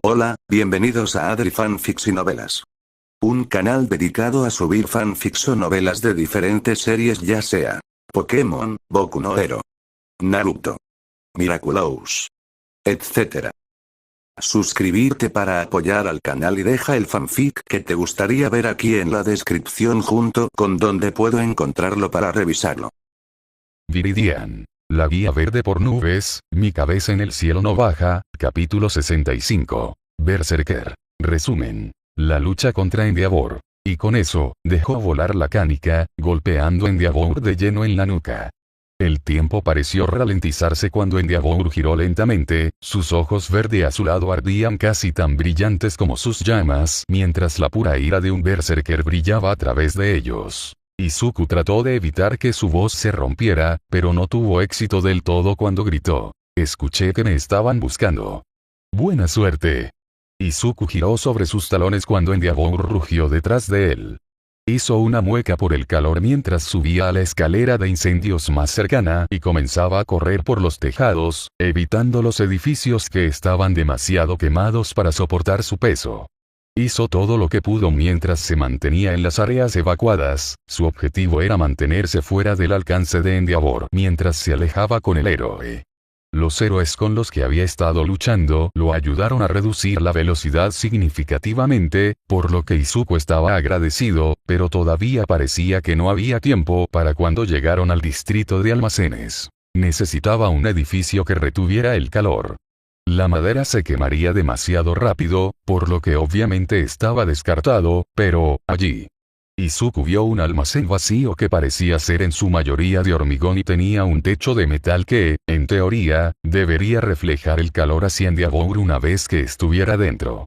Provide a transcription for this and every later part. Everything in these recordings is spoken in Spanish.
Hola, bienvenidos a Adri Fanfics y Novelas. Un canal dedicado a subir fanfics o novelas de diferentes series, ya sea Pokémon, Boku no Hero, Naruto, Miraculous, etc. Suscribirte para apoyar al canal y deja el fanfic que te gustaría ver aquí en la descripción junto con donde puedo encontrarlo para revisarlo. Viridian. La guía verde por nubes, mi cabeza en el cielo no baja, capítulo 65. Berserker. Resumen. La lucha contra Endeavor. Y con eso, dejó volar la canica, golpeando a Endeavor de lleno en la nuca. El tiempo pareció ralentizarse cuando Endeavor giró lentamente, sus ojos verde azulado ardían casi tan brillantes como sus llamas, mientras la pura ira de un berserker brillaba a través de ellos. Izuku trató de evitar que su voz se rompiera, pero no tuvo éxito del todo cuando gritó: "Escuché que me estaban buscando. Buena suerte". Izuku giró sobre sus talones cuando Endeavor rugió detrás de él. Hizo una mueca por el calor mientras subía a la escalera de incendios más cercana y comenzaba a correr por los tejados, evitando los edificios que estaban demasiado quemados para soportar su peso. Hizo todo lo que pudo mientras se mantenía en las áreas evacuadas, su objetivo era mantenerse fuera del alcance de Endeavor mientras se alejaba con el héroe. Los héroes con los que había estado luchando lo ayudaron a reducir la velocidad significativamente, por lo que Izuku estaba agradecido, pero todavía parecía que no había tiempo para cuando llegaron al distrito de almacenes. Necesitaba un edificio que retuviera el calor. La madera se quemaría demasiado rápido, por lo que obviamente estaba descartado, pero, allí. Izuku vio un almacén vacío que parecía ser en su mayoría de hormigón y tenía un techo de metal que, en teoría, debería reflejar el calor hacia Endeavor una vez que estuviera dentro.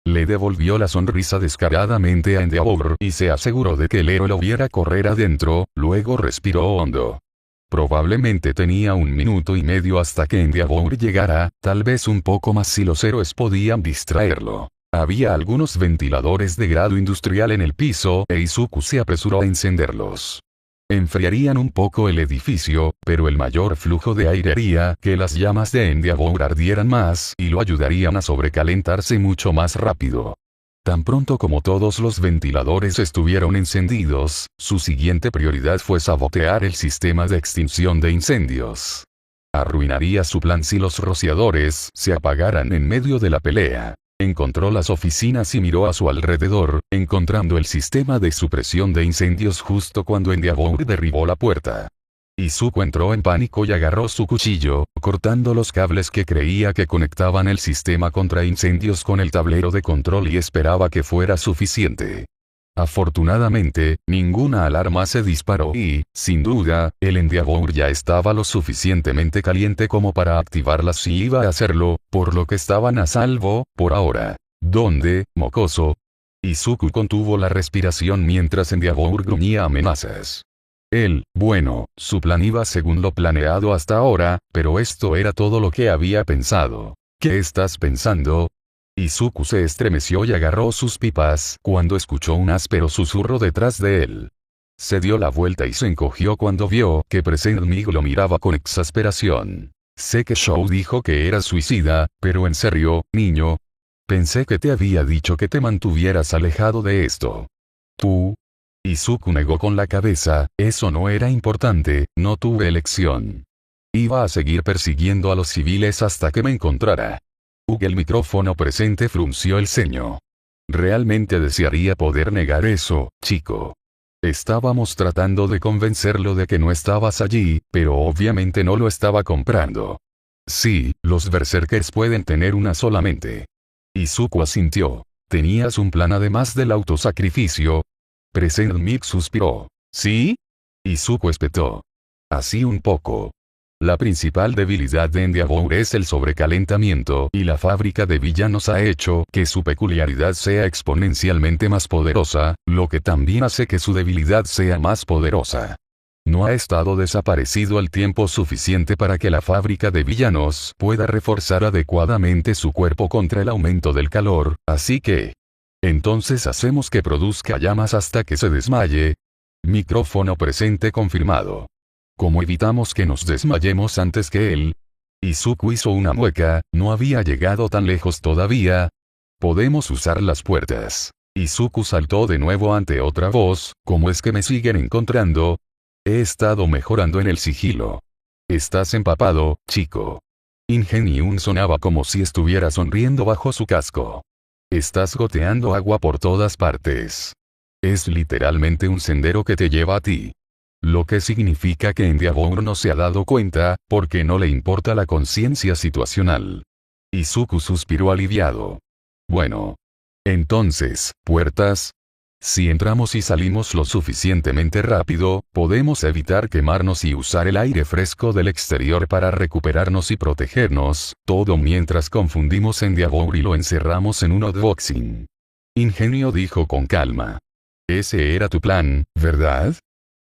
Le devolvió la sonrisa descaradamente a Endeavor y se aseguró de que el héroe lo viera correr adentro, luego respiró hondo. Probablemente tenía 1 minuto y medio hasta que Endeavor llegara, tal vez un poco más si los héroes podían distraerlo. Había algunos ventiladores de grado industrial en el piso e Izuku se apresuró a encenderlos. Enfriarían un poco el edificio, pero el mayor flujo de aire haría que las llamas de Endeavor ardieran más y lo ayudarían a sobrecalentarse mucho más rápido. Tan pronto como todos los ventiladores estuvieron encendidos, su siguiente prioridad fue sabotear el sistema de extinción de incendios. Arruinaría su plan si los rociadores se apagaran en medio de la pelea. Encontró las oficinas y miró a su alrededor, encontrando el sistema de supresión de incendios justo cuando Endeavor derribó la puerta. Izuku entró en pánico y agarró su cuchillo, cortando los cables que creía que conectaban el sistema contra incendios con el tablero de control y esperaba que fuera suficiente. Afortunadamente, ninguna alarma se disparó y, sin duda, el Endeavor ya estaba lo suficientemente caliente como para activarlas si iba a hacerlo, por lo que estaban a salvo, por ahora. ¿Dónde, mocoso? Izuku contuvo la respiración mientras Endeavor gruñía amenazas. Su plan iba según lo planeado hasta ahora, pero esto era todo lo que había pensado. ¿Qué estás pensando? Izuku se estremeció y agarró sus pipas cuando escuchó un áspero susurro detrás de él. Se dio la vuelta y se encogió cuando vio que Present Mig lo miraba con exasperación. Sé que Shou dijo que era suicida, pero en serio, niño. Pensé que te había dicho que te mantuvieras alejado de esto. ¿Tú? Izuku negó con la cabeza, eso no era importante, no tuve elección. Iba a seguir persiguiendo a los civiles hasta que me encontrara. El micrófono presente frunció el ceño. Realmente desearía poder negar eso, chico. Estábamos tratando de convencerlo de que no estabas allí, pero obviamente no lo estaba comprando. Sí, los berserkers pueden tener una sola mente. Izuku asintió. ¿Tenías un plan además del autosacrificio? Present Mig suspiró. ¿Sí? Izuku espetó. Así un poco. La principal debilidad de Endeavor es el sobrecalentamiento y la fábrica de villanos ha hecho que su peculiaridad sea exponencialmente más poderosa, lo que también hace que su debilidad sea más poderosa. No ha estado desaparecido el tiempo suficiente para que la fábrica de villanos pueda reforzar adecuadamente su cuerpo contra el aumento del calor, así que... Entonces hacemos que produzca llamas hasta que se desmaye. Micrófono presente confirmado. ¿Cómo evitamos que nos desmayemos antes que él? Izuku hizo una mueca, no había llegado tan lejos todavía, Podemos usar las puertas. Izuku saltó de nuevo ante otra voz, ¿cómo es que me siguen encontrando? He estado mejorando en el sigilo. Estás empapado, chico. Ingenium sonaba como si estuviera sonriendo bajo su casco. Estás goteando agua por todas partes. Es literalmente un sendero que te lleva a ti. Lo que significa que Endeavor no se ha dado cuenta, porque no le importa la conciencia situacional. Izuku suspiró aliviado. Bueno. Entonces, ¿puertas? Si entramos y salimos lo suficientemente rápido, podemos evitar quemarnos y usar el aire fresco del exterior para recuperarnos y protegernos, todo mientras confundimos Endeavor y lo encerramos en un hotboxing. Ingenio dijo con calma. Ese era tu plan, ¿verdad?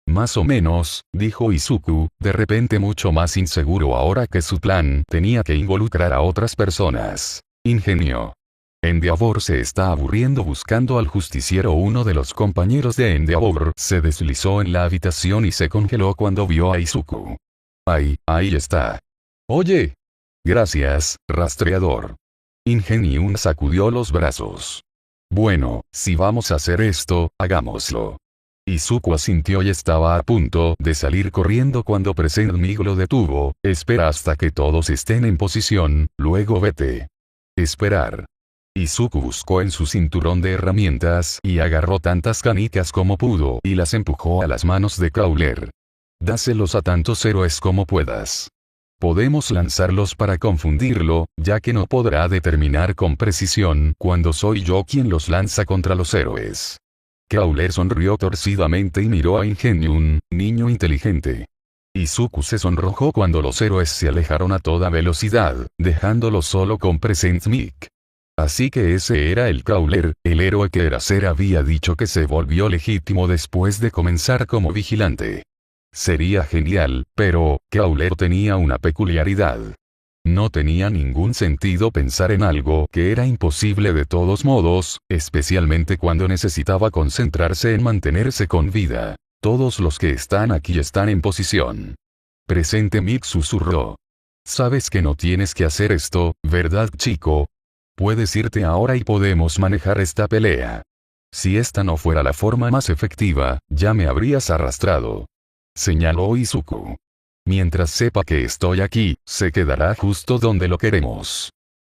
Más o menos, dijo Izuku, de repente mucho más inseguro ahora que su plan tenía que involucrar a otras personas. Ingenio. Endeavor se está aburriendo buscando al justiciero. Uno de los compañeros de Endeavor se deslizó en la habitación y se congeló cuando vio a Izuku. Ahí está. Oye. Gracias, rastreador. Ingenium sacudió los brazos. Bueno, si vamos a hacer esto, hagámoslo. Izuku asintió y estaba a punto de salir corriendo cuando Present Mig lo detuvo. Espera hasta que todos estén en posición, luego vete. Esperar. Izuku buscó en su cinturón de herramientas y agarró tantas canicas como pudo y las empujó a las manos de Crawler. Dáselos a tantos héroes como puedas. Podemos lanzarlos para confundirlo, ya que no podrá determinar con precisión cuando soy yo quien los lanza contra los héroes. Crawler sonrió torcidamente y miró a Ingenium, niño inteligente. Izuku se sonrojó cuando los héroes se alejaron a toda velocidad, dejándolo solo con Present Mig. Así que ese era el Crawler, el héroe que Eraser había dicho que se volvió legítimo después de comenzar como vigilante. Sería genial, pero, Crawler tenía una peculiaridad. No tenía ningún sentido pensar en algo que era imposible de todos modos, especialmente cuando necesitaba concentrarse en mantenerse con vida. Todos los que están aquí están en posición. Presente Mig susurró. Sabes que no tienes que hacer esto, ¿verdad, chico? Puedes irte ahora y podemos manejar esta pelea. Si esta no fuera la forma más efectiva, ya me habrías arrastrado. Señaló Izuku. Mientras sepa que estoy aquí, se quedará justo donde lo queremos.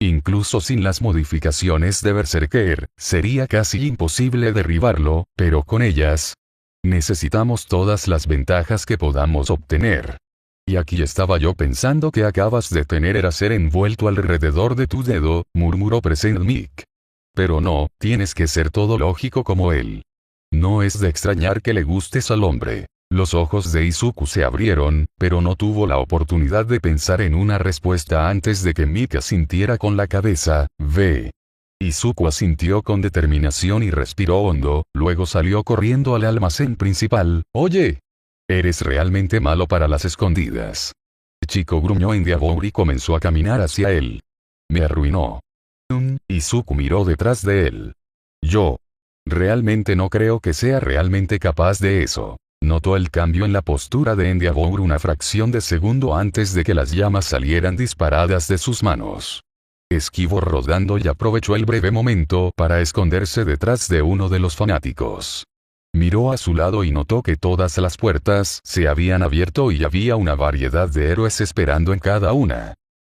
Incluso sin las modificaciones de Berserker, sería casi imposible derribarlo, pero con ellas, necesitamos todas las ventajas que podamos obtener. Y aquí estaba yo pensando que acabas de tener Eraser envuelto alrededor de tu dedo, murmuró Present Mig. Pero no, tienes que ser todo lógico como él. No es de extrañar que le gustes al hombre. Los ojos de Izuku se abrieron, pero no tuvo la oportunidad de pensar en una respuesta antes de que Mig asintiera con la cabeza. Ve. Izuku asintió con determinación y respiró hondo, luego salió corriendo al almacén principal. Oye. Eres realmente malo para las escondidas. El chico gruñó Endeavor y comenzó a caminar hacia él. Me arruinó. Izuku miró detrás de él. Yo. Realmente no creo que sea realmente capaz de eso. Notó el cambio en la postura de Endeavor una fracción de segundo antes de que las llamas salieran disparadas de sus manos. Esquivó rodando y aprovechó el breve momento para esconderse detrás de uno de los fanáticos. Miró a su lado y notó que todas las puertas se habían abierto y había una variedad de héroes esperando en cada una.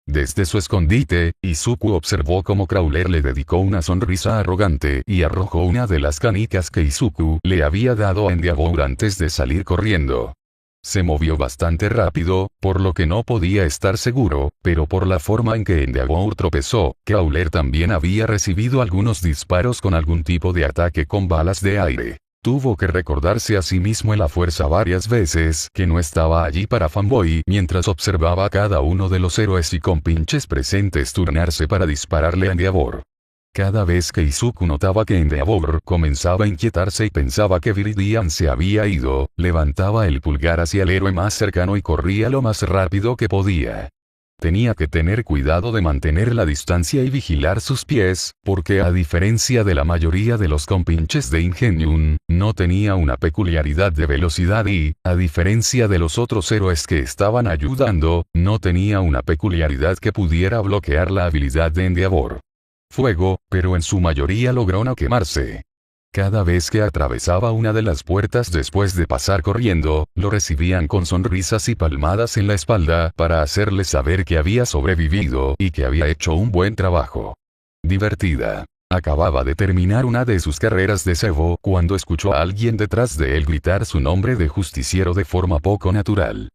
Desde su escondite, Izuku observó cómo Crawler le dedicó una sonrisa arrogante y arrojó una de las canicas que Izuku le había dado a Endeavor antes de salir corriendo. Se movió bastante rápido, por lo que no podía estar seguro, pero por la forma en que Endeavor tropezó, Crawler también había recibido algunos disparos con algún tipo de ataque con balas de aire. Tuvo que recordarse a sí mismo en la fuerza varias veces que no estaba allí para fanboy mientras observaba a cada uno de los héroes y compinches presentes turnarse para dispararle a Endeavor. Cada vez que Izuku notaba que Endeavor comenzaba a inquietarse y pensaba que Viridian se había ido, levantaba el pulgar hacia el héroe más cercano y corría lo más rápido que podía. Tenía que tener cuidado de mantener la distancia y vigilar sus pies, porque a diferencia de la mayoría de los compinches de Ingenium, no tenía una peculiaridad de velocidad y, a diferencia de los otros héroes que estaban ayudando, no tenía una peculiaridad que pudiera bloquear la habilidad de Endeavor. fuego, pero en su mayoría logró no quemarse. Cada vez que atravesaba una de las puertas después de pasar corriendo, lo recibían con sonrisas y palmadas en la espalda para hacerle saber que había sobrevivido y que había hecho un buen trabajo. Divertida. Acababa de terminar una de sus carreras de cebo cuando escuchó a alguien detrás de él gritar su nombre de justiciero de forma poco natural.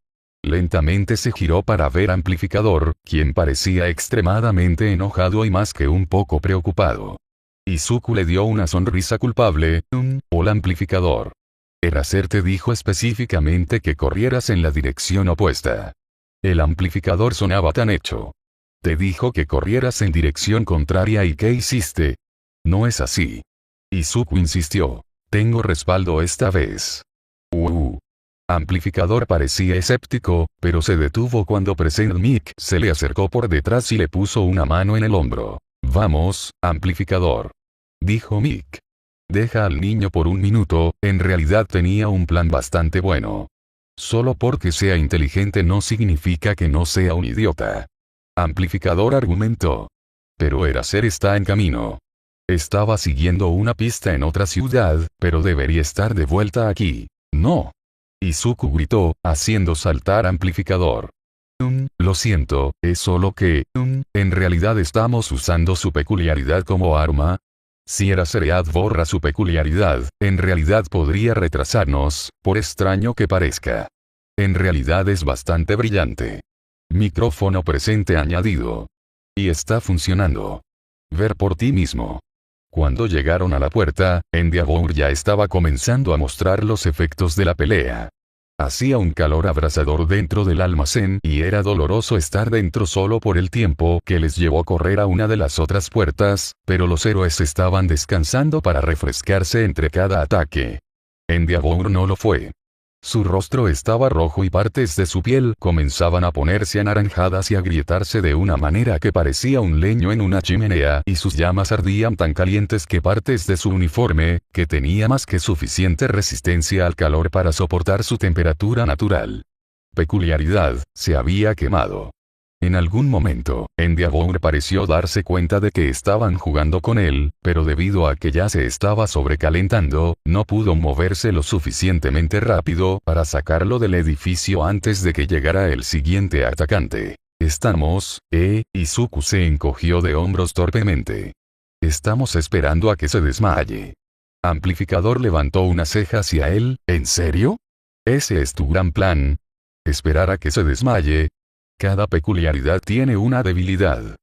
Lentamente se giró para ver a Amplificador, quien parecía extremadamente enojado y más que un poco preocupado. Izuku le dio una sonrisa culpable. Hola Amplificador. Eraser te dijo específicamente que corrieras en la dirección opuesta. El amplificador sonaba tan hecho. Te dijo que corrieras en dirección contraria y ¿qué hiciste? No es así. Izuku insistió. Tengo respaldo esta vez. Amplificador parecía escéptico, pero se detuvo cuando Present Mic se le acercó por detrás y le puso una mano en el hombro. Vamos, Amplificador. Dijo Mick. Deja al niño por un minuto, en realidad tenía un plan bastante bueno. Solo porque sea inteligente no significa que no sea un idiota. Amplificador argumentó. Pero Eraser está en camino. Estaba siguiendo una pista en otra ciudad, pero debería estar de vuelta aquí. No. Izuku gritó, haciendo saltar Amplificador. Lo siento, es solo que, en realidad estamos usando su peculiaridad como arma. Si Eraser borra su peculiaridad, en realidad podría retrasarnos, por extraño que parezca. En realidad es bastante brillante. Micrófono presente añadido. Y está funcionando. Ver por ti mismo. Cuando llegaron a la puerta, Endeavor ya estaba comenzando a mostrar los efectos de la pelea. Hacía un calor abrasador dentro del almacén y era doloroso estar dentro solo por el tiempo que les llevó a correr a una de las otras puertas, pero los héroes estaban descansando para refrescarse entre cada ataque. Endeavor no lo fue. Su rostro estaba rojo y partes de su piel comenzaban a ponerse anaranjadas y agrietarse de una manera que parecía un leño en una chimenea y sus llamas ardían tan calientes que partes de su uniforme, que tenía más que suficiente resistencia al calor para soportar su temperatura natural. Peculiaridad, se había quemado. En algún momento, Endeavor pareció darse cuenta de que estaban jugando con él, pero debido a que ya se estaba sobrecalentando, no pudo moverse lo suficientemente rápido para sacarlo del edificio antes de que llegara el siguiente atacante. Estamos, Izuku se encogió de hombros torpemente. Estamos esperando a que se desmaye. Amplificador levantó una ceja hacia él, ¿en serio? ¿Ese es tu gran plan? ¿Esperar a que se desmaye? Cada peculiaridad tiene una debilidad.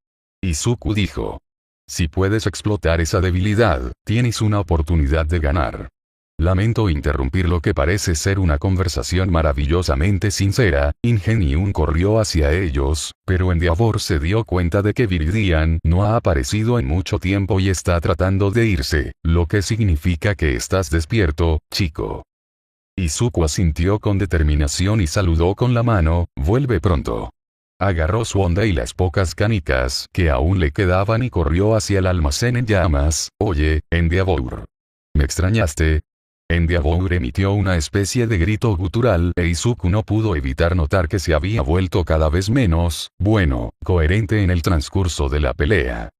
Izuku dijo. Si puedes explotar esa debilidad, tienes una oportunidad de ganar. Lamento interrumpir lo que parece ser una conversación maravillosamente sincera. Ingenium corrió hacia ellos, pero Endeavor se dio cuenta de que Viridian no ha aparecido en mucho tiempo y está tratando de irse, lo que significa que estás despierto, chico. Izuku asintió con determinación y saludó con la mano, vuelve pronto. Agarró su onda y las pocas canicas que aún le quedaban y corrió hacia el almacén en llamas. Oye, Endeavor. ¿Me extrañaste? Endeavor emitió una especie de grito gutural e Izuku no pudo evitar notar que se había vuelto cada vez menos, coherente en el transcurso de la pelea.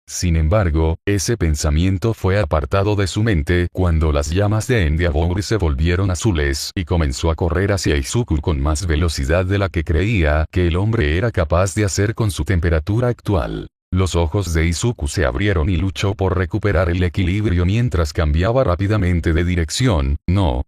Sin embargo, ese pensamiento fue apartado de su mente cuando las llamas de Endeavor se volvieron azules y comenzó a correr hacia Izuku con más velocidad de la que creía que el hombre era capaz de hacer con su temperatura actual. Los ojos de Izuku se abrieron y luchó por recuperar el equilibrio mientras cambiaba rápidamente de dirección. No.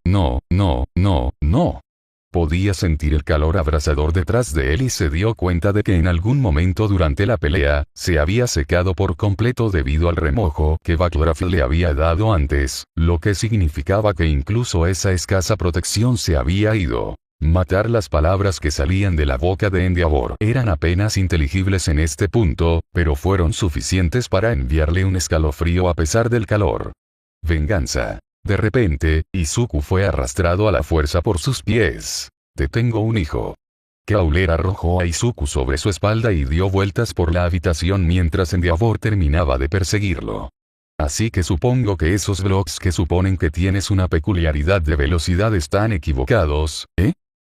Podía sentir el calor abrasador detrás de él y se dio cuenta de que en algún momento durante la pelea, se había secado por completo debido al remojo que Backdraft le había dado antes, lo que significaba que incluso esa escasa protección se había ido. Matar. Las palabras que salían de la boca de Endeavor eran apenas inteligibles en este punto, pero fueron suficientes para enviarle un escalofrío a pesar del calor. Venganza. De repente, Izuku fue arrastrado a la fuerza por sus pies. Te tengo un hijo. Crawler arrojó a Izuku sobre su espalda y dio vueltas por la habitación mientras Endeavor terminaba de perseguirlo. Así que supongo que esos blogs que suponen que tienes una peculiaridad de velocidad están equivocados, ¿eh?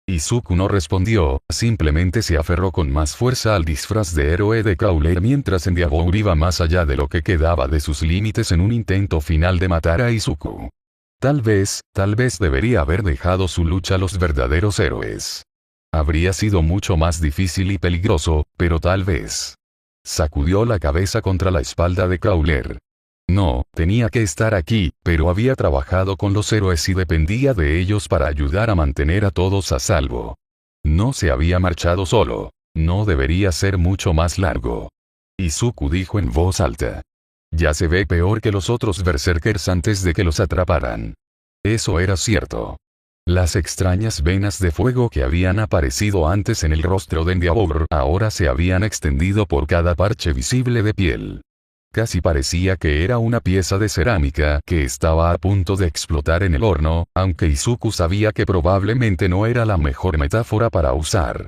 Izuku no respondió, simplemente se aferró con más fuerza al disfraz de héroe de Crawler mientras Endeavor iba más allá de lo que quedaba de sus límites en un intento final de matar a Izuku. Tal vez debería haber dejado su lucha a los verdaderos héroes. Habría sido mucho más difícil y peligroso, pero tal vez. Sacudió la cabeza contra la espalda de Crawler. No, tenía que estar aquí, pero había trabajado con los héroes y dependía de ellos para ayudar a mantener a todos a salvo. No se había marchado solo. No debería ser mucho más largo. Izuku dijo en voz alta. Ya se ve peor que los otros berserkers antes de que los atraparan. Eso era cierto. Las extrañas venas de fuego que habían aparecido antes en el rostro de Endeavor ahora se habían extendido por cada parche visible de piel. Casi parecía que era una pieza de cerámica que estaba a punto de explotar en el horno, aunque Izuku sabía que probablemente no era la mejor metáfora para usar.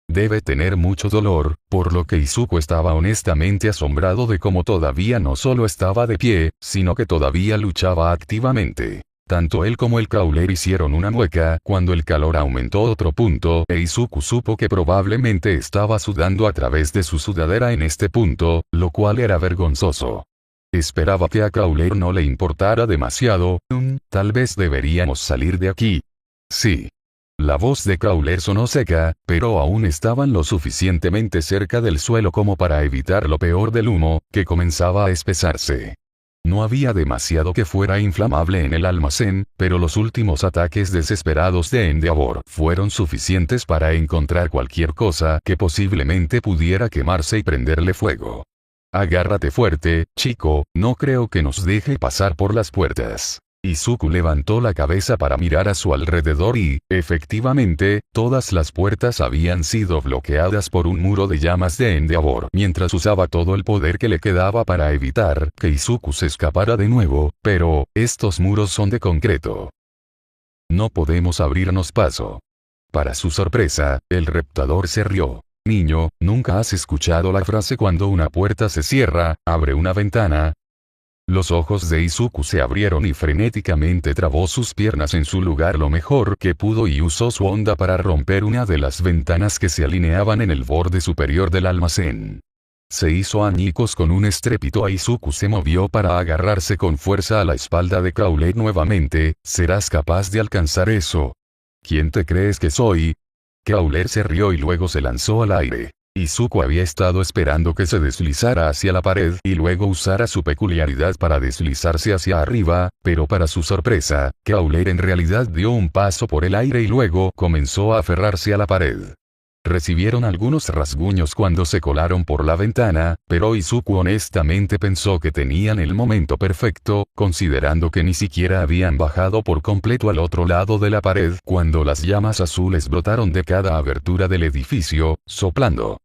Debe tener mucho dolor, por lo que Izuku estaba honestamente asombrado de cómo todavía no solo estaba de pie, sino que todavía luchaba activamente. Tanto él como el Crawler hicieron una mueca cuando el calor aumentó otro punto e Izuku supo que probablemente estaba sudando a través de su sudadera en este punto, lo cual era vergonzoso. Esperaba que a Crawler no le importara demasiado. Tal vez deberíamos salir de aquí. Sí. La voz de Crawler sonó seca, pero aún estaban lo suficientemente cerca del suelo como para evitar lo peor del humo, que comenzaba a espesarse. No había demasiado que fuera inflamable en el almacén, pero los últimos ataques desesperados de Endeavor fueron suficientes para encontrar cualquier cosa que posiblemente pudiera quemarse y prenderle fuego. Agárrate fuerte, chico, no creo que nos deje pasar por las puertas. Izuku levantó la cabeza para mirar a su alrededor y, efectivamente, todas las puertas habían sido bloqueadas por un muro de llamas de Endeavor mientras usaba todo el poder que le quedaba para evitar que Izuku se escapara de nuevo, pero, estos muros son de concreto. No podemos abrirnos paso. Para su sorpresa, el reptador se rió. Niño, ¿nunca has escuchado la frase cuando una puerta se cierra, abre una ventana? Los ojos de Izuku se abrieron y frenéticamente trabó sus piernas en su lugar lo mejor que pudo y usó su onda para romper una de las ventanas que se alineaban en el borde superior del almacén. Se hizo añicos con un estrépito. Izuku se movió para agarrarse con fuerza a la espalda de Crawler nuevamente. ¿Serás capaz de alcanzar eso? ¿Quién te crees que soy? Crawler se rió y luego se lanzó al aire. Izuku había estado esperando que se deslizara hacia la pared y luego usara su peculiaridad para deslizarse hacia arriba, pero para su sorpresa, Crawler en realidad dio un paso por el aire y luego comenzó a aferrarse a la pared. Recibieron algunos rasguños cuando se colaron por la ventana, pero Izuku honestamente pensó que tenían el momento perfecto, considerando que ni siquiera habían bajado por completo al otro lado de la pared cuando las llamas azules brotaron de cada abertura del edificio, soplando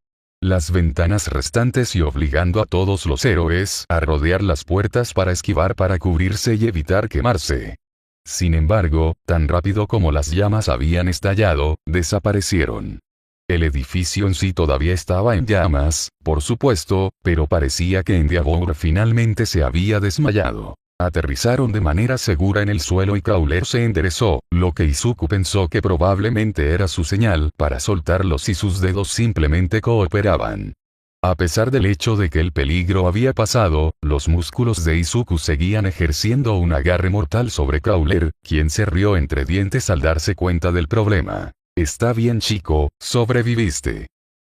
las ventanas restantes y obligando a todos los héroes a rodear las puertas para esquivar, para cubrirse y evitar quemarse. Sin embargo, tan rápido como las llamas habían estallado, desaparecieron. El edificio en sí todavía estaba en llamas, por supuesto, pero parecía que Endeavor finalmente se había desmayado. Aterrizaron de manera segura en el suelo y Crawler se enderezó, lo que Izuku pensó que probablemente era su señal para soltarlos y sus dedos simplemente cooperaban. A pesar del hecho de que el peligro había pasado, los músculos de Izuku seguían ejerciendo un agarre mortal sobre Crawler, quien se rió entre dientes al darse cuenta del problema. Está bien, chico, sobreviviste.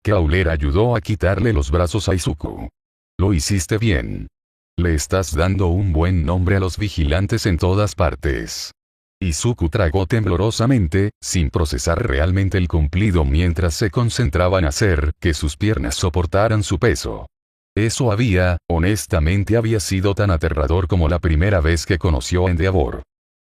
Crawler ayudó a quitarle los brazos a Izuku. Lo hiciste bien. Le estás dando un buen nombre a los vigilantes en todas partes. Izuku tragó temblorosamente, sin procesar realmente el cumplido mientras se concentraba en hacer que sus piernas soportaran su peso. Eso honestamente había sido tan aterrador como la primera vez que conoció a Endeavor.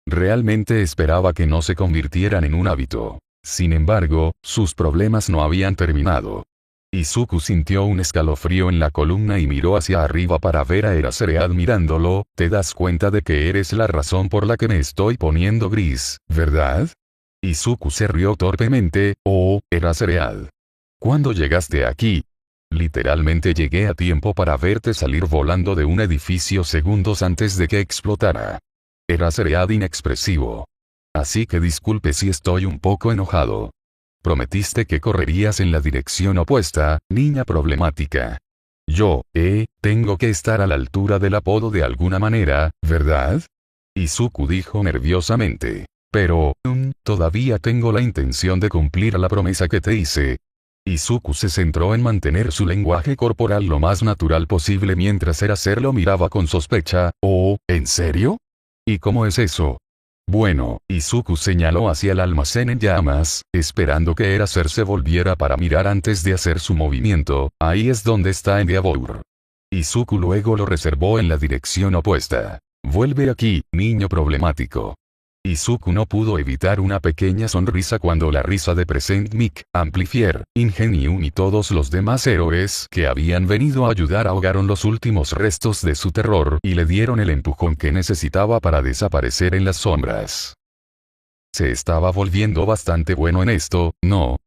Realmente esperaba que no se convirtieran en un hábito. Sin embargo, sus problemas no habían terminado. Izuku sintió un escalofrío en la columna y miró hacia arriba para ver a Eraserhead mirándolo. ¿Te das cuenta de que eres la razón por la que me estoy poniendo gris, verdad? Izuku se rió torpemente. Oh, Eraserhead. ¿Cuándo llegaste aquí? Literalmente llegué a tiempo para verte salir volando de un edificio segundos antes de que explotara. Eraserhead inexpresivo. Así que disculpe si estoy un poco enojado. Prometiste que correrías en la dirección opuesta, niña problemática. Yo, tengo que estar a la altura del apodo de alguna manera, ¿verdad? Izuku dijo nerviosamente. Pero, todavía tengo la intención de cumplir la promesa que te hice. Izuku se centró en mantener su lenguaje corporal lo más natural posible mientras el hacer lo miraba con sospecha. Oh, ¿en serio? ¿Y cómo es eso? Bueno, Izuku señaló hacia el almacén en llamas, esperando que el hacer se volviera para mirar antes de hacer su movimiento. Ahí es donde está Endeavor. Izuku luego lo reservó en la dirección opuesta. Vuelve aquí, niño problemático. Izuku no pudo evitar una pequeña sonrisa cuando la risa de Present Mic, Amplifier, Ingenium y todos los demás héroes que habían venido a ayudar ahogaron los últimos restos de su terror y le dieron el empujón que necesitaba para desaparecer en las sombras. Se estaba volviendo bastante bueno en esto, ¿no?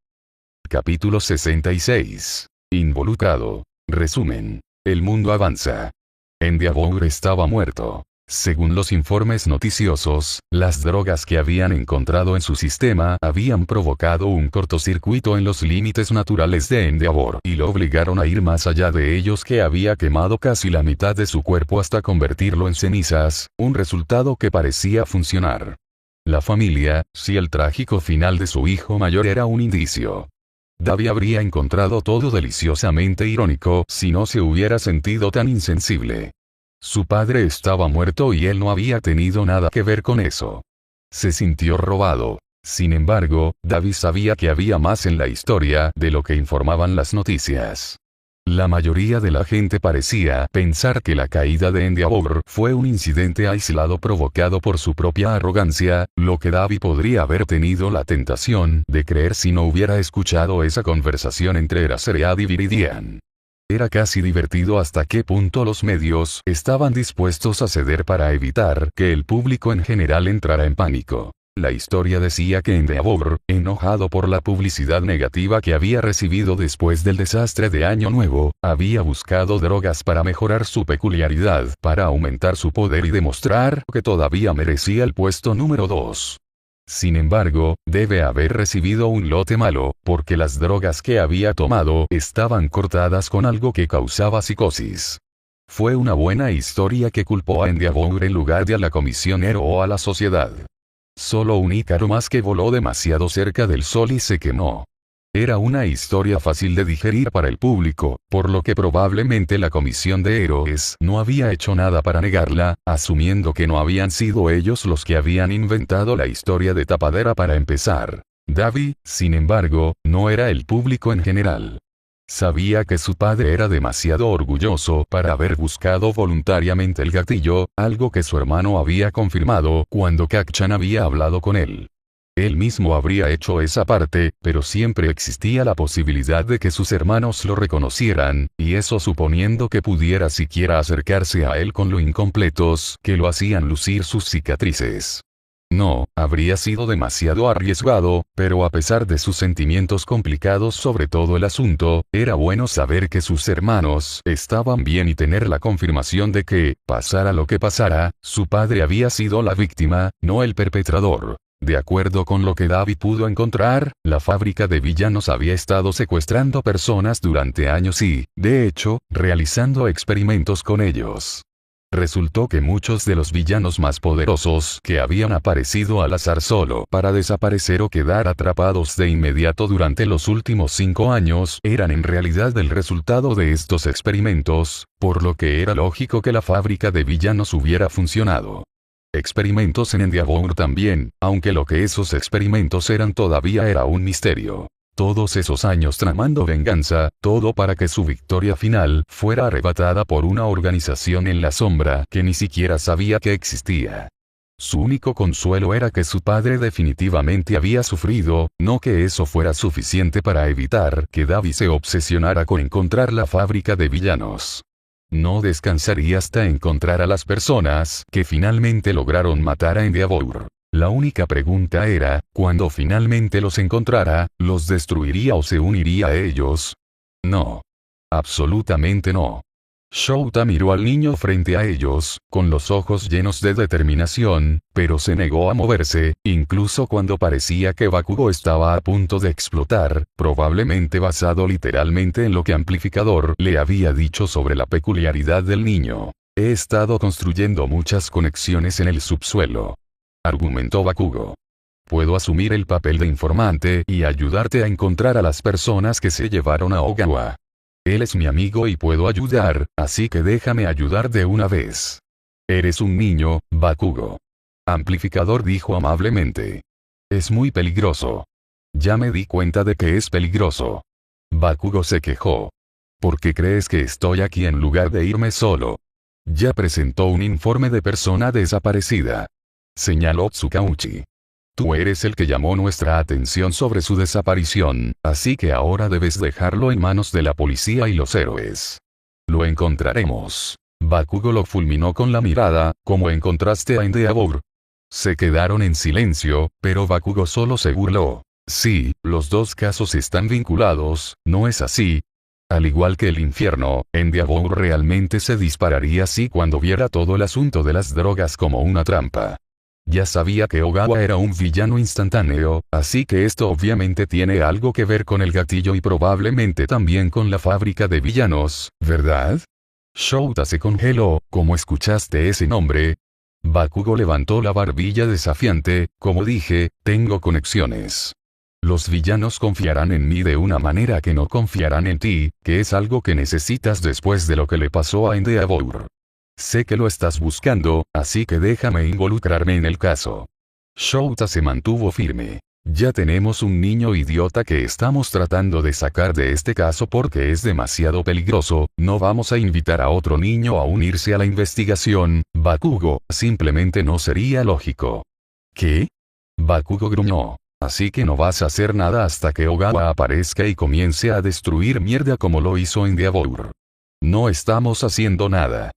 Capítulo 66. Involucrado. Resumen. El mundo avanza. Endeavor estaba muerto. Según los informes noticiosos, las drogas que habían encontrado en su sistema habían provocado un cortocircuito en los límites naturales de Endeavor y lo obligaron a ir más allá de ellos, que había quemado casi la mitad de su cuerpo hasta convertirlo en cenizas, un resultado que parecía funcionar. La familia, si el trágico final de su hijo mayor era un indicio. Davi habría encontrado todo deliciosamente irónico si no se hubiera sentido tan insensible. Su padre estaba muerto y él no había tenido nada que ver con eso. Se sintió robado. Sin embargo, Davi sabía que había más en la historia de lo que informaban las noticias. La mayoría de la gente parecía pensar que la caída de Endeavor fue un incidente aislado provocado por su propia arrogancia, lo que Davi podría haber tenido la tentación de creer si no hubiera escuchado esa conversación entre Eraserhead y Viridian. Era casi divertido hasta qué punto los medios estaban dispuestos a ceder para evitar que el público en general entrara en pánico. La historia decía que Endeavor, enojado por la publicidad negativa que había recibido después del desastre de Año Nuevo, había buscado drogas para mejorar su peculiaridad, para aumentar su poder y demostrar que todavía merecía el puesto número 2. Sin embargo, debe haber recibido un lote malo, porque las drogas que había tomado estaban cortadas con algo que causaba psicosis. Fue una buena historia que culpó a Endeavor en lugar de a la Comisión o a la sociedad. Solo un Ícaro más que voló demasiado cerca del sol y se quemó. Era una historia fácil de digerir para el público, por lo que probablemente la Comisión de Héroes no había hecho nada para negarla, asumiendo que no habían sido ellos los que habían inventado la historia de tapadera para empezar. Davi, sin embargo, no era el público en general. Sabía que su padre era demasiado orgulloso para haber buscado voluntariamente el gatillo, algo que su hermano había confirmado cuando Kacchan había hablado con él. Él mismo habría hecho esa parte, pero siempre existía la posibilidad de que sus hermanos lo reconocieran, y eso suponiendo que pudiera siquiera acercarse a él con lo incompletos que lo hacían lucir sus cicatrices. No, habría sido demasiado arriesgado, pero a pesar de sus sentimientos complicados sobre todo el asunto, era bueno saber que sus hermanos estaban bien y tener la confirmación de que, pasara lo que pasara, su padre había sido la víctima, no el perpetrador. De acuerdo con lo que Davi pudo encontrar, la fábrica de villanos había estado secuestrando personas durante años y, de hecho, realizando experimentos con ellos. Resultó que muchos de los villanos más poderosos que habían aparecido al azar solo para desaparecer o quedar atrapados de inmediato durante los últimos 5 años eran en realidad el resultado de estos experimentos, por lo que era lógico que la fábrica de villanos hubiera funcionado. Experimentos en Endeavor también, aunque lo que esos experimentos eran todavía era un misterio. Todos esos años tramando venganza, todo para que su victoria final fuera arrebatada por una organización en la sombra que ni siquiera sabía que existía. Su único consuelo era que su padre definitivamente había sufrido, no que eso fuera suficiente para evitar que Davi se obsesionara con encontrar la fábrica de villanos. No descansaría hasta encontrar a las personas que finalmente lograron matar a Endeavor. La única pregunta era, cuando finalmente los encontrara, ¿los destruiría o se uniría a ellos? No. Absolutamente no. Shouta miró al niño frente a ellos, con los ojos llenos de determinación, pero se negó a moverse, incluso cuando parecía que Bakugo estaba a punto de explotar, probablemente basado literalmente en lo que Amplificador le había dicho sobre la peculiaridad del niño. He estado construyendo muchas conexiones en el subsuelo, argumentó Bakugo. Puedo asumir el papel de informante y ayudarte a encontrar a las personas que se llevaron a Ogawa. Él es mi amigo y puedo ayudar, así que déjame ayudar de una vez. Eres un niño, Bakugo. Amplificador dijo amablemente. Es muy peligroso. Ya me di cuenta de que es peligroso. Bakugo se quejó. ¿Por qué crees que estoy aquí en lugar de irme solo? Ya presentó un informe de persona desaparecida. Señaló Tsukauchi. Tú eres el que llamó nuestra atención sobre su desaparición, así que ahora debes dejarlo en manos de la policía y los héroes. Lo encontraremos. Bakugo lo fulminó con la mirada, como encontraste a Endeavor. Se quedaron en silencio, pero Bakugo solo se burló. Sí, los dos casos están vinculados, ¿no es así? Al igual que el infierno, Endeavor realmente se dispararía así cuando viera todo el asunto de las drogas como una trampa. Ya sabía que Ogawa era un villano instantáneo, así que esto obviamente tiene algo que ver con el gatillo y probablemente también con la fábrica de villanos, ¿verdad? Shouta se congeló. ¿Cómo escuchaste ese nombre? Bakugo levantó la barbilla desafiante. Como dije, tengo conexiones. Los villanos confiarán en mí de una manera que no confiarán en ti, que es algo que necesitas después de lo que le pasó a Endeavor. Sé que lo estás buscando, así que déjame involucrarme en el caso. Shouta se mantuvo firme. Ya tenemos un niño idiota que estamos tratando de sacar de este caso porque es demasiado peligroso, no vamos a invitar a otro niño a unirse a la investigación, Bakugo, simplemente no sería lógico. ¿Qué? Bakugo gruñó. Así que no vas a hacer nada hasta que Ogawa aparezca y comience a destruir mierda como lo hizo Endeavor. No estamos haciendo nada.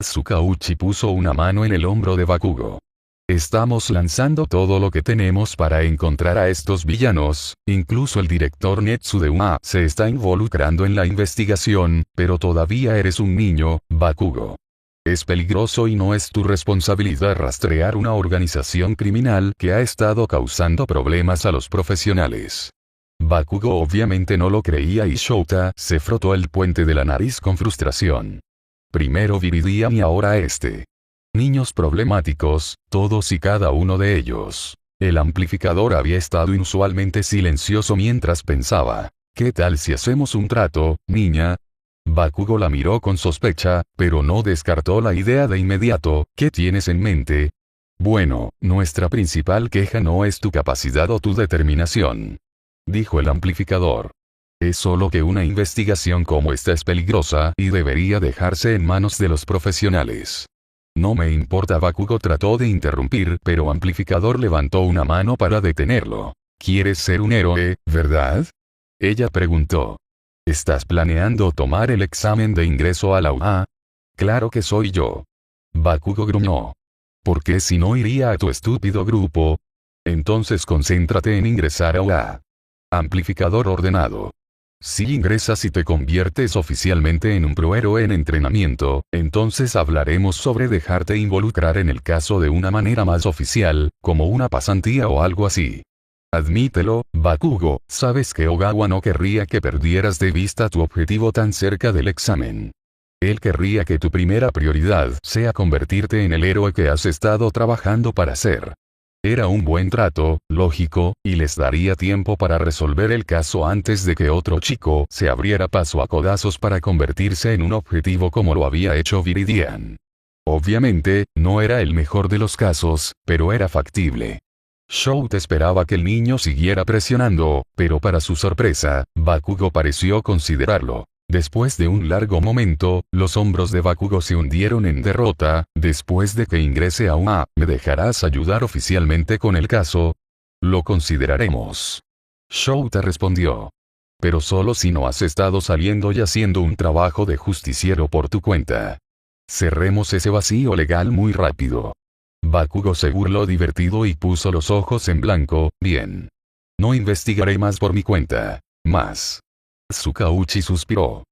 Tsukauchi puso una mano en el hombro de Bakugo. Estamos lanzando todo lo que tenemos para encontrar a estos villanos, incluso el director Netsu de UMA se está involucrando en la investigación, pero todavía eres un niño, Bakugo. Es peligroso y no es tu responsabilidad rastrear una organización criminal que ha estado causando problemas a los profesionales. Bakugo obviamente no lo creía y Shouta se frotó el puente de la nariz con frustración. Primero Viridian y ahora este. Niños problemáticos, todos y cada uno de ellos. El amplificador había estado inusualmente silencioso mientras pensaba. ¿Qué tal si hacemos un trato, niña? Bakugo la miró con sospecha, pero no descartó la idea de inmediato. ¿Qué tienes en mente? Bueno, nuestra principal queja no es tu capacidad o tu determinación, dijo el amplificador. Es solo que una investigación como esta es peligrosa y debería dejarse en manos de los profesionales. No me importa, Bakugo trató de interrumpir, pero Amplificador levantó una mano para detenerlo. ¿Quieres ser un héroe, verdad? Ella preguntó. ¿Estás planeando tomar el examen de ingreso a la UA? Claro que soy yo. Bakugo gruñó. ¿Por qué si no iría a tu estúpido grupo? Entonces concéntrate en ingresar a UA. Amplificador ordenado. Si ingresas y te conviertes oficialmente en un prohéroe en entrenamiento, entonces hablaremos sobre dejarte involucrar en el caso de una manera más oficial, como una pasantía o algo así. Admítelo, Bakugo, sabes que Ogawa no querría que perdieras de vista tu objetivo tan cerca del examen. Él querría que tu primera prioridad sea convertirte en el héroe que has estado trabajando para ser. Era un buen trato, lógico, y les daría tiempo para resolver el caso antes de que otro chico se abriera paso a codazos para convertirse en un objetivo como lo había hecho Viridian. Obviamente, no era el mejor de los casos, pero era factible. Shouta esperaba que el niño siguiera presionando, pero para su sorpresa, Bakugo pareció considerarlo. Después de un largo momento, los hombros de Bakugo se hundieron en derrota. Después de que ingrese a UA, ¿me dejarás ayudar oficialmente con el caso? Lo consideraremos. Shouta respondió. Pero solo si no has estado saliendo y haciendo un trabajo de justiciero por tu cuenta. Cerremos ese vacío legal muy rápido. Bakugo se burló divertido y puso los ojos en blanco. Bien. No investigaré más por mi cuenta. Más. Tsukauchi suspiró.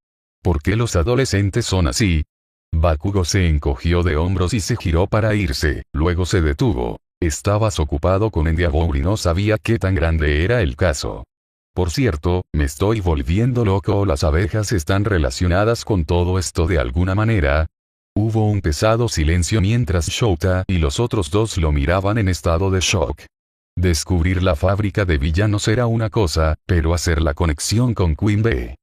¿Por qué los adolescentes son así? Bakugo se encogió de hombros y se giró para irse, luego se detuvo. Estabas ocupado con Endeavor y no sabía qué tan grande era el caso. Por cierto, me estoy volviendo loco o las abejas están relacionadas con todo esto de alguna manera. Hubo un pesado silencio mientras Shouta y los otros dos lo miraban en estado de shock. Descubrir la fábrica de villanos era una cosa, pero hacer la conexión con Queen Bee.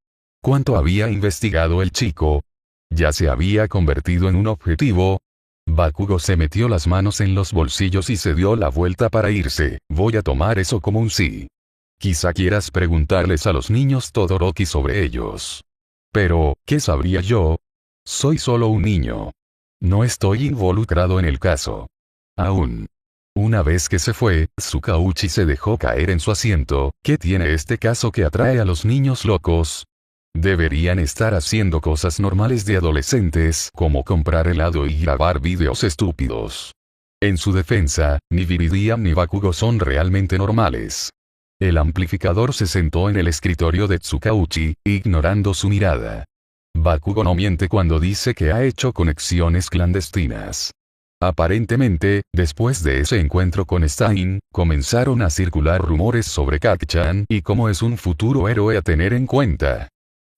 ¿Cuánto había investigado el chico? ¿Ya se había convertido en un objetivo? Bakugo se metió las manos en los bolsillos y se dio la vuelta para irse. Voy a tomar eso como un sí. Quizá quieras preguntarles a los niños Todoroki sobre ellos. Pero, ¿qué sabría yo? Soy solo un niño. No estoy involucrado en el caso. Aún. Una vez que se fue, Tsukauchi se dejó caer en su asiento. ¿Qué tiene este caso que atrae a los niños locos? Deberían estar haciendo cosas normales de adolescentes, como comprar helado y grabar vídeos estúpidos. En su defensa, ni Viridian ni Bakugo son realmente normales. El amplificador se sentó en el escritorio de Tsukauchi, ignorando su mirada. Bakugo no miente cuando dice que ha hecho conexiones clandestinas. Aparentemente, después de ese encuentro con Stein, comenzaron a circular rumores sobre Kacchan y cómo es un futuro héroe a tener en cuenta.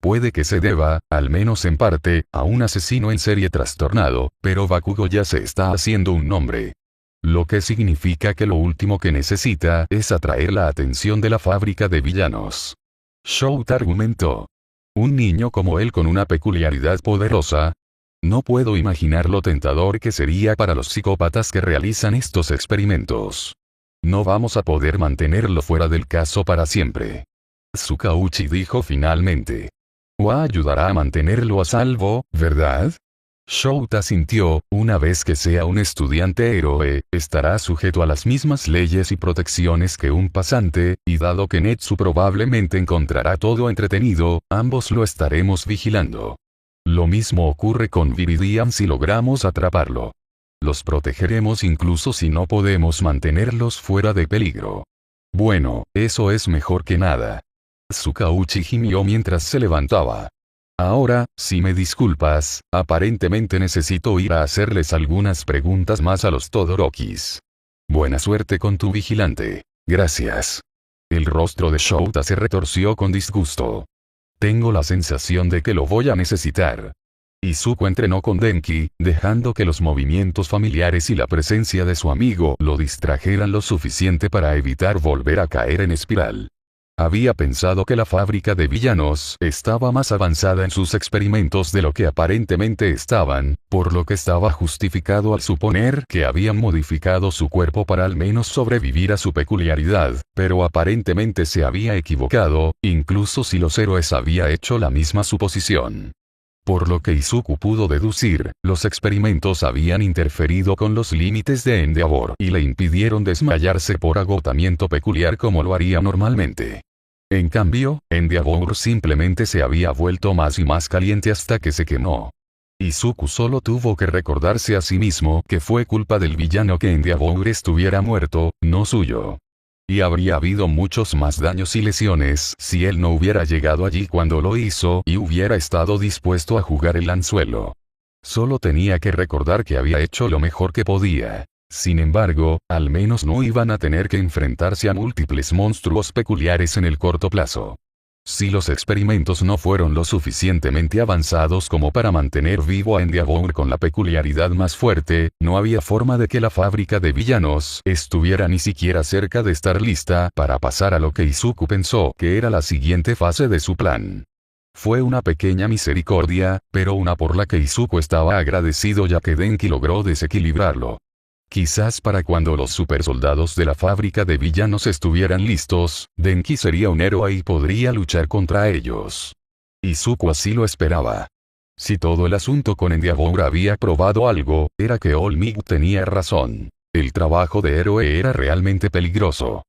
Puede que se deba, al menos en parte, a un asesino en serie trastornado, pero Bakugo ya se está haciendo un nombre. Lo que significa que lo último que necesita es atraer la atención de la fábrica de villanos. Shouta argumentó. Un niño como él con una peculiaridad poderosa. No puedo imaginar lo tentador que sería para los psicópatas que realizan estos experimentos. No vamos a poder mantenerlo fuera del caso para siempre. Tsukauchi dijo finalmente. Wa ayudará a mantenerlo a salvo, ¿verdad? Shouta sintió, una vez que sea un estudiante héroe, estará sujeto a las mismas leyes y protecciones que un pasante, y dado que Netsu probablemente encontrará todo entretenido, ambos lo estaremos vigilando. Lo mismo ocurre con Viridian si logramos atraparlo. Los protegeremos incluso si no podemos mantenerlos fuera de peligro. Bueno, eso es mejor que nada. Tsukauchi gimió mientras se levantaba. Ahora, si me disculpas, aparentemente necesito ir a hacerles algunas preguntas más a los Todorokis. Buena suerte con tu vigilante. Gracias. El rostro de Shouta se retorció con disgusto. Tengo la sensación de que lo voy a necesitar. Izuku entrenó con Denki, dejando que los movimientos familiares y la presencia de su amigo lo distrajeran lo suficiente para evitar volver a caer en espiral. Había pensado que la fábrica de villanos estaba más avanzada en sus experimentos de lo que aparentemente estaban, por lo que estaba justificado al suponer que habían modificado su cuerpo para al menos sobrevivir a su peculiaridad, pero aparentemente se había equivocado, incluso si los héroes habían hecho la misma suposición. Por lo que Izuku pudo deducir, los experimentos habían interferido con los límites de Endeavor y le impidieron desmayarse por agotamiento peculiar como lo haría normalmente. En cambio, Endeavor simplemente se había vuelto más y más caliente hasta que se quemó. Izuku solo tuvo que recordarse a sí mismo que fue culpa del villano que Endeavor estuviera muerto, no suyo. Y habría habido muchos más daños y lesiones si él no hubiera llegado allí cuando lo hizo y hubiera estado dispuesto a jugar el anzuelo. Solo tenía que recordar que había hecho lo mejor que podía. Sin embargo, al menos no iban a tener que enfrentarse a múltiples monstruos peculiares en el corto plazo. Si los experimentos no fueron lo suficientemente avanzados como para mantener vivo a Endeavor con la peculiaridad más fuerte, no había forma de que la fábrica de villanos estuviera ni siquiera cerca de estar lista para pasar a lo que Izuku pensó que era la siguiente fase de su plan. Fue una pequeña misericordia, pero una por la que Izuku estaba agradecido ya que Denki logró desequilibrarlo. Quizás para cuando los supersoldados de la fábrica de villanos estuvieran listos, Denki sería un héroe y podría luchar contra ellos. Izuku así lo esperaba. Si todo el asunto con Endeavor había probado algo, era que All Might tenía razón. El trabajo de héroe era realmente peligroso.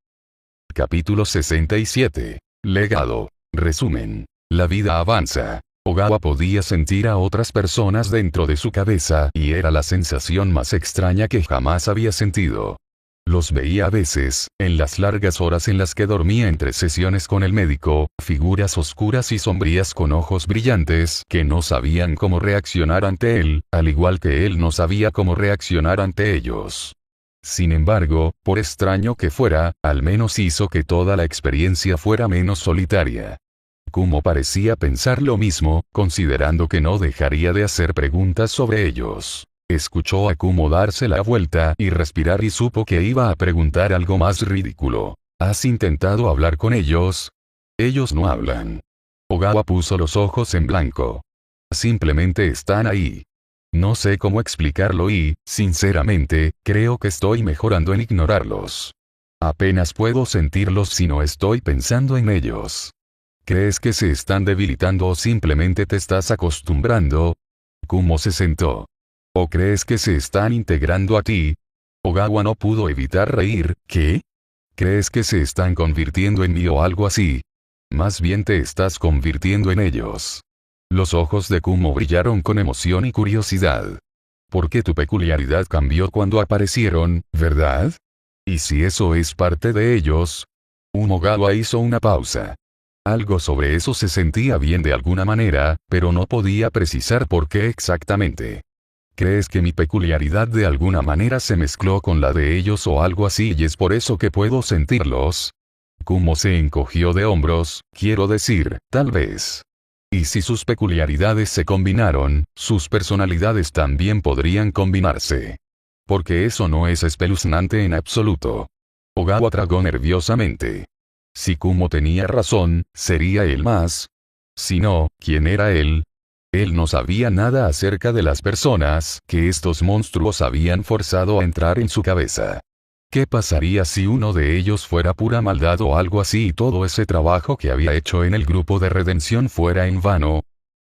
Capítulo 67. Legado. Resumen. La vida avanza. Ogawa podía sentir a otras personas dentro de su cabeza y era la sensación más extraña que jamás había sentido. Los veía a veces, en las largas horas en las que dormía entre sesiones con el médico, figuras oscuras y sombrías con ojos brillantes que no sabían cómo reaccionar ante él, al igual que él no sabía cómo reaccionar ante ellos. Sin embargo, por extraño que fuera, al menos hizo que toda la experiencia fuera menos solitaria. Kumo parecía pensar lo mismo, considerando que no dejaría de hacer preguntas sobre ellos. Escuchó a Kumo darse la vuelta y respirar y supo que iba a preguntar algo más ridículo. ¿Has intentado hablar con ellos? Ellos no hablan. Ogawa puso los ojos en blanco. Simplemente están ahí. No sé cómo explicarlo y, sinceramente, creo que estoy mejorando en ignorarlos. Apenas puedo sentirlos si no estoy pensando en ellos. ¿Crees que se están debilitando o simplemente te estás acostumbrando? Kumo se sentó. ¿O crees que se están integrando a ti? Ogawa no pudo evitar reír. ¿Qué? ¿Crees que se están convirtiendo en mí o algo así? Más bien te estás convirtiendo en ellos. Los ojos de Kumo brillaron con emoción y curiosidad. Porque tu peculiaridad cambió cuando aparecieron, ¿verdad? ¿Y si eso es parte de ellos? Ogawa hizo una pausa. Algo sobre eso se sentía bien de alguna manera, pero no podía precisar por qué exactamente. ¿Crees que mi peculiaridad de alguna manera se mezcló con la de ellos o algo así y es por eso que puedo sentirlos? Kumo se encogió de hombros, quiero decir, tal vez. Y si sus peculiaridades se combinaron, sus personalidades también podrían combinarse. Porque eso no es espeluznante en absoluto. Ogawa tragó nerviosamente. Si Kumo tenía razón, sería él más. Si no, ¿quién era él? Él no sabía nada acerca de las personas que estos monstruos habían forzado a entrar en su cabeza. ¿Qué pasaría si uno de ellos fuera pura maldad o algo así y todo ese trabajo que había hecho en el grupo de redención fuera en vano?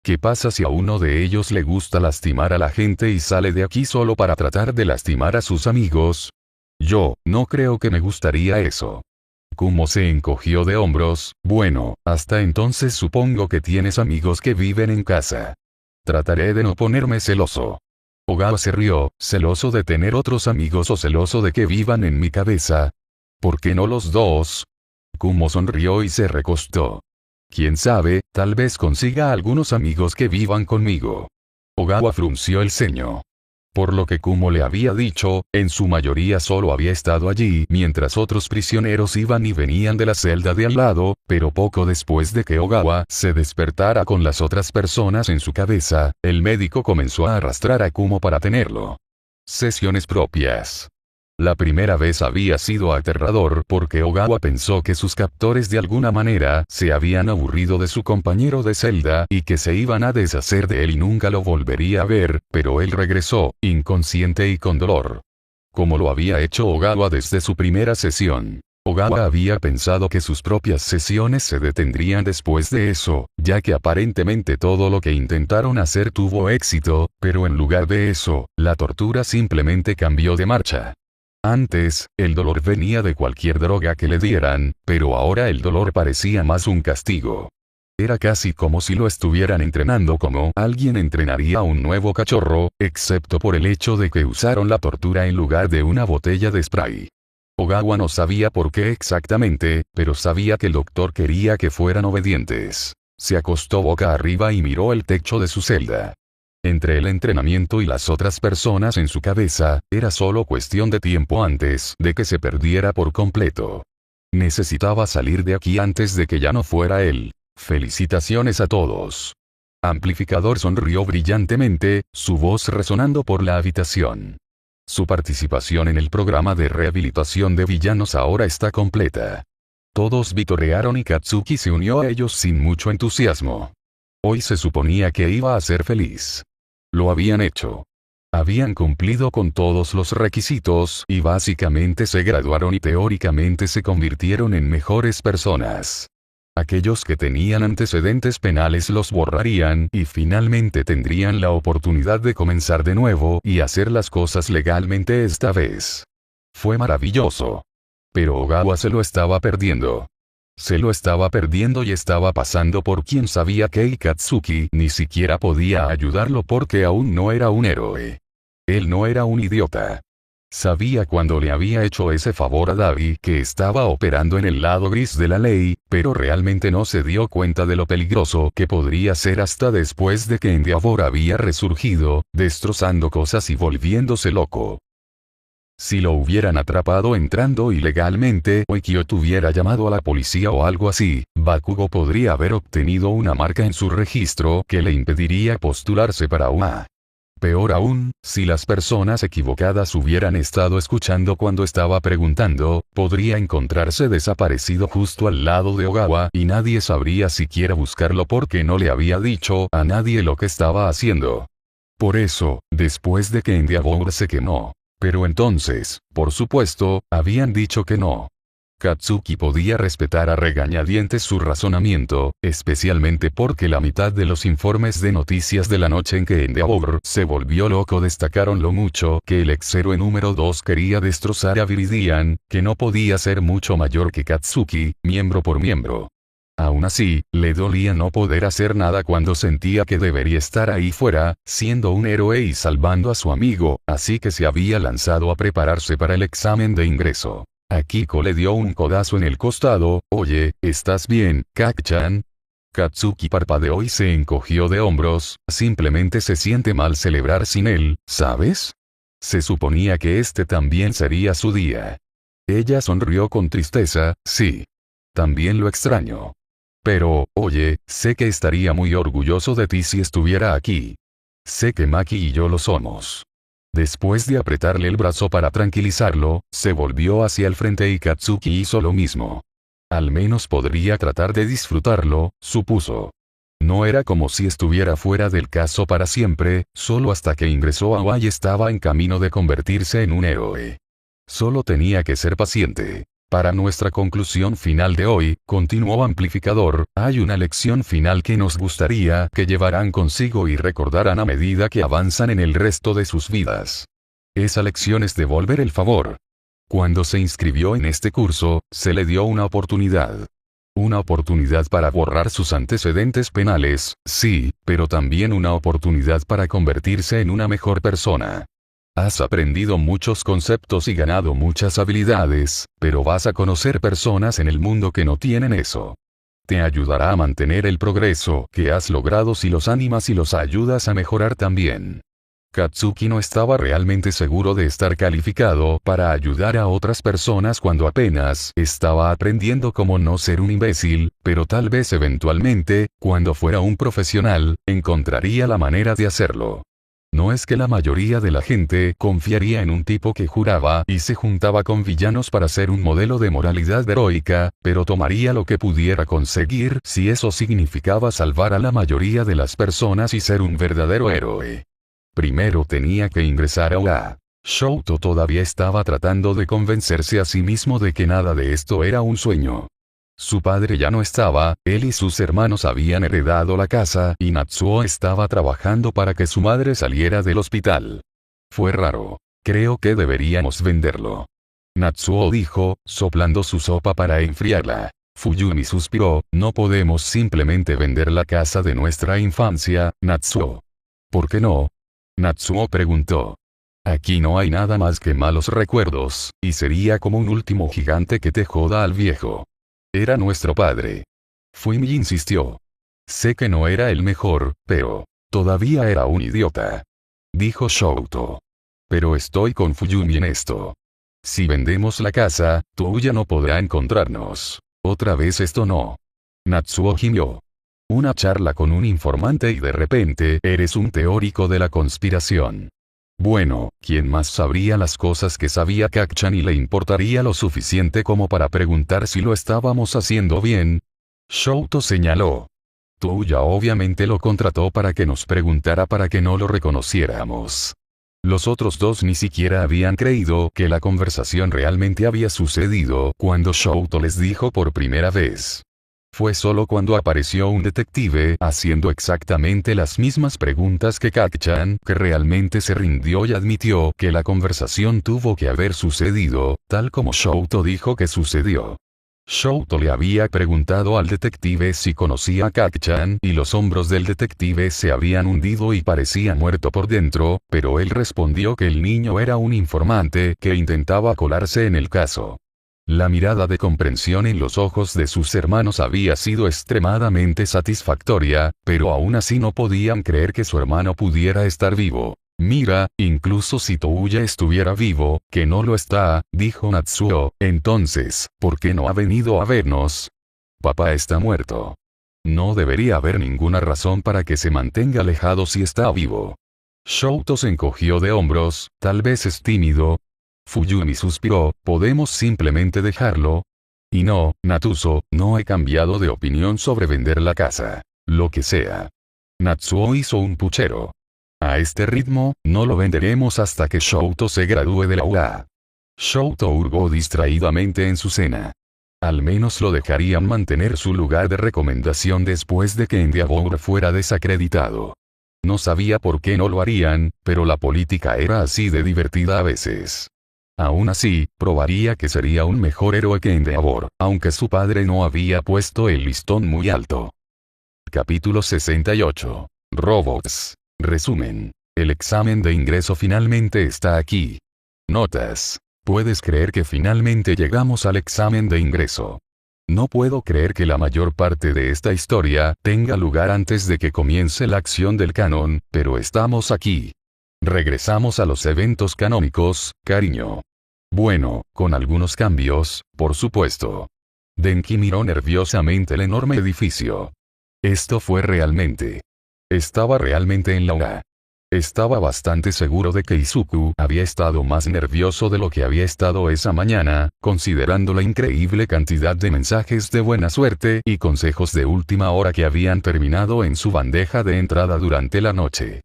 ¿Qué pasa si a uno de ellos le gusta lastimar a la gente y sale de aquí solo para tratar de lastimar a sus amigos? Yo, no creo que me gustaría eso. Kumo se encogió de hombros, bueno, hasta entonces supongo que tienes amigos que viven en casa. Trataré de no ponerme celoso. Ogawa se rió, celoso de tener otros amigos o celoso de que vivan en mi cabeza. ¿Por qué no los dos? Kumo sonrió y se recostó. Quién sabe, tal vez consiga algunos amigos que vivan conmigo. Ogawa frunció el ceño. Por lo que Kumo le había dicho, en su mayoría solo había estado allí mientras otros prisioneros iban y venían de la celda de al lado, pero poco después de que Ogawa se despertara con las otras personas en su cabeza, el médico comenzó a arrastrar a Kumo para tenerlo. Sesiones propias. La primera vez había sido aterrador porque Ogawa pensó que sus captores de alguna manera se habían aburrido de su compañero de celda y que se iban a deshacer de él y nunca lo volvería a ver, pero él regresó, inconsciente y con dolor. Como lo había hecho Ogawa desde su primera sesión. Ogawa había pensado que sus propias sesiones se detendrían después de eso, ya que aparentemente todo lo que intentaron hacer tuvo éxito, pero en lugar de eso, la tortura simplemente cambió de marcha. Antes, el dolor venía de cualquier droga que le dieran, pero ahora el dolor parecía más un castigo. Era casi como si lo estuvieran entrenando como alguien entrenaría a un nuevo cachorro, excepto por el hecho de que usaron la tortura en lugar de una botella de spray. Ogawa no sabía por qué exactamente, pero sabía que el doctor quería que fueran obedientes. Se acostó boca arriba y miró el techo de su celda. Entre el entrenamiento y las otras personas en su cabeza, era solo cuestión de tiempo antes de que se perdiera por completo. Necesitaba salir de aquí antes de que ya no fuera él. Felicitaciones a todos. Amplificador sonrió brillantemente, su voz resonando por la habitación. Su participación en el programa de rehabilitación de villanos ahora está completa. Todos vitorearon y Katsuki se unió a ellos sin mucho entusiasmo. Hoy se suponía que iba a ser feliz. Lo habían hecho. Habían cumplido con todos los requisitos y básicamente se graduaron y teóricamente se convirtieron en mejores personas. Aquellos que tenían antecedentes penales los borrarían y finalmente tendrían la oportunidad de comenzar de nuevo y hacer las cosas legalmente esta vez. Fue maravilloso. Pero Ogawa se lo estaba perdiendo. Se lo estaba perdiendo y estaba pasando por quien sabía que Katsuki ni siquiera podía ayudarlo porque aún no era un héroe. Él no era un idiota. Sabía cuando le había hecho ese favor a Davi que estaba operando en el lado gris de la ley, pero realmente no se dio cuenta de lo peligroso que podría ser hasta después de que Endeavor había resurgido, destrozando cosas y volviéndose loco. Si lo hubieran atrapado entrando ilegalmente o Kyoto hubiera llamado a la policía o algo así, Bakugo podría haber obtenido una marca en su registro que le impediría postularse para UA. Peor aún, si las personas equivocadas hubieran estado escuchando cuando estaba preguntando, podría encontrarse desaparecido justo al lado de Ogawa y nadie sabría siquiera buscarlo porque no le había dicho a nadie lo que estaba haciendo. Por eso, después de que Endeavor se quemó. Pero entonces, por supuesto, habían dicho que no. Katsuki podía respetar a regañadientes su razonamiento, especialmente porque la mitad de los informes de noticias de la noche en que Endeavor se volvió loco destacaron lo mucho que el ex-héroe número 2 quería destrozar a Viridian, que no podía ser mucho mayor que Katsuki, miembro por miembro. Aún así, le dolía no poder hacer nada cuando sentía que debería estar ahí fuera, siendo un héroe y salvando a su amigo, así que se había lanzado a prepararse para el examen de ingreso. Akiko le dio un codazo en el costado. Oye, ¿estás bien, Kak-chan? Katsuki parpadeó y se encogió de hombros. Simplemente se siente mal celebrar sin él, ¿sabes? Se suponía que este también sería su día. Ella sonrió con tristeza. Sí. También lo extraño. Pero, oye, sé que estaría muy orgulloso de ti si estuviera aquí. Sé que Maki y yo lo somos. Después de apretarle el brazo para tranquilizarlo, se volvió hacia el frente y Katsuki hizo lo mismo. Al menos podría tratar de disfrutarlo, supuso. No era como si estuviera fuera del caso para siempre, solo hasta que ingresó a OA y estaba en camino de convertirse en un héroe. Solo tenía que ser paciente. Para nuestra conclusión final de hoy, continuó Amplificador, hay una lección final que nos gustaría que llevaran consigo y recordaran a medida que avanzan en el resto de sus vidas. Esa lección es devolver el favor. Cuando se inscribió en este curso, se le dio una oportunidad. Una oportunidad para borrar sus antecedentes penales, sí, pero también una oportunidad para convertirse en una mejor persona. Has aprendido muchos conceptos y ganado muchas habilidades, pero vas a conocer personas en el mundo que no tienen eso. Te ayudará a mantener el progreso que has logrado si los animas y los ayudas a mejorar también. Katsuki no estaba realmente seguro de estar calificado para ayudar a otras personas cuando apenas estaba aprendiendo cómo no ser un imbécil, pero tal vez eventualmente, cuando fuera un profesional, encontraría la manera de hacerlo. No es que la mayoría de la gente confiaría en un tipo que juraba y se juntaba con villanos para ser un modelo de moralidad heroica, pero tomaría lo que pudiera conseguir si eso significaba salvar a la mayoría de las personas y ser un verdadero héroe. Primero tenía que ingresar a OA. Shouto todavía estaba tratando de convencerse a sí mismo de que nada de esto era un sueño. Su padre ya no estaba, él y sus hermanos habían heredado la casa y Natsuo estaba trabajando para que su madre saliera del hospital. Fue raro. Creo que deberíamos venderlo. Natsuo dijo, soplando su sopa para enfriarla. Fuyumi suspiró, no podemos simplemente vender la casa de nuestra infancia, Natsuo. ¿Por qué no? Natsuo preguntó. Aquí no hay nada más que malos recuerdos, y sería como un último gigante que te joda al viejo. Era nuestro padre. Fumi insistió. Sé que no era el mejor, pero todavía era un idiota. Dijo Shouto. Pero estoy con Fuyumi en esto. Si vendemos la casa, Touya no podrá encontrarnos. Otra vez esto no. Natsuo gimió. Una charla con un informante y de repente eres un teórico de la conspiración. Bueno, ¿quién más sabría las cosas que sabía Kak-chan y le importaría lo suficiente como para preguntar si lo estábamos haciendo bien? Shouto señaló. Touya obviamente lo contrató para que nos preguntara para que no lo reconociéramos. Los otros dos ni siquiera habían creído que la conversación realmente había sucedido cuando Shouto les dijo por primera vez. Fue solo cuando apareció un detective haciendo exactamente las mismas preguntas que Kak-chan que realmente se rindió y admitió que la conversación tuvo que haber sucedido, tal como Shouto dijo que sucedió. Shouto le había preguntado al detective si conocía a Kak-chan y los hombros del detective se habían hundido y parecía muerto por dentro, pero él respondió que el niño era un informante que intentaba colarse en el caso. La mirada de comprensión en los ojos de sus hermanos había sido extremadamente satisfactoria, pero aún así no podían creer que su hermano pudiera estar vivo. Mira, incluso si Touya estuviera vivo, que no lo está, dijo Natsuo, entonces, ¿por qué no ha venido a vernos? Papá está muerto. No debería haber ninguna razón para que se mantenga alejado si está vivo. Shouto se encogió de hombros, tal vez es tímido. Fuyumi suspiró, ¿podemos simplemente dejarlo? Y no, Natsuo, no he cambiado de opinión sobre vender la casa. Lo que sea. Natsuo hizo un puchero. A este ritmo, no lo venderemos hasta que Shouto se gradúe de la UA. Shouto hurgó distraídamente en su cena. Al menos lo dejarían mantener su lugar de recomendación después de que Endeavor fuera desacreditado. No sabía por qué no lo harían, pero la política era así de divertida a veces. Aún así, probaría que sería un mejor héroe que Endeavor, aunque su padre no había puesto el listón muy alto. Capítulo 68. Robots. Resumen. El examen de ingreso finalmente está aquí. Notas. ¿Puedes creer que finalmente llegamos al examen de ingreso? No puedo creer que la mayor parte de esta historia tenga lugar antes de que comience la acción del canon, pero estamos aquí. Regresamos a los eventos canónicos, cariño. Bueno, con algunos cambios, por supuesto. Denki miró nerviosamente el enorme edificio. Esto fue realmente. Estaba realmente en la UA. Estaba bastante seguro de que Izuku había estado más nervioso de lo que había estado esa mañana, considerando la increíble cantidad de mensajes de buena suerte y consejos de última hora que habían terminado en su bandeja de entrada durante la noche.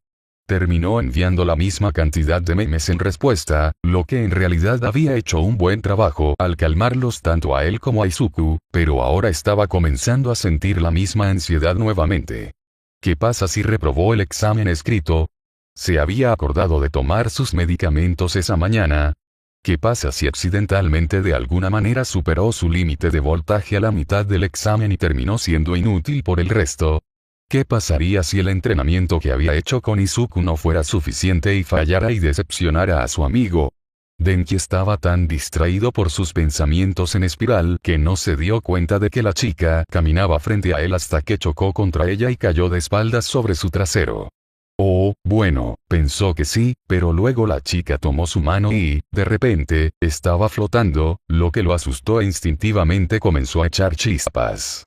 Terminó enviando la misma cantidad de memes en respuesta, lo que en realidad había hecho un buen trabajo al calmarlos tanto a él como a Izuku, pero ahora estaba comenzando a sentir la misma ansiedad nuevamente. ¿Qué pasa si reprobó el examen escrito? ¿Se había acordado de tomar sus medicamentos esa mañana? ¿Qué pasa si accidentalmente de alguna manera superó su límite de voltaje a la mitad del examen y terminó siendo inútil por el resto? ¿Qué pasaría si el entrenamiento que había hecho con Izuku no fuera suficiente y fallara y decepcionara a su amigo? Denki estaba tan distraído por sus pensamientos en espiral que no se dio cuenta de que la chica caminaba frente a él hasta que chocó contra ella y cayó de espaldas sobre su trasero. Oh, bueno, pensó que sí, pero luego la chica tomó su mano y, de repente, estaba flotando, lo que lo asustó e instintivamente comenzó a echar chispas.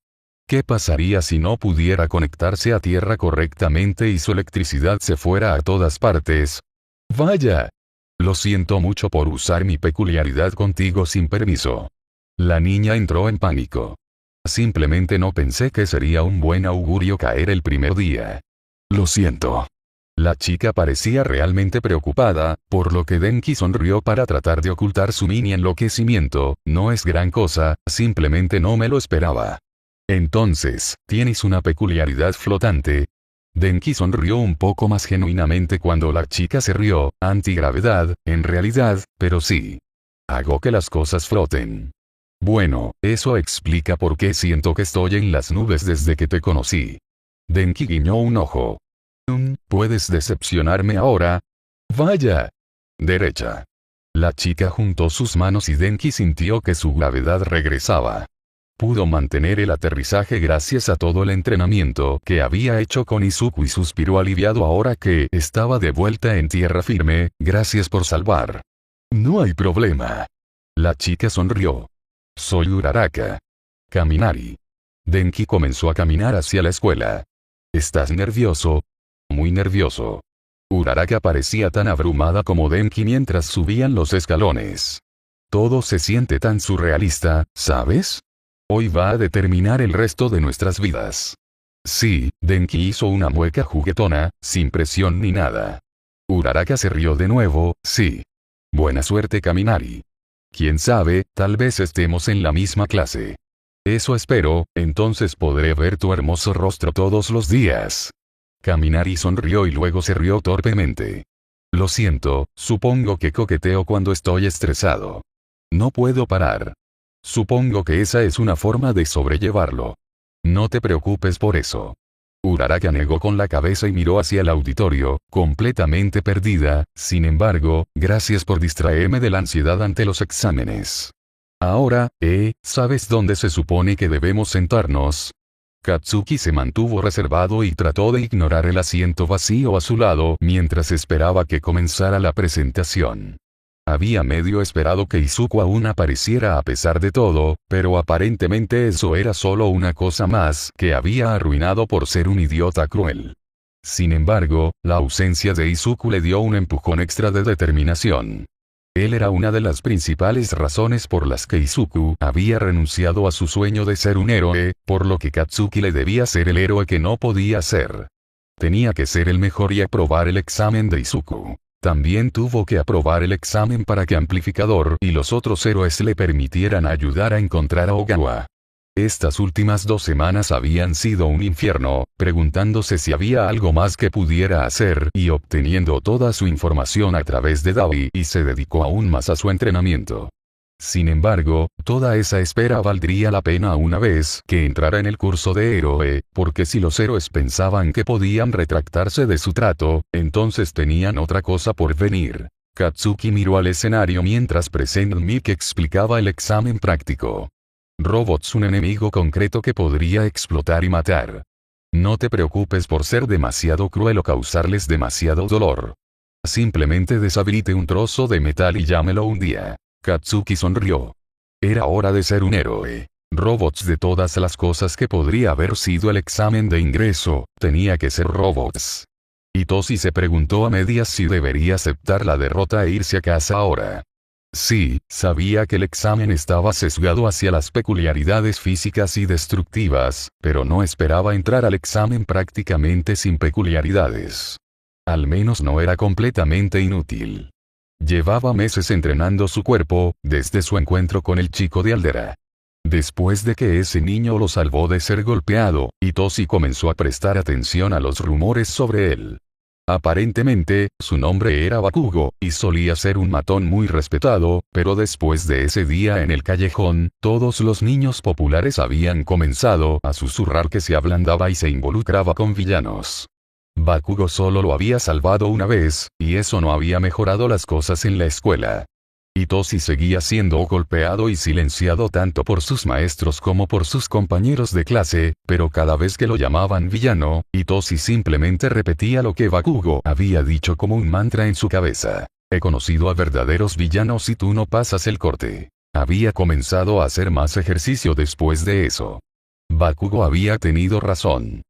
¿Qué pasaría si no pudiera conectarse a tierra correctamente y su electricidad se fuera a todas partes? ¡Vaya! Lo siento mucho por usar mi peculiaridad contigo sin permiso. La niña entró en pánico. Simplemente no pensé que sería un buen augurio caer el primer día. Lo siento. La chica parecía realmente preocupada, por lo que Denki sonrió para tratar de ocultar su mini enloquecimiento. No es gran cosa, simplemente no me lo esperaba. Entonces, ¿tienes una peculiaridad flotante? Denki sonrió un poco más genuinamente cuando la chica se rió, antigravedad, en realidad, pero sí. Hago que las cosas floten. Bueno, eso explica por qué siento que estoy en las nubes desde que te conocí. Denki guiñó un ojo. ¿Puedes decepcionarme ahora? Vaya. Derecha. La chica juntó sus manos y Denki sintió que su gravedad regresaba. Pudo mantener el aterrizaje gracias a todo el entrenamiento que había hecho con Izuku y suspiró aliviado ahora que estaba de vuelta en tierra firme. Gracias por salvar. No hay problema. La chica sonrió. Soy Uraraka. Kaminari. Denki comenzó a caminar hacia la escuela. ¿Estás nervioso? Muy nervioso. Uraraka parecía tan abrumada como Denki mientras subían los escalones. Todo se siente tan surrealista, ¿sabes? Hoy va a determinar el resto de nuestras vidas. Sí, Denki hizo una mueca juguetona, sin presión ni nada. Uraraka se rió de nuevo, sí. Buena suerte Kaminari. Quién sabe, tal vez estemos en la misma clase. Eso espero, entonces podré ver tu hermoso rostro todos los días. Kaminari sonrió y luego se rió torpemente. Lo siento, supongo que coqueteo cuando estoy estresado. No puedo parar. Supongo que esa es una forma de sobrellevarlo. No te preocupes por eso. Uraraka negó con la cabeza y miró hacia el auditorio, completamente perdida. Sin embargo, gracias por distraerme de la ansiedad ante los exámenes. Ahora, ¿sabes dónde se supone que debemos sentarnos? Katsuki se mantuvo reservado y trató de ignorar el asiento vacío a su lado mientras esperaba que comenzara la presentación. Había medio esperado que Izuku aún apareciera a pesar de todo, pero aparentemente eso era solo una cosa más que había arruinado por ser un idiota cruel. Sin embargo, la ausencia de Izuku le dio un empujón extra de determinación. Él era una de las principales razones por las que Izuku había renunciado a su sueño de ser un héroe, por lo que Katsuki le debía ser el héroe que no podía ser. Tenía que ser el mejor y aprobar el examen de Izuku. También tuvo que aprobar el examen para que Amplificador y los otros héroes le permitieran ayudar a encontrar a Ogawa. Estas últimas 2 semanas habían sido un infierno, preguntándose si había algo más que pudiera hacer y obteniendo toda su información a través de Dawi, y se dedicó aún más a su entrenamiento. Sin embargo, toda esa espera valdría la pena una vez que entrara en el curso de héroe, porque si los héroes pensaban que podían retractarse de su trato, entonces tenían otra cosa por venir. Katsuki miró al escenario mientras Present Mic explicaba el examen práctico. Robots, un enemigo concreto que podría explotar y matar. No te preocupes por ser demasiado cruel o causarles demasiado dolor. Simplemente deshabilite un trozo de metal y llámelo un día. Katsuki sonrió. Era hora de ser un héroe. Robots, de todas las cosas que podría haber sido el examen de ingreso, tenía que ser robots. Hitoshi se preguntó a medias si debería aceptar la derrota e irse a casa ahora. Sí, sabía que el examen estaba sesgado hacia las peculiaridades físicas y destructivas, pero no esperaba entrar al examen prácticamente sin peculiaridades. Al menos no era completamente inútil. Llevaba meses entrenando su cuerpo, desde su encuentro con el chico de Aldera. Después de que ese niño lo salvó de ser golpeado, Hitoshi comenzó a prestar atención a los rumores sobre él. Aparentemente, su nombre era Bakugo, y solía ser un matón muy respetado, pero después de ese día en el callejón, todos los niños populares habían comenzado a susurrar que se ablandaba y se involucraba con villanos. Bakugo solo lo había salvado una vez, y eso no había mejorado las cosas en la escuela. Hitoshi seguía siendo golpeado y silenciado tanto por sus maestros como por sus compañeros de clase, pero cada vez que lo llamaban villano, Hitoshi simplemente repetía lo que Bakugo había dicho como un mantra en su cabeza. He conocido a verdaderos villanos y tú no pasas el corte. Había comenzado a hacer más ejercicio después de eso. Bakugo había tenido razón.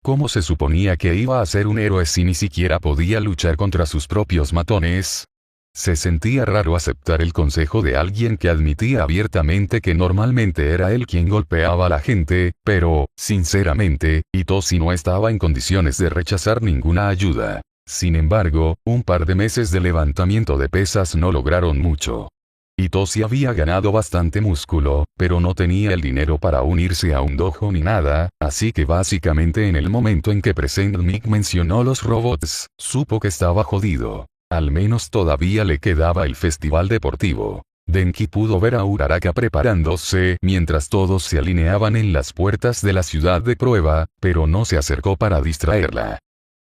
¿Cómo se suponía que iba a ser un héroe si ni siquiera podía luchar contra sus propios matones? Se sentía raro aceptar el consejo de alguien que admitía abiertamente que normalmente era él quien golpeaba a la gente, pero, sinceramente, Hitoshi no estaba en condiciones de rechazar ninguna ayuda. Sin embargo, un par de meses de levantamiento de pesas no lograron mucho. Hitoshi había ganado bastante músculo, pero no tenía el dinero para unirse a un dojo ni nada, así que básicamente en el momento en que Present Mic mencionó los robots, supo que estaba jodido. Al menos todavía le quedaba el festival deportivo. Denki pudo ver a Uraraka preparándose mientras todos se alineaban en las puertas de la ciudad de prueba, pero no se acercó para distraerla.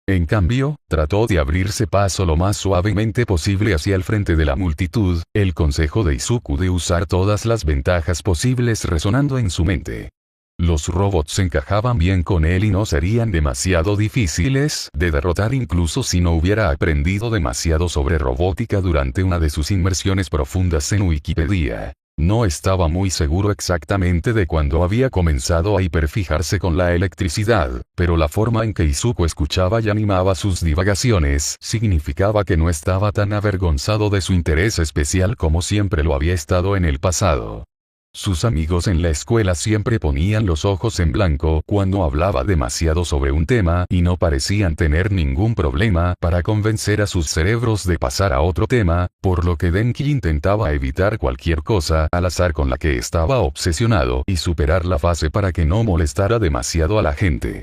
En cambio, trató de abrirse paso lo más suavemente posible hacia el frente de la multitud, el consejo de Izuku de usar todas las ventajas posibles resonando en su mente. Los robots encajaban bien con él y no serían demasiado difíciles de derrotar incluso si no hubiera aprendido demasiado sobre robótica durante una de sus inmersiones profundas en Wikipedia. No estaba muy seguro exactamente de cuándo había comenzado a hiperfijarse con la electricidad, pero la forma en que Izuku escuchaba y animaba sus divagaciones significaba que no estaba tan avergonzado de su interés especial como siempre lo había estado en el pasado. Sus amigos en la escuela siempre ponían los ojos en blanco cuando hablaba demasiado sobre un tema y no parecían tener ningún problema para convencer a sus cerebros de pasar a otro tema, por lo que Denki intentaba evitar cualquier cosa al azar con la que estaba obsesionado y superar la fase para que no molestara demasiado a la gente.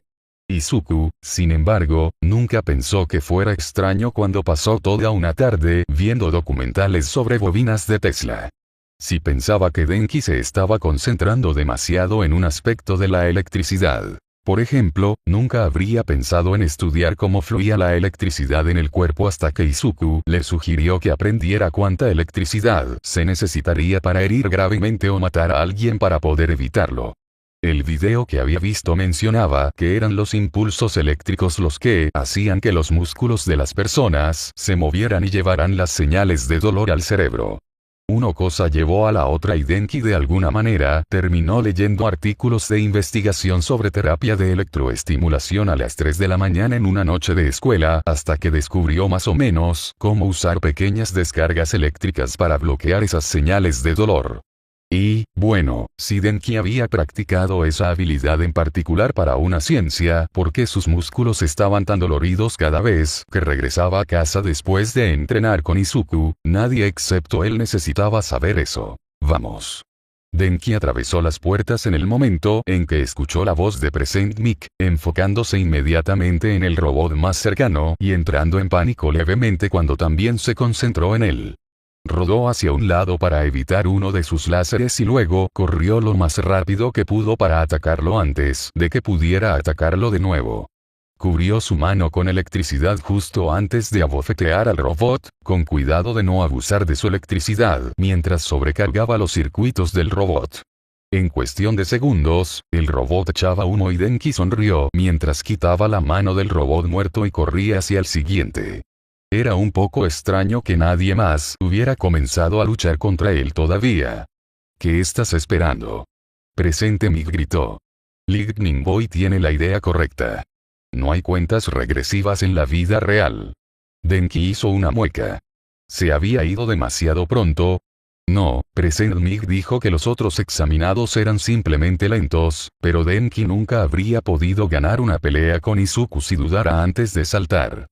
Izuku, sin embargo, nunca pensó que fuera extraño cuando pasó toda una tarde viendo documentales sobre bobinas de Tesla. Si pensaba que Denki se estaba concentrando demasiado en un aspecto de la electricidad. Por ejemplo, nunca habría pensado en estudiar cómo fluía la electricidad en el cuerpo hasta que Izuku le sugirió que aprendiera cuánta electricidad se necesitaría para herir gravemente o matar a alguien para poder evitarlo. El video que había visto mencionaba que eran los impulsos eléctricos los que hacían que los músculos de las personas se movieran y llevaran las señales de dolor al cerebro. Una cosa llevó a la otra y Denki de alguna manera terminó leyendo artículos de investigación sobre terapia de electroestimulación a las 3 de la mañana en una noche de escuela hasta que descubrió más o menos cómo usar pequeñas descargas eléctricas para bloquear esas señales de dolor. Y, bueno, si Denki había practicado esa habilidad en particular para una ciencia, ¿por qué sus músculos estaban tan doloridos cada vez que regresaba a casa después de entrenar con Izuku? Nadie excepto él necesitaba saber eso. Vamos. Denki atravesó las puertas en el momento en que escuchó la voz de Present Mic, enfocándose inmediatamente en el robot más cercano y entrando en pánico levemente cuando también se concentró en él. Rodó hacia un lado para evitar uno de sus láseres y luego corrió lo más rápido que pudo para atacarlo antes de que pudiera atacarlo de nuevo. Cubrió su mano con electricidad justo antes de abofetear al robot, con cuidado de no abusar de su electricidad mientras sobrecargaba los circuitos del robot. En cuestión de segundos, el robot echaba humo y Denki sonrió mientras quitaba la mano del robot muerto y corría hacia el siguiente. Era un poco extraño que nadie más hubiera comenzado a luchar contra él todavía. ¿Qué estás esperando? Presente Mic gritó. Lightning Boy tiene la idea correcta. No hay cuentas regresivas en la vida real. Denki hizo una mueca. ¿Se había ido demasiado pronto? No, Present Mic dijo que los otros examinados eran simplemente lentos, pero Denki nunca habría podido ganar una pelea con Izuku si dudara antes de saltar.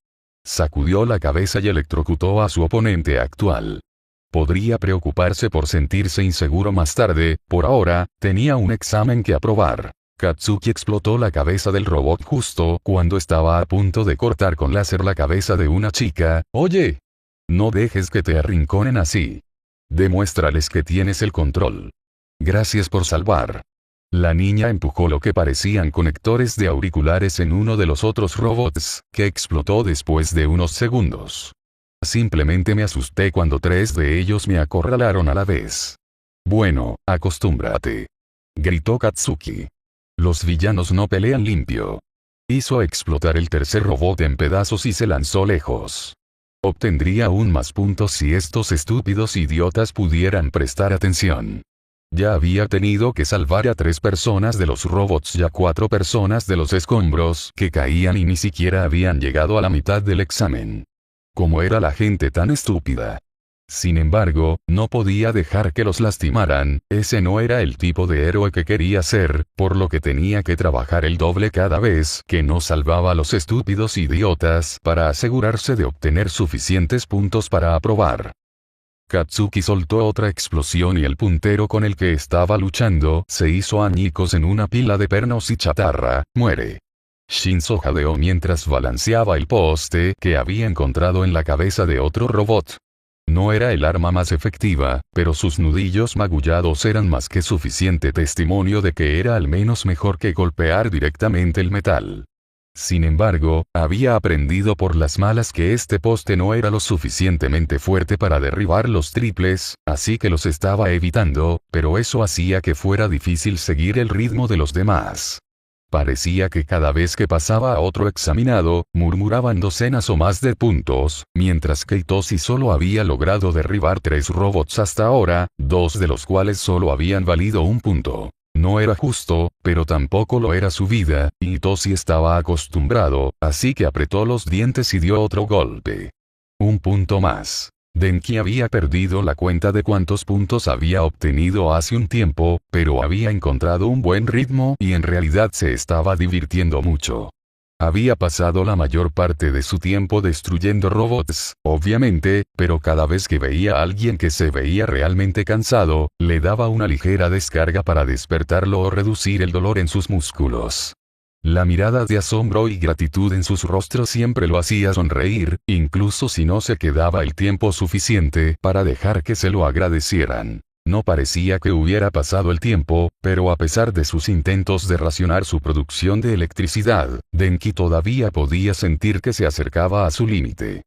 Sacudió la cabeza y electrocutó a su oponente actual. Podría preocuparse por sentirse inseguro más tarde, por ahora, tenía un examen que aprobar. Katsuki explotó la cabeza del robot justo cuando estaba a punto de cortar con láser la cabeza de una chica. Oye, no dejes que te arrinconen así. Demuéstrales que tienes el control. Gracias por salvar. La niña empujó lo que parecían conectores de auriculares en uno de los otros robots, que explotó después de unos segundos. Simplemente me asusté cuando 3 de ellos me acorralaron a la vez. Bueno, acostúmbrate. Gritó Katsuki. Los villanos no pelean limpio. Hizo explotar el tercer robot en pedazos y se lanzó lejos. Obtendría aún más puntos si estos estúpidos idiotas pudieran prestar atención. Ya había tenido que salvar a 3 personas de los robots y a 4 personas de los escombros que caían y ni siquiera habían llegado a la mitad del examen. ¿Cómo era la gente tan estúpida? Sin embargo, no podía dejar que los lastimaran, ese no era el tipo de héroe que quería ser, por lo que tenía que trabajar el doble cada vez que no salvaba a los estúpidos idiotas para asegurarse de obtener suficientes puntos para aprobar. Katsuki soltó otra explosión y el puntero con el que estaba luchando se hizo añicos en una pila de pernos y chatarra. Muere. Shinzo jadeó mientras balanceaba el poste que había encontrado en la cabeza de otro robot. No era el arma más efectiva, pero sus nudillos magullados eran más que suficiente testimonio de que era al menos mejor que golpear directamente el metal. Sin embargo, había aprendido por las malas que este poste no era lo suficientemente fuerte para derribar los triples, así que los estaba evitando, pero eso hacía que fuera difícil seguir el ritmo de los demás. Parecía que cada vez que pasaba a otro examinado, murmuraban docenas o más de puntos, mientras que Itoshi solo había logrado derribar 3 robots hasta ahora, 2 de los cuales solo habían valido un punto. No era justo, pero tampoco lo era su vida, y Itoshi estaba acostumbrado, así que apretó los dientes y dio otro golpe. Un punto más. Denki había perdido la cuenta de cuántos puntos había obtenido hace un tiempo, pero había encontrado un buen ritmo y en realidad se estaba divirtiendo mucho. Había pasado la mayor parte de su tiempo destruyendo robots, obviamente, pero cada vez que veía a alguien que se veía realmente cansado, le daba una ligera descarga para despertarlo o reducir el dolor en sus músculos. La mirada de asombro y gratitud en sus rostros siempre lo hacía sonreír, incluso si no se quedaba el tiempo suficiente para dejar que se lo agradecieran. No parecía que hubiera pasado el tiempo, pero a pesar de sus intentos de racionar su producción de electricidad, Denki todavía podía sentir que se acercaba a su límite.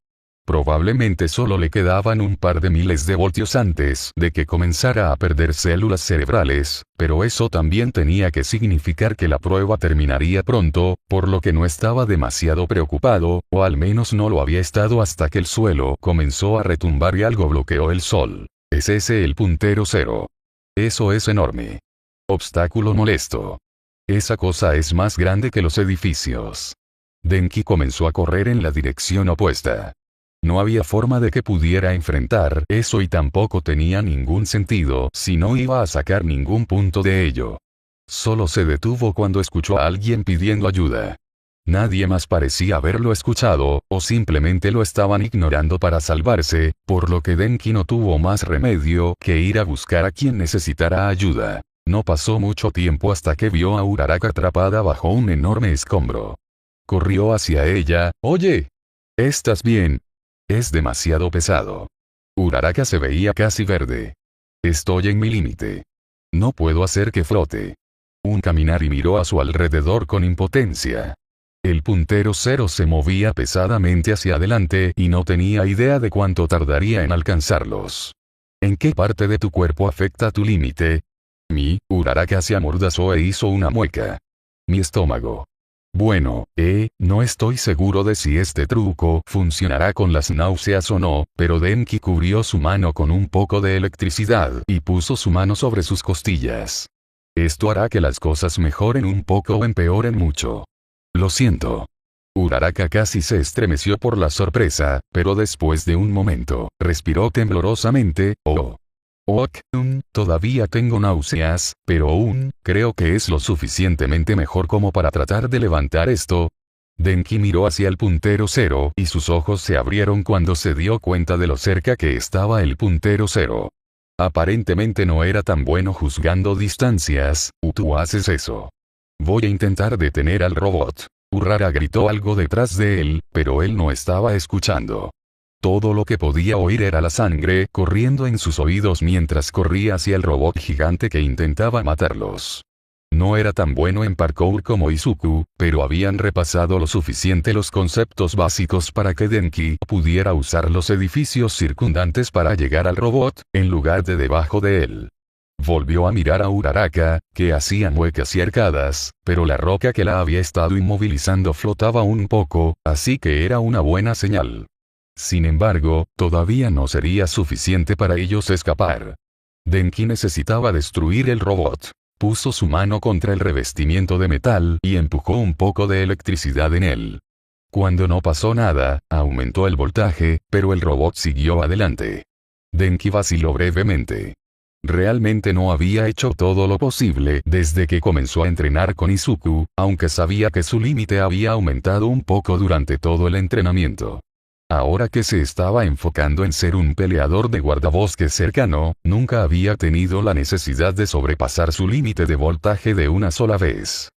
Probablemente solo le quedaban un par de miles de voltios antes de que comenzara a perder células cerebrales, pero eso también tenía que significar que la prueba terminaría pronto, por lo que no estaba demasiado preocupado, o al menos no lo había estado hasta que el suelo comenzó a retumbar y algo bloqueó el sol. ¿Es ese el puntero cero? Eso es enorme. Obstáculo molesto. Esa cosa es más grande que los edificios. Denki comenzó a correr en la dirección opuesta. No había forma de que pudiera enfrentar eso y tampoco tenía ningún sentido si no iba a sacar ningún punto de ello. Solo se detuvo cuando escuchó a alguien pidiendo ayuda. Nadie más parecía haberlo escuchado, o simplemente lo estaban ignorando para salvarse, por lo que Denki no tuvo más remedio que ir a buscar a quien necesitara ayuda. No pasó mucho tiempo hasta que vio a Uraraka atrapada bajo un enorme escombro. Corrió hacia ella. «Oye, ¿estás bien? Es demasiado pesado». Uraraka se veía casi verde. «Estoy en mi límite. No puedo hacer que flote». Un caminar y miró a su alrededor con impotencia. El puntero cero se movía pesadamente hacia adelante y no tenía idea de cuánto tardaría en alcanzarlos. ¿En qué parte de tu cuerpo afecta tu límite? Uraraka se amordazó e hizo una mueca. Mi estómago. Bueno, no estoy seguro de si este truco funcionará con las náuseas o no, pero Denki cubrió su mano con un poco de electricidad y puso su mano sobre sus costillas. Esto hará que las cosas mejoren un poco o empeoren mucho. Lo siento. Uraraka casi se estremeció por la sorpresa, pero después de un momento, respiró temblorosamente. Todavía tengo náuseas, pero creo que es lo suficientemente mejor como para tratar de levantar esto. Denki miró hacia el puntero cero y sus ojos se abrieron cuando se dio cuenta de lo cerca que estaba el puntero cero. Aparentemente no era tan bueno juzgando distancias. Tú haces eso. Voy a intentar detener al robot. Urara gritó algo detrás de él, pero él no estaba escuchando. Todo lo que podía oír era la sangre corriendo en sus oídos mientras corría hacia el robot gigante que intentaba matarlos. No era tan bueno en parkour como Izuku, pero habían repasado lo suficiente los conceptos básicos para que Denki pudiera usar los edificios circundantes para llegar al robot, en lugar de debajo de él. Volvió a mirar a Uraraka, que hacía muecas y arcadas, pero la roca que la había estado inmovilizando flotaba un poco, así que era una buena señal. Sin embargo, todavía no sería suficiente para ellos escapar. Denki necesitaba destruir el robot. Puso su mano contra el revestimiento de metal y empujó un poco de electricidad en él. Cuando no pasó nada, aumentó el voltaje, pero el robot siguió adelante. Denki vaciló brevemente. Realmente no había hecho todo lo posible desde que comenzó a entrenar con Izuku, aunque sabía que su límite había aumentado un poco durante todo el entrenamiento. Ahora que se estaba enfocando en ser un peleador de guardabosques cercano, nunca había tenido la necesidad de sobrepasar su límite de voltaje de una sola vez.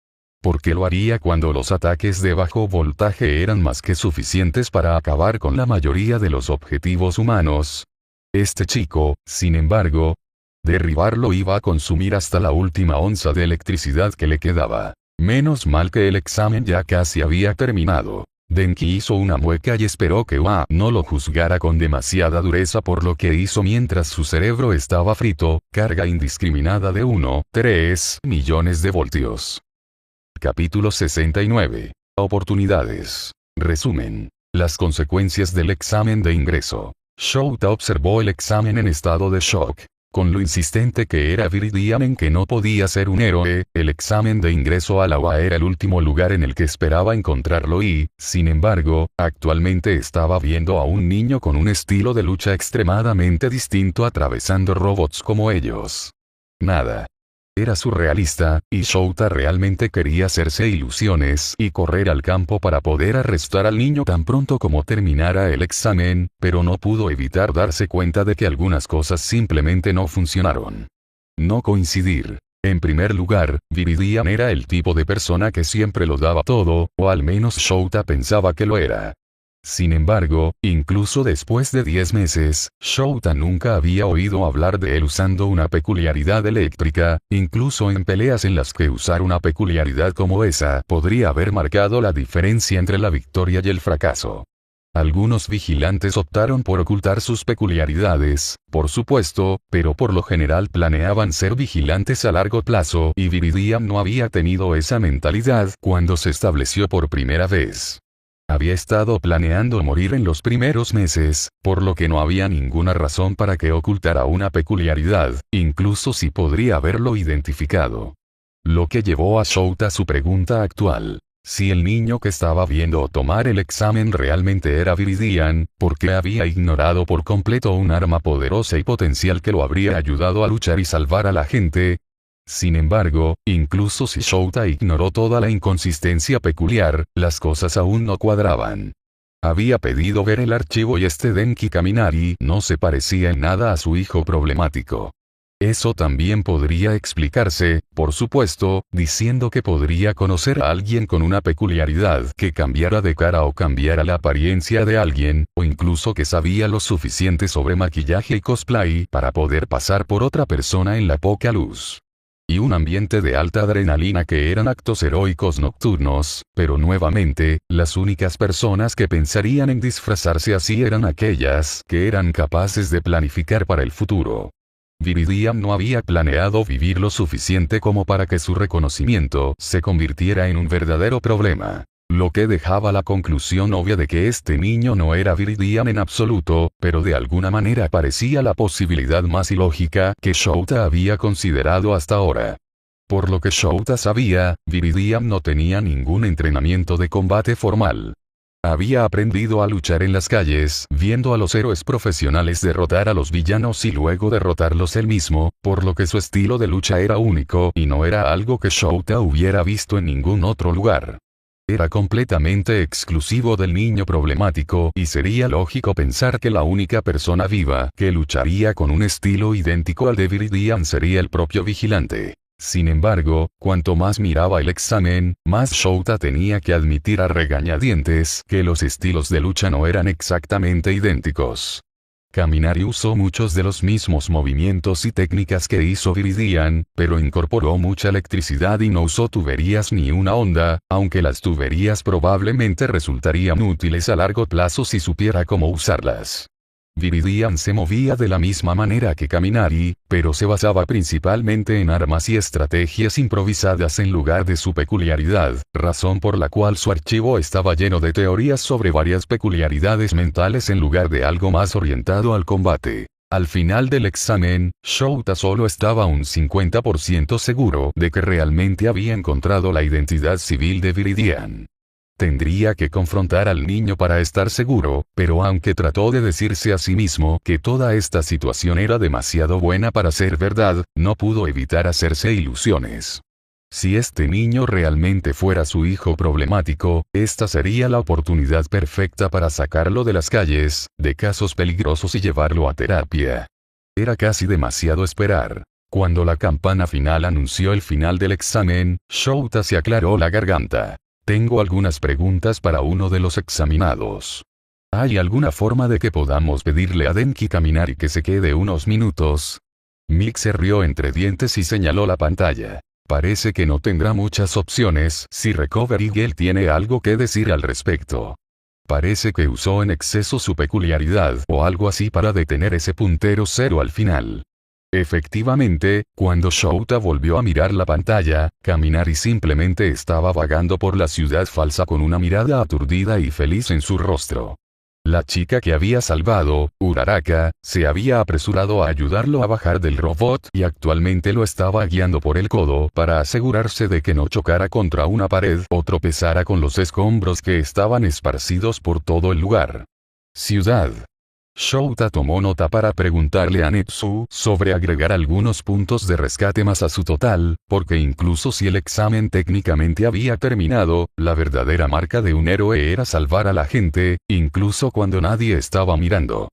¿Por qué lo haría cuando los ataques de bajo voltaje eran más que suficientes para acabar con la mayoría de los objetivos humanos? Este chico, sin embargo, derribarlo iba a consumir hasta la última onza de electricidad que le quedaba. Menos mal que el examen ya casi había terminado. Denki hizo una mueca y esperó que no lo juzgara con demasiada dureza por lo que hizo mientras su cerebro estaba frito, carga indiscriminada de 1,3 millones de voltios. Capítulo 69. Oportunidades. Resumen. Las consecuencias del examen de ingreso. Shouta observó el examen en estado de shock. Con lo insistente que era Viridian en que no podía ser un héroe, el examen de ingreso a la UA era el último lugar en el que esperaba encontrarlo y, sin embargo, actualmente estaba viendo a un niño con un estilo de lucha extremadamente distinto atravesando robots como ellos. Nada. Era surrealista, y Shouta realmente quería hacerse ilusiones y correr al campo para poder arrestar al niño tan pronto como terminara el examen, pero no pudo evitar darse cuenta de que algunas cosas simplemente no funcionaron. No coincidir. En primer lugar, Viridian era el tipo de persona que siempre lo daba todo, o al menos Shouta pensaba que lo era. Sin embargo, incluso después de 10 meses, Shouta nunca había oído hablar de él usando una peculiaridad eléctrica, incluso en peleas en las que usar una peculiaridad como esa podría haber marcado la diferencia entre la victoria y el fracaso. Algunos vigilantes optaron por ocultar sus peculiaridades, por supuesto, pero por lo general planeaban ser vigilantes a largo plazo y Viridian no había tenido esa mentalidad cuando se estableció por primera vez. Había estado planeando morir en los primeros meses, por lo que no había ninguna razón para que ocultara una peculiaridad, incluso si podría haberlo identificado. Lo que llevó a Shouta a su pregunta actual. Si el niño que estaba viendo tomar el examen realmente era Viridian, ¿por qué había ignorado por completo un arma poderosa y potencial que lo habría ayudado a luchar y salvar a la gente? Sin embargo, incluso si Shouta ignoró toda la inconsistencia peculiar, las cosas aún no cuadraban. Había pedido ver el archivo y este Denki Kaminari no se parecía en nada a su hijo problemático. Eso también podría explicarse, por supuesto, diciendo que podría conocer a alguien con una peculiaridad que cambiara de cara o cambiara la apariencia de alguien, o incluso que sabía lo suficiente sobre maquillaje y cosplay para poder pasar por otra persona en la poca luz. Y un ambiente de alta adrenalina que eran actos heroicos nocturnos, pero nuevamente, las únicas personas que pensarían en disfrazarse así eran aquellas que eran capaces de planificar para el futuro. Viridian no había planeado vivir lo suficiente como para que su reconocimiento se convirtiera en un verdadero problema. Lo que dejaba la conclusión obvia de que este niño no era Viridian en absoluto, pero de alguna manera parecía la posibilidad más ilógica que Shouta había considerado hasta ahora. Por lo que Shouta sabía, Viridian no tenía ningún entrenamiento de combate formal. Había aprendido a luchar en las calles, viendo a los héroes profesionales derrotar a los villanos y luego derrotarlos él mismo, por lo que su estilo de lucha era único y no era algo que Shouta hubiera visto en ningún otro lugar. Era completamente exclusivo del niño problemático y sería lógico pensar que la única persona viva que lucharía con un estilo idéntico al de Viridian sería el propio vigilante. Sin embargo, cuanto más miraba el examen, más Shouta tenía que admitir a regañadientes que los estilos de lucha no eran exactamente idénticos. Kaminari usó muchos de los mismos movimientos y técnicas que hizo Viridian, pero incorporó mucha electricidad y no usó tuberías ni una onda, aunque las tuberías probablemente resultarían útiles a largo plazo si supiera cómo usarlas. Viridian se movía de la misma manera que Kaminari, pero se basaba principalmente en armas y estrategias improvisadas en lugar de su peculiaridad, razón por la cual su archivo estaba lleno de teorías sobre varias peculiaridades mentales en lugar de algo más orientado al combate. Al final del examen, Shouta solo estaba un 50% seguro de que realmente había encontrado la identidad civil de Viridian. Tendría que confrontar al niño para estar seguro, pero aunque trató de decirse a sí mismo que toda esta situación era demasiado buena para ser verdad, no pudo evitar hacerse ilusiones. Si este niño realmente fuera su hijo problemático, esta sería la oportunidad perfecta para sacarlo de las calles, de casos peligrosos y llevarlo a terapia. Era casi demasiado esperar. Cuando la campana final anunció el final del examen, Shouta se aclaró la garganta. Tengo algunas preguntas para uno de los examinados. ¿Hay alguna forma de que podamos pedirle a Denki Kaminari que se quede unos minutos? Mick se rió entre dientes y señaló la pantalla. Parece que no tendrá muchas opciones si Recovery Girl tiene algo que decir al respecto. Parece que usó en exceso su peculiaridad o algo así para detener ese puntero cero al final. Efectivamente, cuando Shouta volvió a mirar la pantalla, Kaminari simplemente estaba vagando por la ciudad falsa con una mirada aturdida y feliz en su rostro. La chica que había salvado, Uraraka, se había apresurado a ayudarlo a bajar del robot y actualmente lo estaba guiando por el codo para asegurarse de que no chocara contra una pared o tropezara con los escombros que estaban esparcidos por todo el lugar. Ciudad. Shouta tomó nota para preguntarle a Netsu sobre agregar algunos puntos de rescate más a su total, porque incluso si el examen técnicamente había terminado, la verdadera marca de un héroe era salvar a la gente, incluso cuando nadie estaba mirando.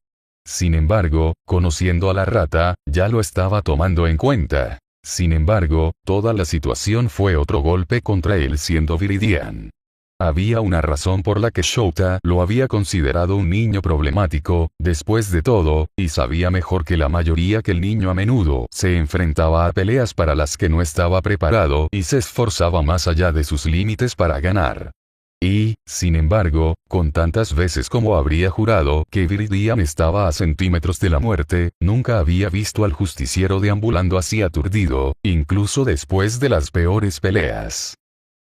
Sin embargo, conociendo a la rata, ya lo estaba tomando en cuenta. Sin embargo, toda la situación fue otro golpe contra él siendo Viridian. Había una razón por la que Shouta lo había considerado un niño problemático, después de todo, y sabía mejor que la mayoría que el niño a menudo se enfrentaba a peleas para las que no estaba preparado y se esforzaba más allá de sus límites para ganar. Y, sin embargo, con tantas veces como habría jurado que Viridian estaba a centímetros de la muerte, nunca había visto al justiciero deambulando así aturdido, incluso después de las peores peleas.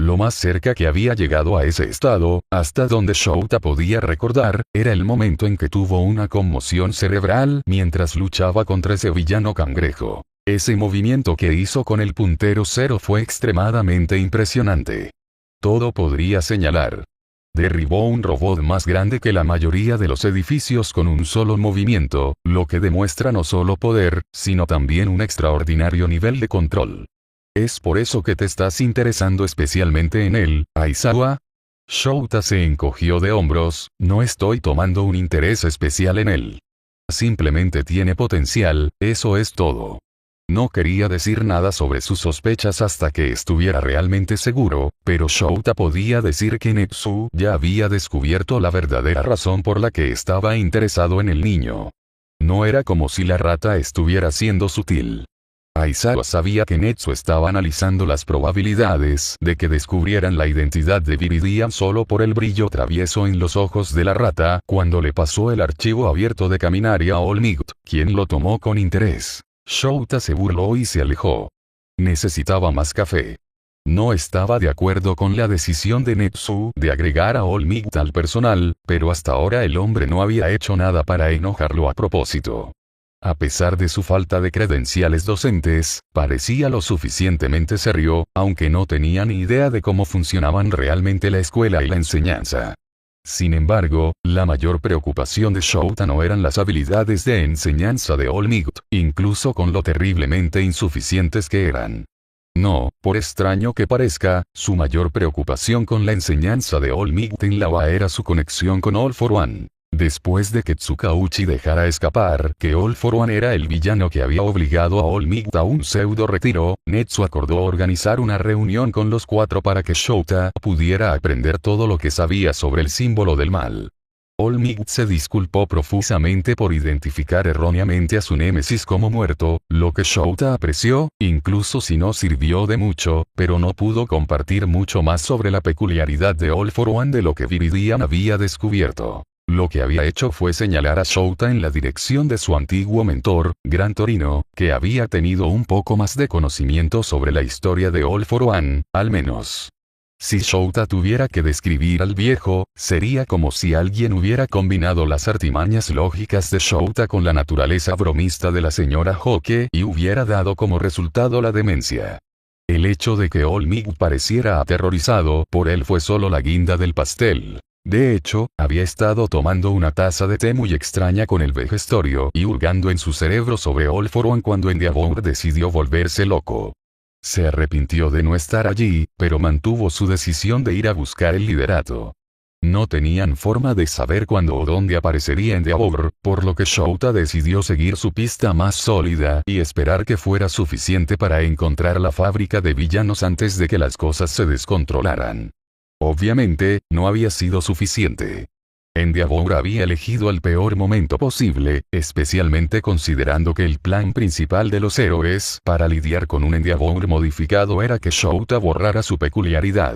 Lo más cerca que había llegado a ese estado, hasta donde Shouta podía recordar, era el momento en que tuvo una conmoción cerebral mientras luchaba contra ese villano cangrejo. Ese movimiento que hizo con el puntero cero fue extremadamente impresionante. Todo podría señalar. Derribó un robot más grande que la mayoría de los edificios con un solo movimiento, lo que demuestra no solo poder, sino también un extraordinario nivel de control. ¿Es por eso que te estás interesando especialmente en él, Aizawa? Shouta se encogió de hombros. No estoy tomando un interés especial en él. Simplemente tiene potencial, eso es todo. No quería decir nada sobre sus sospechas hasta que estuviera realmente seguro, pero Shouta podía decir que Netsu ya había descubierto la verdadera razón por la que estaba interesado en el niño. No era como si la rata estuviera siendo sutil. Aizawa sabía que Netsu estaba analizando las probabilidades de que descubrieran la identidad de Viridian solo por el brillo travieso en los ojos de la rata cuando le pasó el archivo abierto de Caminaria a Olmigot, quien lo tomó con interés. Shouta se burló y se alejó. Necesitaba más café. No estaba de acuerdo con la decisión de Netsu de agregar a Olmigot al personal, pero hasta ahora el hombre no había hecho nada para enojarlo a propósito. A pesar de su falta de credenciales docentes, parecía lo suficientemente serio, aunque no tenía ni idea de cómo funcionaban realmente la escuela y la enseñanza. Sin embargo, la mayor preocupación de Shouta no eran las habilidades de enseñanza de Olmigot, incluso con lo terriblemente insuficientes que eran. No, por extraño que parezca, su mayor preocupación con la enseñanza de Olmigot en la UA era su conexión con All for One. Después de que Tsukauchi dejara escapar que All for One era el villano que había obligado a Olmigot a un pseudo retiro, Netsu acordó organizar una reunión con los cuatro para que Shouta pudiera aprender todo lo que sabía sobre el símbolo del mal. Olmigot se disculpó profusamente por identificar erróneamente a su némesis como muerto, lo que Shouta apreció, incluso si no sirvió de mucho, pero no pudo compartir mucho más sobre la peculiaridad de All for One de lo que Viridian había descubierto. Lo que había hecho fue señalar a Shouta en la dirección de su antiguo mentor, Gran Torino, que había tenido un poco más de conocimiento sobre la historia de All for One, al menos. Si Shouta tuviera que describir al viejo, sería como si alguien hubiera combinado las artimañas lógicas de Shouta con la naturaleza bromista de la señora Hoke y hubiera dado como resultado la demencia. El hecho de que Olmigot pareciera aterrorizado por él fue solo la guinda del pastel. De hecho, había estado tomando una taza de té muy extraña con el vejestorio y hurgando en su cerebro sobre All for One cuando Endeavor decidió volverse loco. Se arrepintió de no estar allí, pero mantuvo su decisión de ir a buscar el liderato. No tenían forma de saber cuándo o dónde aparecería Endeavor, por lo que Shouta decidió seguir su pista más sólida y esperar que fuera suficiente para encontrar la fábrica de villanos antes de que las cosas se descontrolaran. Obviamente, no había sido suficiente. Endeavor había elegido el peor momento posible, especialmente considerando que el plan principal de los héroes para lidiar con un Endeavor modificado era que Shouta borrara su peculiaridad.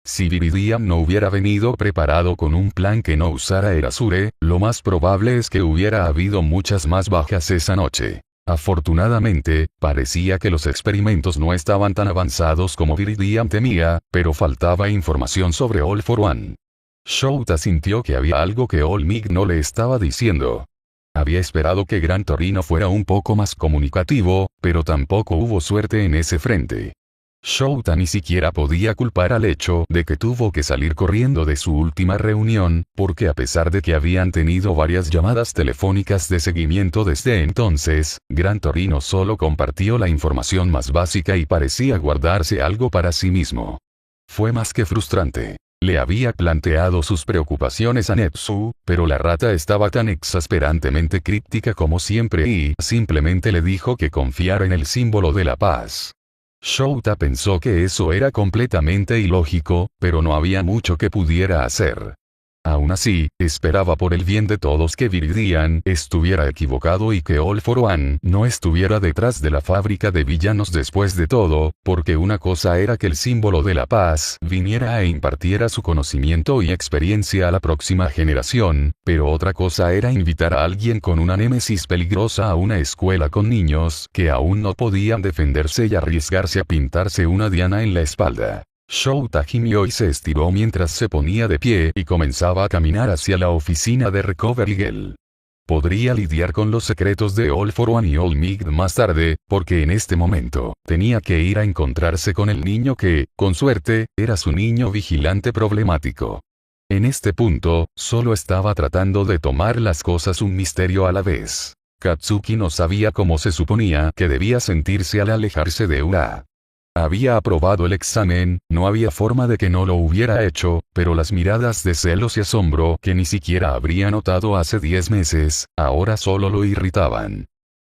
Si Viridian no hubiera venido preparado con un plan que no usara Erasure, lo más probable es que hubiera habido muchas más bajas esa noche. Afortunadamente, parecía que los experimentos no estaban tan avanzados como Viridian temía, pero faltaba información sobre All for One. Shouta sintió que había algo que Olmigot no le estaba diciendo. Había esperado que Gran Torino fuera un poco más comunicativo, pero tampoco hubo suerte en ese frente. Shouta ni siquiera podía culpar al hecho de que tuvo que salir corriendo de su última reunión, porque a pesar de que habían tenido varias llamadas telefónicas de seguimiento desde entonces, Gran Torino solo compartió la información más básica y parecía guardarse algo para sí mismo. Fue más que frustrante. Le había planteado sus preocupaciones a Netsu, pero la rata estaba tan exasperantemente críptica como siempre y simplemente le dijo que confiara en el símbolo de la paz. Shouta pensó que eso era completamente ilógico, pero no había mucho que pudiera hacer. Aún así, esperaba por el bien de todos que Viridian estuviera equivocado y que All for One no estuviera detrás de la fábrica de villanos después de todo, porque una cosa era que el símbolo de la paz viniera e impartiera su conocimiento y experiencia a la próxima generación, pero otra cosa era invitar a alguien con una némesis peligrosa a una escuela con niños que aún no podían defenderse y arriesgarse a pintarse una diana en la espalda. Shouta gimió y se estiró mientras se ponía de pie y comenzaba a caminar hacia la oficina de Recovery Girl. Podría lidiar con los secretos de All for One y All Might más tarde, porque en este momento, tenía que ir a encontrarse con el niño que, con suerte, era su niño vigilante problemático. En este punto, solo estaba tratando de tomar las cosas un misterio a la vez. Katsuki no sabía cómo se suponía que debía sentirse al alejarse de Ura. Había aprobado el examen, no había forma de que no lo hubiera hecho, pero las miradas de celos y asombro que ni siquiera habría notado hace 10 meses, ahora solo lo irritaban.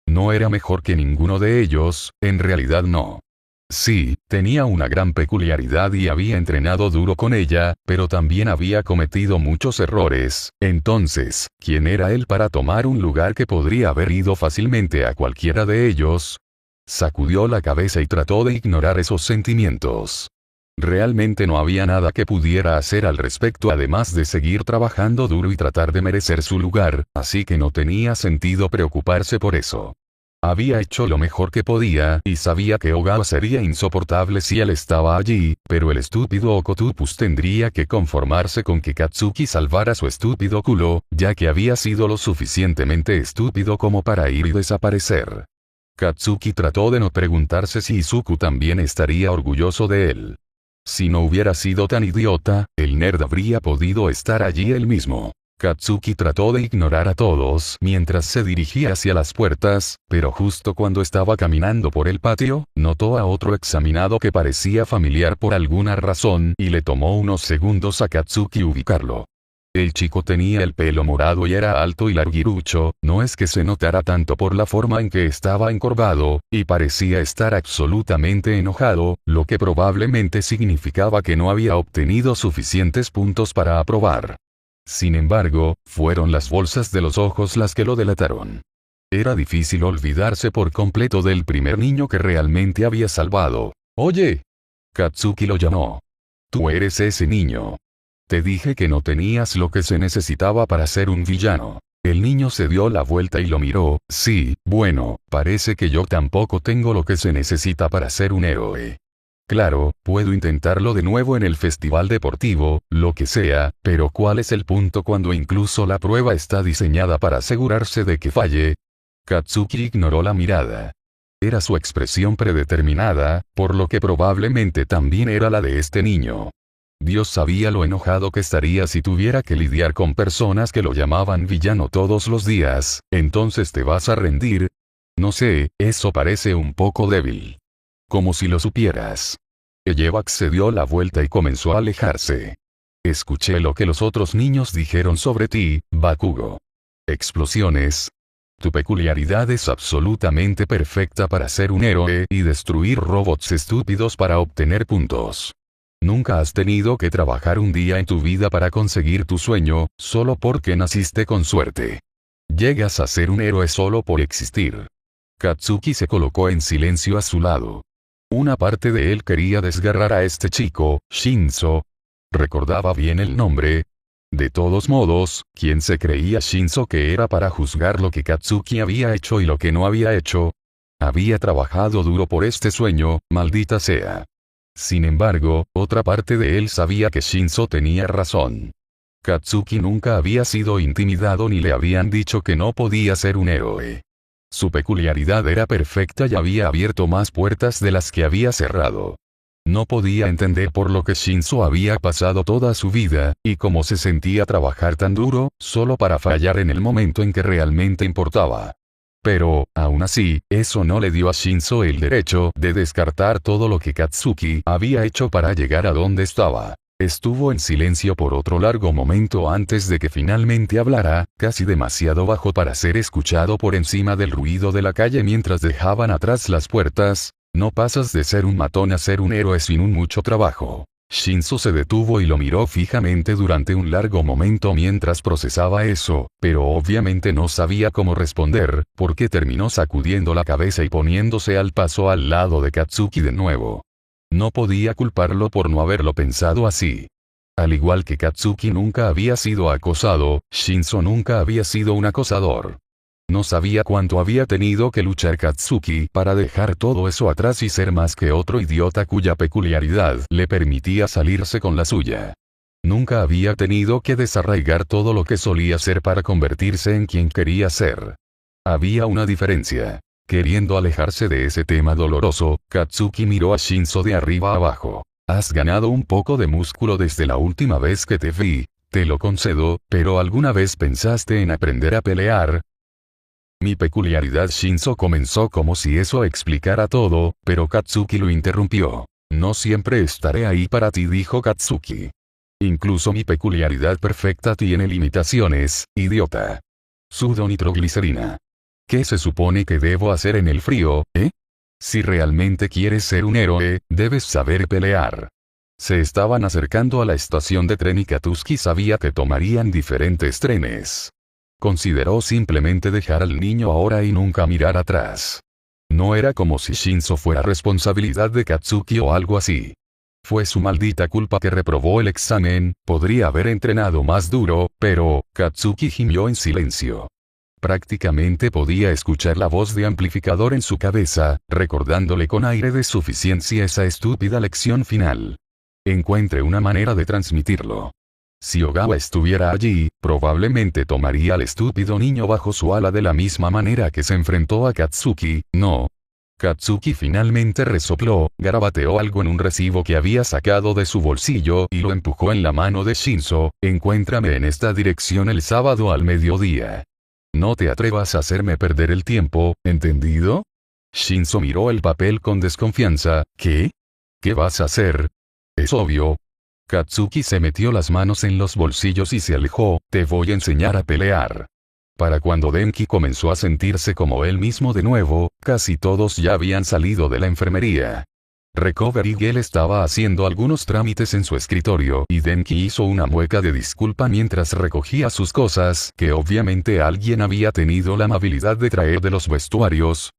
No era mejor que ninguno de ellos, en realidad no. Sí, tenía una gran peculiaridad y había entrenado duro con ella, pero también había cometido muchos errores. Entonces, ¿quién era él para tomar un lugar que podría haber ido fácilmente a cualquiera de ellos? Sacudió la cabeza y trató de ignorar esos sentimientos. Realmente no había nada que pudiera hacer al respecto además de seguir trabajando duro y tratar de merecer su lugar, así que no tenía sentido preocuparse por eso. Había hecho lo mejor que podía y sabía que Ogawa sería insoportable si él estaba allí, pero el estúpido Okotopus tendría que conformarse con que Katsuki salvara su estúpido culo, ya que había sido lo suficientemente estúpido como para ir y desaparecer. Katsuki trató de no preguntarse si Izuku también estaría orgulloso de él. Si no hubiera sido tan idiota, el nerd habría podido estar allí él mismo. Katsuki trató de ignorar a todos mientras se dirigía hacia las puertas, pero justo cuando estaba caminando por el patio, notó a otro examinado que parecía familiar por alguna razón y le tomó unos segundos a Katsuki ubicarlo. El chico tenía el pelo morado y era alto y larguirucho, no es que se notara tanto por la forma en que estaba encorvado, y parecía estar absolutamente enojado, lo que probablemente significaba que no había obtenido suficientes puntos para aprobar. Sin embargo, fueron las bolsas de los ojos las que lo delataron. Era difícil olvidarse por completo del primer niño que realmente había salvado. «Oye». Katsuki lo llamó. «Tú eres ese niño. Te dije que no tenías lo que se necesitaba para ser un villano». El niño se dio la vuelta y lo miró. «Sí, bueno, parece que yo tampoco tengo lo que se necesita para ser un héroe. Claro, puedo intentarlo de nuevo en el festival deportivo, lo que sea, pero ¿cuál es el punto cuando incluso la prueba está diseñada para asegurarse de que falle?» Katsuki ignoró la mirada. Era su expresión predeterminada, por lo que probablemente también era la de este niño. Dios sabía lo enojado que estaría si tuviera que lidiar con personas que lo llamaban villano todos los días. «¿Entonces te vas a rendir?» «No sé, eso parece un poco débil». «Como si lo supieras». Ellevak se dio la vuelta y comenzó a alejarse. «Escuché lo que los otros niños dijeron sobre ti, Bakugo. Explosiones. Tu peculiaridad es absolutamente perfecta para ser un héroe y destruir robots estúpidos para obtener puntos. Nunca has tenido que trabajar un día en tu vida para conseguir tu sueño, solo porque naciste con suerte. Llegas a ser un héroe solo por existir». Katsuki se colocó en silencio a su lado. Una parte de él quería desgarrar a este chico, Shinzo. Recordaba bien el nombre. De todos modos, ¿quién se creía Shinzo que era para juzgar lo que Katsuki había hecho y lo que no había hecho? Había trabajado duro por este sueño, maldita sea. Sin embargo, otra parte de él sabía que Shinzo tenía razón. Katsuki nunca había sido intimidado ni le habían dicho que no podía ser un héroe. Su peculiaridad era perfecta y había abierto más puertas de las que había cerrado. No podía entender por lo que Shinzo había pasado toda su vida, y cómo se sentía trabajar tan duro, solo para fallar en el momento en que realmente importaba. Pero, aún así, eso no le dio a Shinzo el derecho de descartar todo lo que Katsuki había hecho para llegar a donde estaba. Estuvo en silencio por otro largo momento antes de que finalmente hablara, casi demasiado bajo para ser escuchado por encima del ruido de la calle mientras dejaban atrás las puertas. No pasas de ser un matón a ser un héroe sin un mucho trabajo. Shinzo se detuvo y lo miró fijamente durante un largo momento mientras procesaba eso, pero obviamente no sabía cómo responder, porque terminó sacudiendo la cabeza y poniéndose al paso al lado de Katsuki de nuevo. No podía culparlo por no haberlo pensado así. Al igual que Katsuki nunca había sido acosado, Shinzo nunca había sido un acosador. No sabía cuánto había tenido que luchar Katsuki para dejar todo eso atrás y ser más que otro idiota cuya peculiaridad le permitía salirse con la suya. Nunca había tenido que desarraigar todo lo que solía ser para convertirse en quien quería ser. Había una diferencia. Queriendo alejarse de ese tema doloroso, Katsuki miró a Shinzo de arriba abajo. Has ganado un poco de músculo desde la última vez que te vi, te lo concedo, pero ¿alguna vez pensaste en aprender a pelear? Mi peculiaridad. Shinzo comenzó como si eso explicara todo, pero Katsuki lo interrumpió. No siempre estaré ahí para ti, dijo Katsuki. Incluso mi peculiaridad perfecta tiene limitaciones, idiota. Sudo nitroglicerina. ¿Qué se supone que debo hacer en el frío, eh? Si realmente quieres ser un héroe, debes saber pelear. Se estaban acercando a la estación de tren y Katsuki sabía que tomarían diferentes trenes. Consideró simplemente dejar al niño ahora y nunca mirar atrás. No era como si Shinzo fuera responsabilidad de Katsuki o algo así. Fue su maldita culpa que reprobó el examen, podría haber entrenado más duro, pero, Katsuki gimió en silencio. Prácticamente podía escuchar la voz de amplificador en su cabeza, recordándole con aire de suficiencia esa estúpida lección final. Encuentre una manera de transmitirlo. Si Ogawa estuviera allí, probablemente tomaría al estúpido niño bajo su ala de la misma manera que se enfrentó a Katsuki, ¿no? Katsuki finalmente resopló, garabateó algo en un recibo que había sacado de su bolsillo y lo empujó en la mano de Shinzo. Encuéntrame en esta dirección el sábado al mediodía. No te atrevas a hacerme perder el tiempo, ¿entendido? Shinzo miró el papel con desconfianza. ¿Qué? ¿Qué vas a hacer? Es obvio. Katsuki se metió las manos en los bolsillos y se alejó. Te voy a enseñar a pelear. Para cuando Denki comenzó a sentirse como él mismo de nuevo, casi todos ya habían salido de la enfermería. Recovery Girl estaba haciendo algunos trámites en su escritorio y Denki hizo una mueca de disculpa mientras recogía sus cosas que obviamente alguien había tenido la amabilidad de traer de los vestuarios.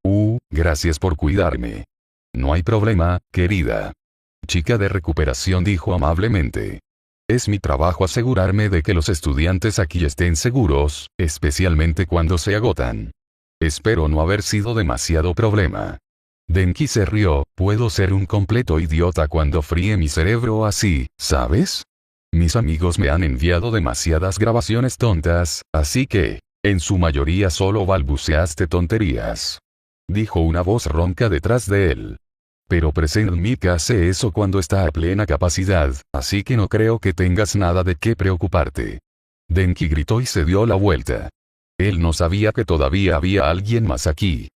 Gracias por cuidarme. No hay problema, querida. Chica de recuperación dijo amablemente. Es mi trabajo asegurarme de que los estudiantes aquí estén seguros, especialmente cuando se agotan. Espero no haber sido demasiado problema. Denki se rió. Puedo ser un completo idiota cuando fríe mi cerebro así, ¿sabes? Mis amigos me han enviado demasiadas grabaciones tontas, así que, en su mayoría solo balbuceaste tonterías. Dijo una voz ronca detrás de él. Pero Present Mika hace eso cuando está a plena capacidad, así que no creo que tengas nada de qué preocuparte. Denki gritó y se dio la vuelta. Él no sabía que todavía había alguien más aquí.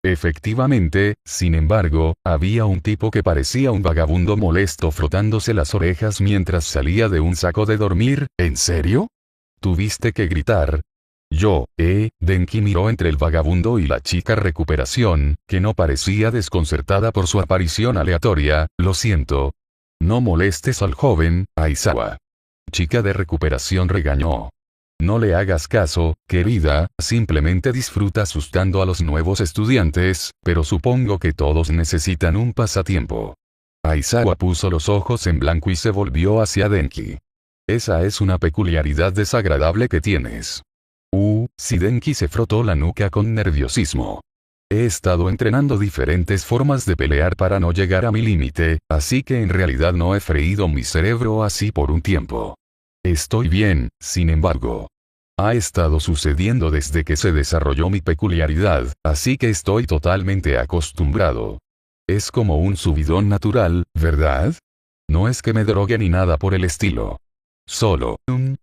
Efectivamente, sin embargo, había un tipo que parecía un vagabundo molesto frotándose las orejas mientras salía de un saco de dormir. ¿En serio? ¿Tuviste que gritar? Denki miró entre el vagabundo y la chica recuperación, que no parecía desconcertada por su aparición aleatoria. Lo siento. No molestes al joven, Aizawa. Chica de recuperación regañó. No le hagas caso, querida, simplemente disfruta asustando a los nuevos estudiantes, pero supongo que todos necesitan un pasatiempo. Aizawa puso los ojos en blanco y se volvió hacia Denki. Esa es una peculiaridad desagradable que tienes. Si Denki se frotó la nuca con nerviosismo. He estado entrenando diferentes formas de pelear para no llegar a mi límite, así que en realidad no he freído mi cerebro así por un tiempo. Estoy bien, sin embargo. Ha estado sucediendo desde que se desarrolló mi peculiaridad, así que estoy totalmente acostumbrado. Es como un subidón natural, ¿verdad? No es que me drogue ni nada por el estilo. Solo,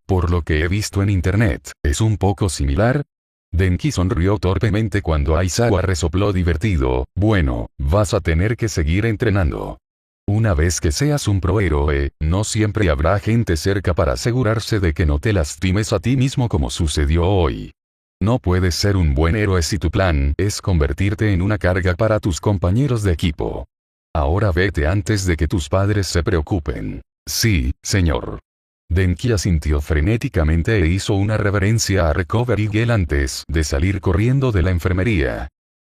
por lo que he visto en internet, ¿es un poco similar? Denki sonrió torpemente cuando Aizawa resopló divertido. Bueno, vas a tener que seguir entrenando. Una vez que seas un prohéroe, no siempre habrá gente cerca para asegurarse de que no te lastimes a ti mismo como sucedió hoy. No puedes ser un buen héroe si tu plan es convertirte en una carga para tus compañeros de equipo. Ahora vete antes de que tus padres se preocupen. Sí, señor. Denki asintió frenéticamente e hizo una reverencia a Recovery Girl antes de salir corriendo de la enfermería.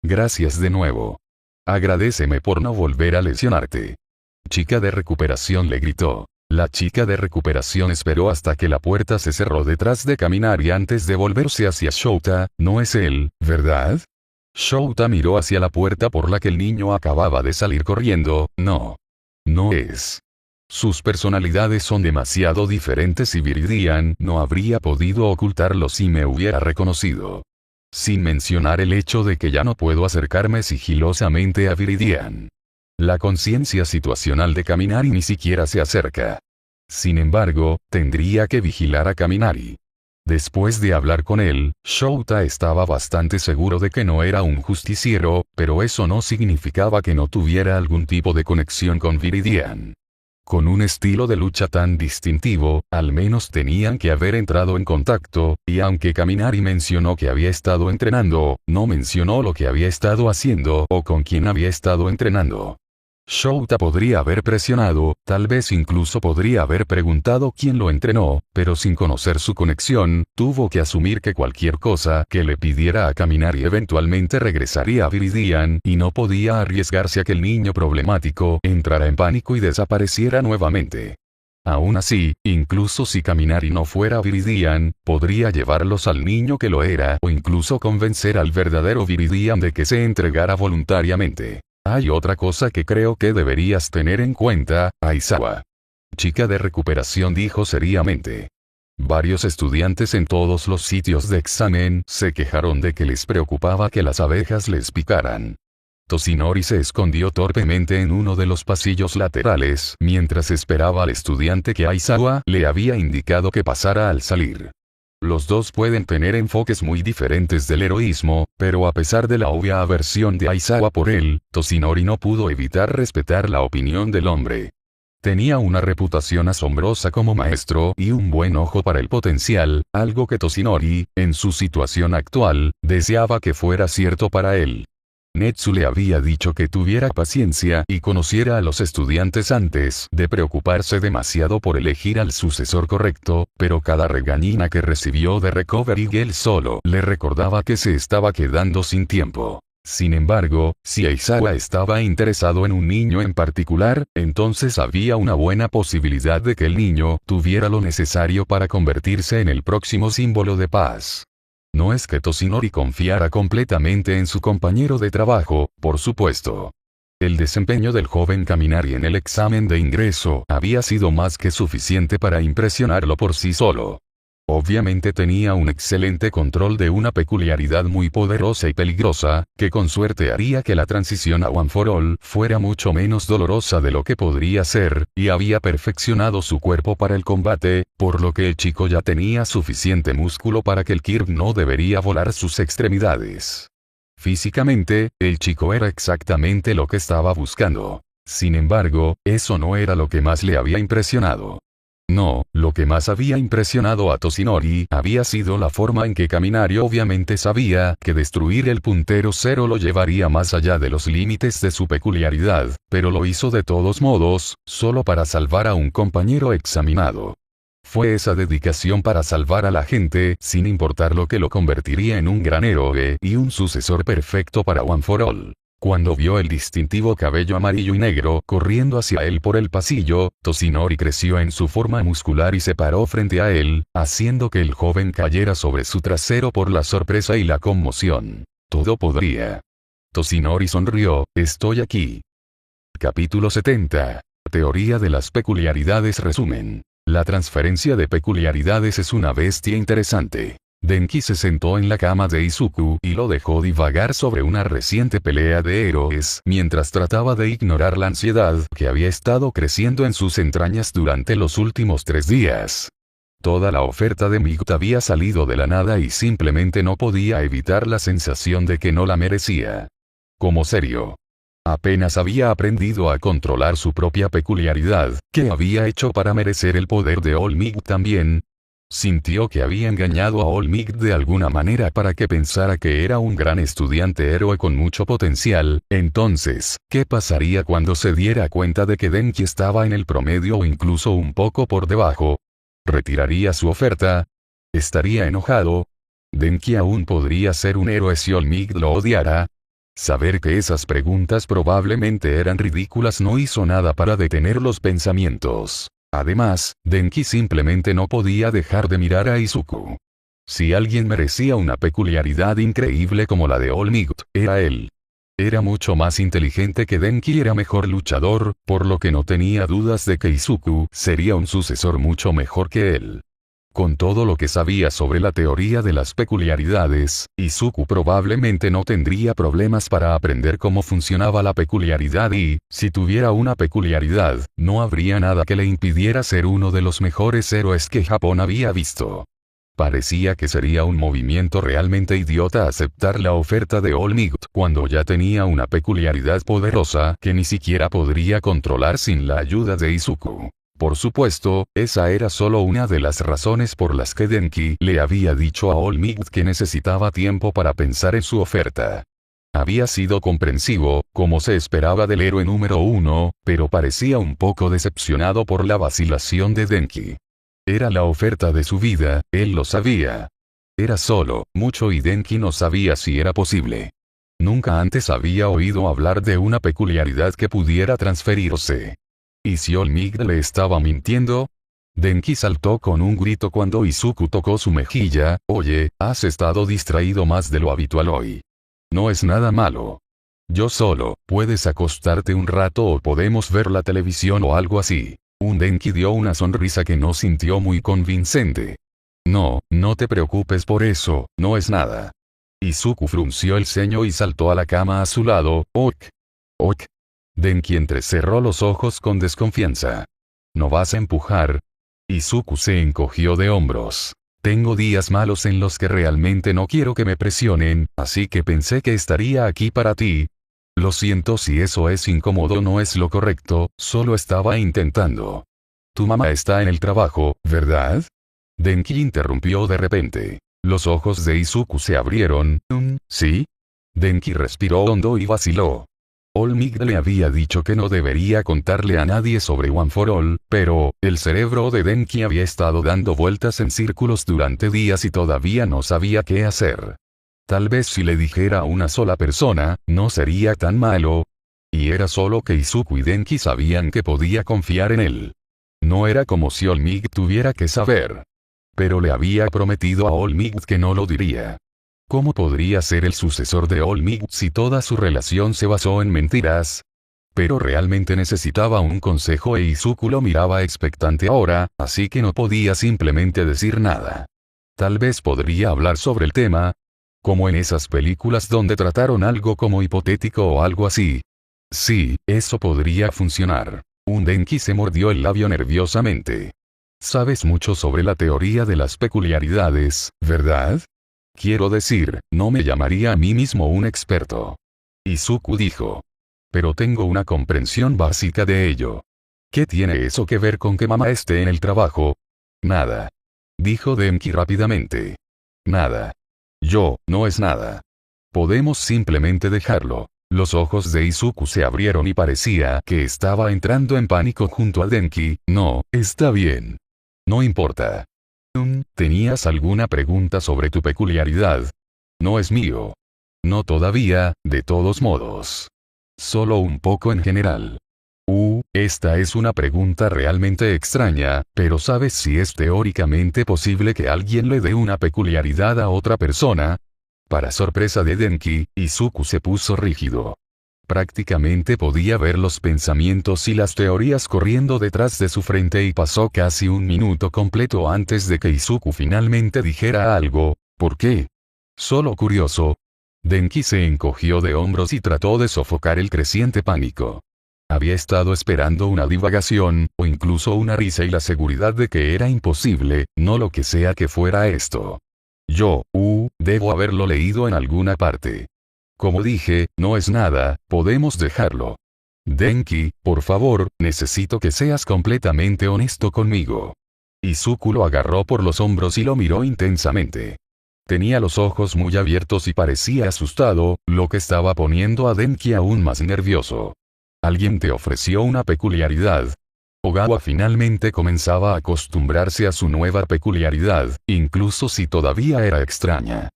Gracias de nuevo. Agradéceme por no volver a lesionarte. Chica de recuperación, le gritó. La chica de recuperación esperó hasta que la puerta se cerró detrás de Kaminari antes de volverse hacia Shouta. No es él, ¿verdad? Shouta miró hacia la puerta por la que el niño acababa de salir corriendo. No. No es. Sus personalidades son demasiado diferentes y Viridian no habría podido ocultarlo si me hubiera reconocido. Sin mencionar el hecho de que ya no puedo acercarme sigilosamente a Viridian. La conciencia situacional de Kaminari ni siquiera se acerca. Sin embargo, tendría que vigilar a Kaminari. Después de hablar con él, Shouta estaba bastante seguro de que no era un justiciero, pero eso no significaba que no tuviera algún tipo de conexión con Viridian. Con un estilo de lucha tan distintivo, al menos tenían que haber entrado en contacto, y aunque Kaminari mencionó que había estado entrenando, no mencionó lo que había estado haciendo o con quién había estado entrenando. Shouta podría haber presionado, tal vez incluso podría haber preguntado quién lo entrenó, pero sin conocer su conexión, tuvo que asumir que cualquier cosa que le pidiera a Kaminari eventualmente regresaría a Viridian y no podía arriesgarse a que el niño problemático entrara en pánico y desapareciera nuevamente. Aún así, incluso si Kaminari no fuera Viridian, podría llevarlos al niño que lo era o incluso convencer al verdadero Viridian de que se entregara voluntariamente. Hay otra cosa que creo que deberías tener en cuenta, Aizawa. Chica de recuperación dijo seriamente. Varios estudiantes en todos los sitios de examen se quejaron de que les preocupaba que las abejas les picaran. Toshinori se escondió torpemente en uno de los pasillos laterales mientras esperaba al estudiante que Aizawa le había indicado que pasara al salir. Los dos pueden tener enfoques muy diferentes del heroísmo, pero a pesar de la obvia aversión de Aizawa por él, Toshinori no pudo evitar respetar la opinión del hombre. Tenía una reputación asombrosa como maestro y un buen ojo para el potencial, algo que Toshinori, en su situación actual, deseaba que fuera cierto para él. Netsu le había dicho que tuviera paciencia y conociera a los estudiantes antes de preocuparse demasiado por elegir al sucesor correcto, pero cada regañina que recibió de Recovery Girl solo le recordaba que se estaba quedando sin tiempo. Sin embargo, si Aizawa estaba interesado en un niño en particular, entonces había una buena posibilidad de que el niño tuviera lo necesario para convertirse en el próximo símbolo de paz. No es que Toshinori confiara completamente en su compañero de trabajo, por supuesto. El desempeño del joven Kaminari en el examen de ingreso había sido más que suficiente para impresionarlo por sí solo. Obviamente tenía un excelente control de una peculiaridad muy poderosa y peligrosa, que con suerte haría que la transición a One for All fuera mucho menos dolorosa de lo que podría ser, y había perfeccionado su cuerpo para el combate, por lo que el chico ya tenía suficiente músculo para que el Kirk no debería volar sus extremidades. Físicamente, el chico era exactamente lo que estaba buscando. Sin embargo, eso no era lo que más le había impresionado. No, lo que más había impresionado a Toshinori había sido la forma en que Kaminari obviamente sabía que destruir el puntero cero lo llevaría más allá de los límites de su peculiaridad, pero lo hizo de todos modos, solo para salvar a un compañero examinado. Fue esa dedicación para salvar a la gente, sin importar lo que lo convertiría en un gran héroe y un sucesor perfecto para One for All. Cuando vio el distintivo cabello amarillo y negro corriendo hacia él por el pasillo, Toshinori creció en su forma muscular y se paró frente a él, haciendo que el joven cayera sobre su trasero por la sorpresa y la conmoción. Todo podría. Toshinori sonrió, estoy aquí. Capítulo 70. Teoría de las peculiaridades. Resumen. La transferencia de peculiaridades es una bestia interesante. Denki se sentó en la cama de Izuku y lo dejó divagar sobre una reciente pelea de héroes mientras trataba de ignorar la ansiedad que había estado creciendo en sus entrañas durante los últimos 3 días. Toda la oferta de Migut había salido de la nada y simplemente no podía evitar la sensación de que no la merecía. Como serio. Apenas había aprendido a controlar su propia peculiaridad, ¿qué había hecho para merecer el poder de All Might también? Sintió que había engañado a All-Might de alguna manera para que pensara que era un gran estudiante héroe con mucho potencial. Entonces, ¿qué pasaría cuando se diera cuenta de que Denki estaba en el promedio o incluso un poco por debajo? ¿Retiraría su oferta? ¿Estaría enojado? ¿Denki aún podría ser un héroe si All-Might lo odiara? Saber que esas preguntas probablemente eran ridículas no hizo nada para detener los pensamientos. Además, Denki simplemente no podía dejar de mirar a Izuku. Si alguien merecía una peculiaridad increíble como la de All-Might, era él. Era mucho más inteligente que Denki y era mejor luchador, por lo que no tenía dudas de que Izuku sería un sucesor mucho mejor que él. Con todo lo que sabía sobre la teoría de las peculiaridades, Izuku probablemente no tendría problemas para aprender cómo funcionaba la peculiaridad y, si tuviera una peculiaridad, no habría nada que le impidiera ser uno de los mejores héroes que Japón había visto. Parecía que sería un movimiento realmente idiota aceptar la oferta de All-Might cuando ya tenía una peculiaridad poderosa que ni siquiera podría controlar sin la ayuda de Izuku. Por supuesto, esa era solo una de las razones por las que Denki le había dicho a All-Might que necesitaba tiempo para pensar en su oferta. Había sido comprensivo, como se esperaba del héroe número 1, pero parecía un poco decepcionado por la vacilación de Denki. Era la oferta de su vida, él lo sabía. Era solo, mucho y Denki no sabía si era posible. Nunca antes había oído hablar de una peculiaridad que pudiera transferirse. ¿Y si All-Might le estaba mintiendo? Denki saltó con un grito cuando Izuku tocó su mejilla. Oye, has estado distraído más de lo habitual hoy. No es nada malo. Yo solo, puedes acostarte un rato o podemos ver la televisión o algo así. Denki dio una sonrisa que no sintió muy convincente. No, no te preocupes por eso, no es nada. Izuku frunció el ceño y saltó a la cama a su lado. Ok. Ok. Denki entrecerró los ojos con desconfianza. ¿No vas a empujar? Izuku se encogió de hombros. Tengo días malos en los que realmente no quiero que me presionen, así que pensé que estaría aquí para ti. Lo siento si eso es incómodo, no es lo correcto, solo estaba intentando. Tu mamá está en el trabajo, ¿verdad? Denki interrumpió de repente. Los ojos de Izuku se abrieron. ¿Sí? Denki respiró hondo y vaciló. All-Might le había dicho que no debería contarle a nadie sobre One for All, pero, el cerebro de Denki había estado dando vueltas en círculos durante días y todavía no sabía qué hacer. Tal vez si le dijera a una sola persona, no sería tan malo. Y era solo que Izuku y Denki sabían que podía confiar en él. No era como si All-Might tuviera que saber. Pero le había prometido a All-Might que no lo diría. ¿Cómo podría ser el sucesor de All-Might si toda su relación se basó en mentiras? Pero realmente necesitaba un consejo e Izuku lo miraba expectante ahora, así que no podía simplemente decir nada. Tal vez podría hablar sobre el tema, como en esas películas donde trataron algo como hipotético o algo así. Sí, eso podría funcionar. Denki se mordió el labio nerviosamente. Sabes mucho sobre la teoría de las peculiaridades, ¿verdad? Quiero decir, no me llamaría a mí mismo un experto. Izuku dijo. Pero tengo una comprensión básica de ello. ¿Qué tiene eso que ver con que mamá esté en el trabajo? Nada. Dijo Denki rápidamente. Nada. No es nada. Podemos simplemente dejarlo. Los ojos de Izuku se abrieron y parecía que estaba entrando en pánico junto a Denki. No, está bien. No importa. ¿Tenías alguna pregunta sobre tu peculiaridad? No es mío. No todavía, de todos modos. Solo un poco en general. Esta es una pregunta realmente extraña, pero ¿sabes si es teóricamente posible que alguien le dé una peculiaridad a otra persona? Para sorpresa de Denki, Izuku se puso rígido. Prácticamente podía ver los pensamientos y las teorías corriendo detrás de su frente y pasó casi un minuto completo antes de que Izuku finalmente dijera algo. ¿Por qué? Solo curioso. Denki se encogió de hombros y trató de sofocar el creciente pánico. Había estado esperando una divagación, o incluso una risa y la seguridad de que era imposible, no lo que sea que fuera esto. Debo haberlo leído en alguna parte. Como dije, no es nada, podemos dejarlo. Denki, por favor, necesito que seas completamente honesto conmigo. Izuku lo agarró por los hombros y lo miró intensamente. Tenía los ojos muy abiertos y parecía asustado, lo que estaba poniendo a Denki aún más nervioso. Alguien te ofreció una peculiaridad. Ogawa finalmente comenzaba a acostumbrarse a su nueva peculiaridad, incluso si todavía era extraña.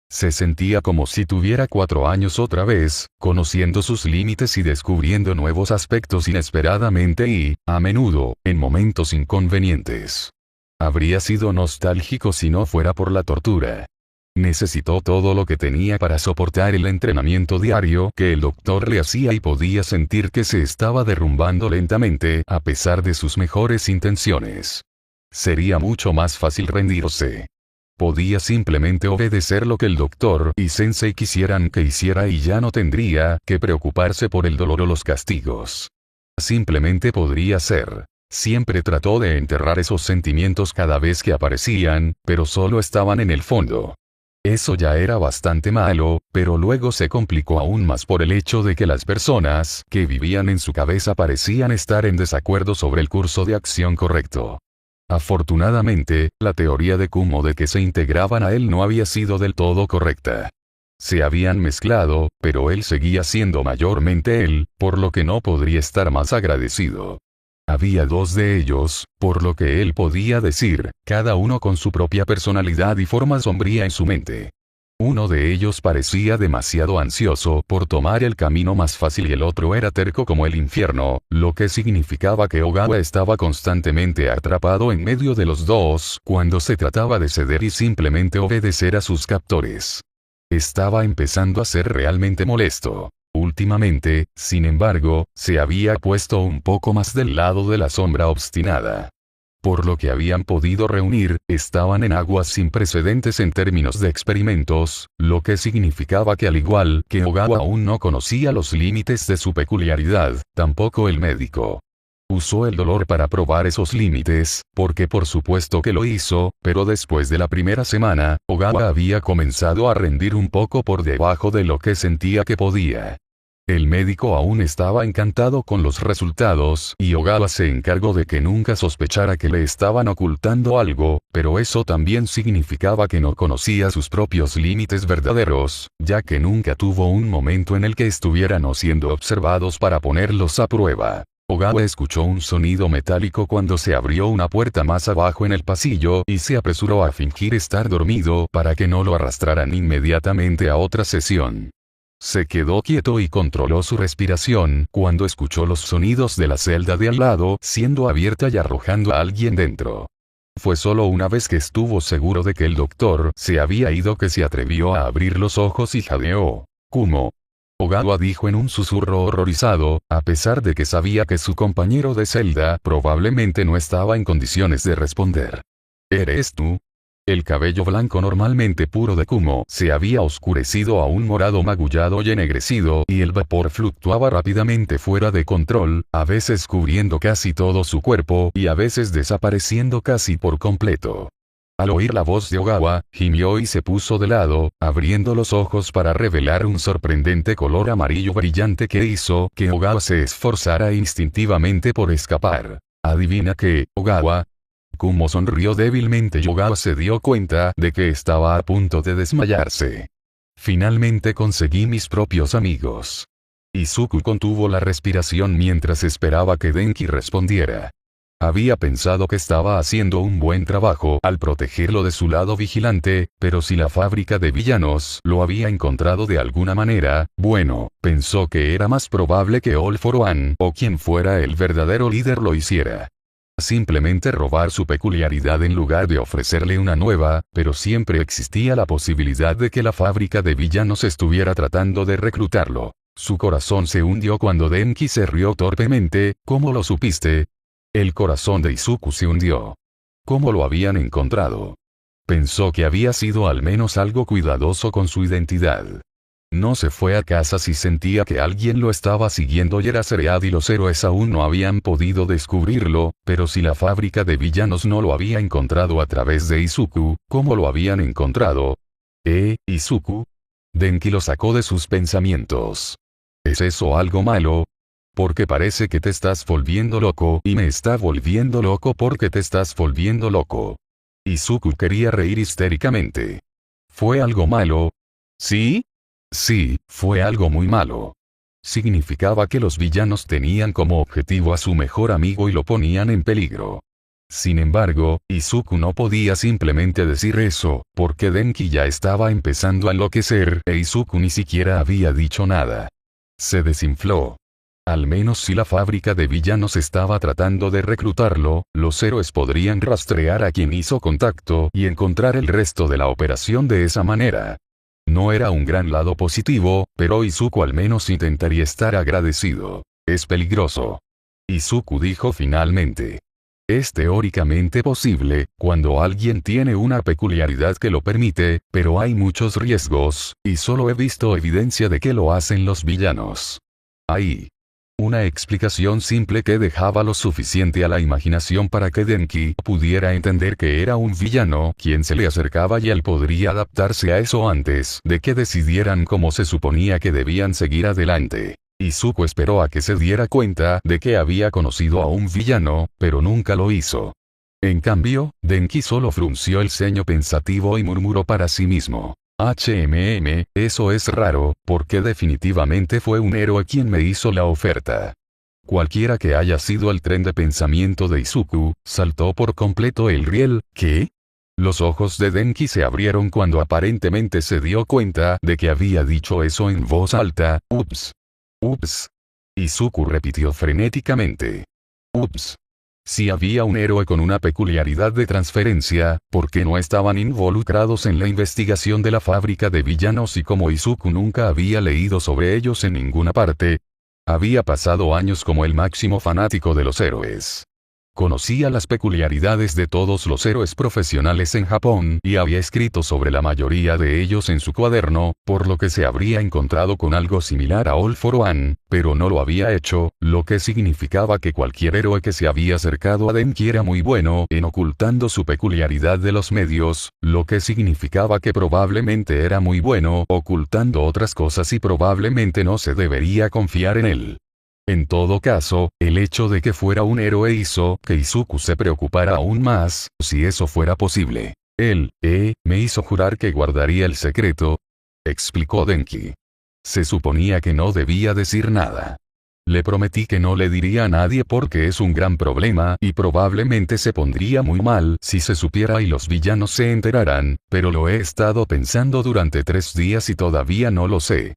Se sentía como si tuviera 4 años otra vez, conociendo sus límites y descubriendo nuevos aspectos inesperadamente y, a menudo, en momentos inconvenientes. Habría sido nostálgico si no fuera por la tortura. Necesitó todo lo que tenía para soportar el entrenamiento diario que el doctor le hacía y podía sentir que se estaba derrumbando lentamente a pesar de sus mejores intenciones. Sería mucho más fácil rendirse. Podía simplemente obedecer lo que el doctor y Sensei quisieran que hiciera y ya no tendría que preocuparse por el dolor o los castigos. Simplemente podría ser. Siempre trató de enterrar esos sentimientos cada vez que aparecían, pero solo estaban en el fondo. Eso ya era bastante malo, pero luego se complicó aún más por el hecho de que las personas que vivían en su cabeza parecían estar en desacuerdo sobre el curso de acción correcto. Afortunadamente, la teoría de Kumo de que se integraban a él no había sido del todo correcta. Se habían mezclado, pero él seguía siendo mayormente él, por lo que no podría estar más agradecido. Había 2 de ellos, por lo que él podía decir, cada uno con su propia personalidad y forma sombría en su mente. Uno de ellos parecía demasiado ansioso por tomar el camino más fácil y el otro era terco como el infierno, lo que significaba que Ogawa estaba constantemente atrapado en medio de los dos cuando se trataba de ceder y simplemente obedecer a sus captores. Estaba empezando a ser realmente molesto. Últimamente, sin embargo, se había puesto un poco más del lado de la sombra obstinada. Por lo que habían podido reunir, estaban en aguas sin precedentes en términos de experimentos, lo que significaba que al igual que Ogawa aún no conocía los límites de su peculiaridad, tampoco el médico. Usó el dolor para probar esos límites, porque por supuesto que lo hizo, pero después de la primera semana, Ogawa había comenzado a rendir un poco por debajo de lo que sentía que podía. El médico aún estaba encantado con los resultados y Ogawa se encargó de que nunca sospechara que le estaban ocultando algo, pero eso también significaba que no conocía sus propios límites verdaderos, ya que nunca tuvo un momento en el que estuvieran o siendo observados para ponerlos a prueba. Ogawa escuchó un sonido metálico cuando se abrió una puerta más abajo en el pasillo y se apresuró a fingir estar dormido para que no lo arrastraran inmediatamente a otra sesión. Se quedó quieto y controló su respiración cuando escuchó los sonidos de la celda de al lado siendo abierta y arrojando a alguien dentro. Fue solo una vez que estuvo seguro de que el doctor se había ido que se atrevió a abrir los ojos y jadeó. «Kumo». Ogawa dijo en un susurro horrorizado, a pesar de que sabía que su compañero de celda probablemente no estaba en condiciones de responder. «¿Eres tú?». El cabello blanco normalmente puro de Kumo se había oscurecido a un morado magullado y ennegrecido y el vapor fluctuaba rápidamente fuera de control, a veces cubriendo casi todo su cuerpo y a veces desapareciendo casi por completo. Al oír la voz de Ogawa, gimió y se puso de lado, abriendo los ojos para revelar un sorprendente color amarillo brillante que hizo que Ogawa se esforzara instintivamente por escapar. ¿Adivina qué, Ogawa? Kumo sonrió débilmente y Ogawa se dio cuenta de que estaba a punto de desmayarse. Finalmente conseguí mis propios amigos. Izuku contuvo la respiración mientras esperaba que Denki respondiera. Había pensado que estaba haciendo un buen trabajo al protegerlo de su lado vigilante, pero si la fábrica de villanos lo había encontrado de alguna manera, bueno, pensó que era más probable que All for One o quien fuera el verdadero líder lo hiciera. Simplemente robar su peculiaridad en lugar de ofrecerle una nueva, pero siempre existía la posibilidad de que la fábrica de villanos estuviera tratando de reclutarlo. Su corazón se hundió cuando Denki se rió torpemente. ¿Cómo lo supiste? El corazón de Izuku se hundió. ¿Cómo lo habían encontrado? Pensó que había sido al menos algo cuidadoso con su identidad. No se fue a casa si sentía que alguien lo estaba siguiendo y era Seread y los héroes aún no habían podido descubrirlo, pero si la fábrica de villanos no lo había encontrado a través de Izuku, ¿cómo lo habían encontrado? ¿Izuku? Denki lo sacó de sus pensamientos. ¿Es eso algo malo? porque parece que te estás volviendo loco y me está volviendo loco porque te estás volviendo loco. Izuku quería reír histéricamente. ¿Fue algo malo? ¿Sí? Sí, fue algo muy malo. Significaba que los villanos tenían como objetivo a su mejor amigo y lo ponían en peligro. Sin embargo, Izuku no podía simplemente decir eso, porque Denki ya estaba empezando a enloquecer e Izuku ni siquiera había dicho nada. Se desinfló. Al menos si la fábrica de villanos estaba tratando de reclutarlo, los héroes podrían rastrear a quien hizo contacto y encontrar el resto de la operación de esa manera. No era un gran lado positivo, pero Izuku al menos intentaría estar agradecido. Es peligroso. Izuku dijo finalmente. Es teóricamente posible, cuando alguien tiene una peculiaridad que lo permite, pero hay muchos riesgos, y solo he visto evidencia de que lo hacen los villanos. Ahí. Una explicación simple que dejaba lo suficiente a la imaginación para que Denki pudiera entender que era un villano quien se le acercaba y él podría adaptarse a eso antes de que decidieran cómo se suponía que debían seguir adelante. Izuku esperó a que se diera cuenta de que había conocido a un villano, pero nunca lo hizo. En cambio, Denki solo frunció el ceño pensativo y murmuró para sí mismo. Eso es raro, porque definitivamente fue un héroe quien me hizo la oferta. Cualquiera que haya sido el tren de pensamiento de Izuku, saltó por completo el riel. ¿Qué? Los ojos de Denki se abrieron cuando aparentemente se dio cuenta de que había dicho eso en voz alta. Ups. Ups. Izuku repitió frenéticamente. Ups. Si había un héroe con una peculiaridad de transferencia, ¿por qué no estaban involucrados en la investigación de la fábrica de villanos? Y como Izuku nunca había leído sobre ellos en ninguna parte, había pasado años como el máximo fanático de los héroes. Conocía las peculiaridades de todos los héroes profesionales en Japón y había escrito sobre la mayoría de ellos en su cuaderno, por lo que se habría encontrado con algo similar a All for One, pero no lo había hecho, lo que significaba que cualquier héroe que se había acercado a Denki era muy bueno en ocultando su peculiaridad de los medios, lo que significaba que probablemente era muy bueno ocultando otras cosas y probablemente no se debería confiar en él. En todo caso, el hecho de que fuera un héroe hizo que Izuku se preocupara aún más, si eso fuera posible. Él, me hizo jurar que guardaría el secreto, explicó Denki. Se suponía que no debía decir nada. Le prometí que no le diría a nadie porque es un gran problema y probablemente se pondría muy mal si se supiera y los villanos se enteraran, pero lo he estado pensando durante 3 días y todavía no lo sé.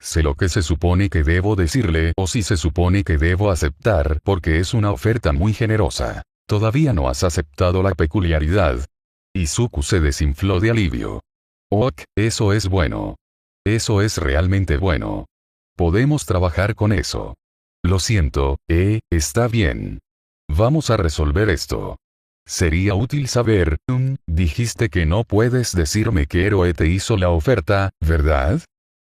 Sé lo que se supone que debo decirle o si se supone que debo aceptar porque es una oferta muy generosa. Todavía no has aceptado la peculiaridad. Izuku se desinfló de alivio. Ok, eso es bueno. Eso es realmente bueno. Podemos trabajar con eso. Lo siento, está bien. Vamos a resolver esto. Sería útil saber, dijiste que no puedes decirme qué héroe te hizo la oferta, ¿verdad?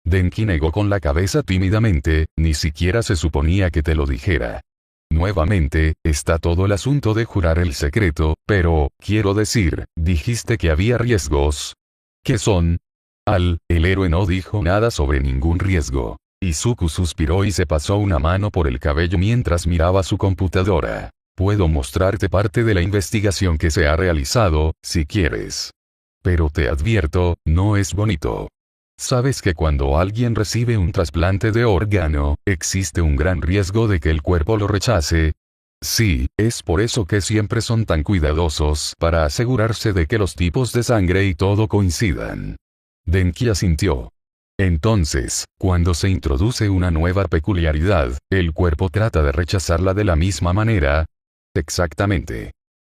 Denki negó con la cabeza tímidamente, ni siquiera se suponía que te lo dijera. Nuevamente, está todo el asunto de jurar el secreto, pero, quiero decir, dijiste que había riesgos. ¿Qué son? El héroe no dijo nada sobre ningún riesgo. Izuku suspiró y se pasó una mano por el cabello mientras miraba su computadora. Puedo mostrarte parte de la investigación que se ha realizado, si quieres. Pero te advierto, no es bonito. Sabes que cuando alguien recibe un trasplante de órgano, existe un gran riesgo de que el cuerpo lo rechace. Sí, es por eso que siempre son tan cuidadosos para asegurarse de que los tipos de sangre y todo coincidan. Denki asintió. Entonces, cuando se introduce una nueva peculiaridad, el cuerpo trata de rechazarla de la misma manera. Exactamente.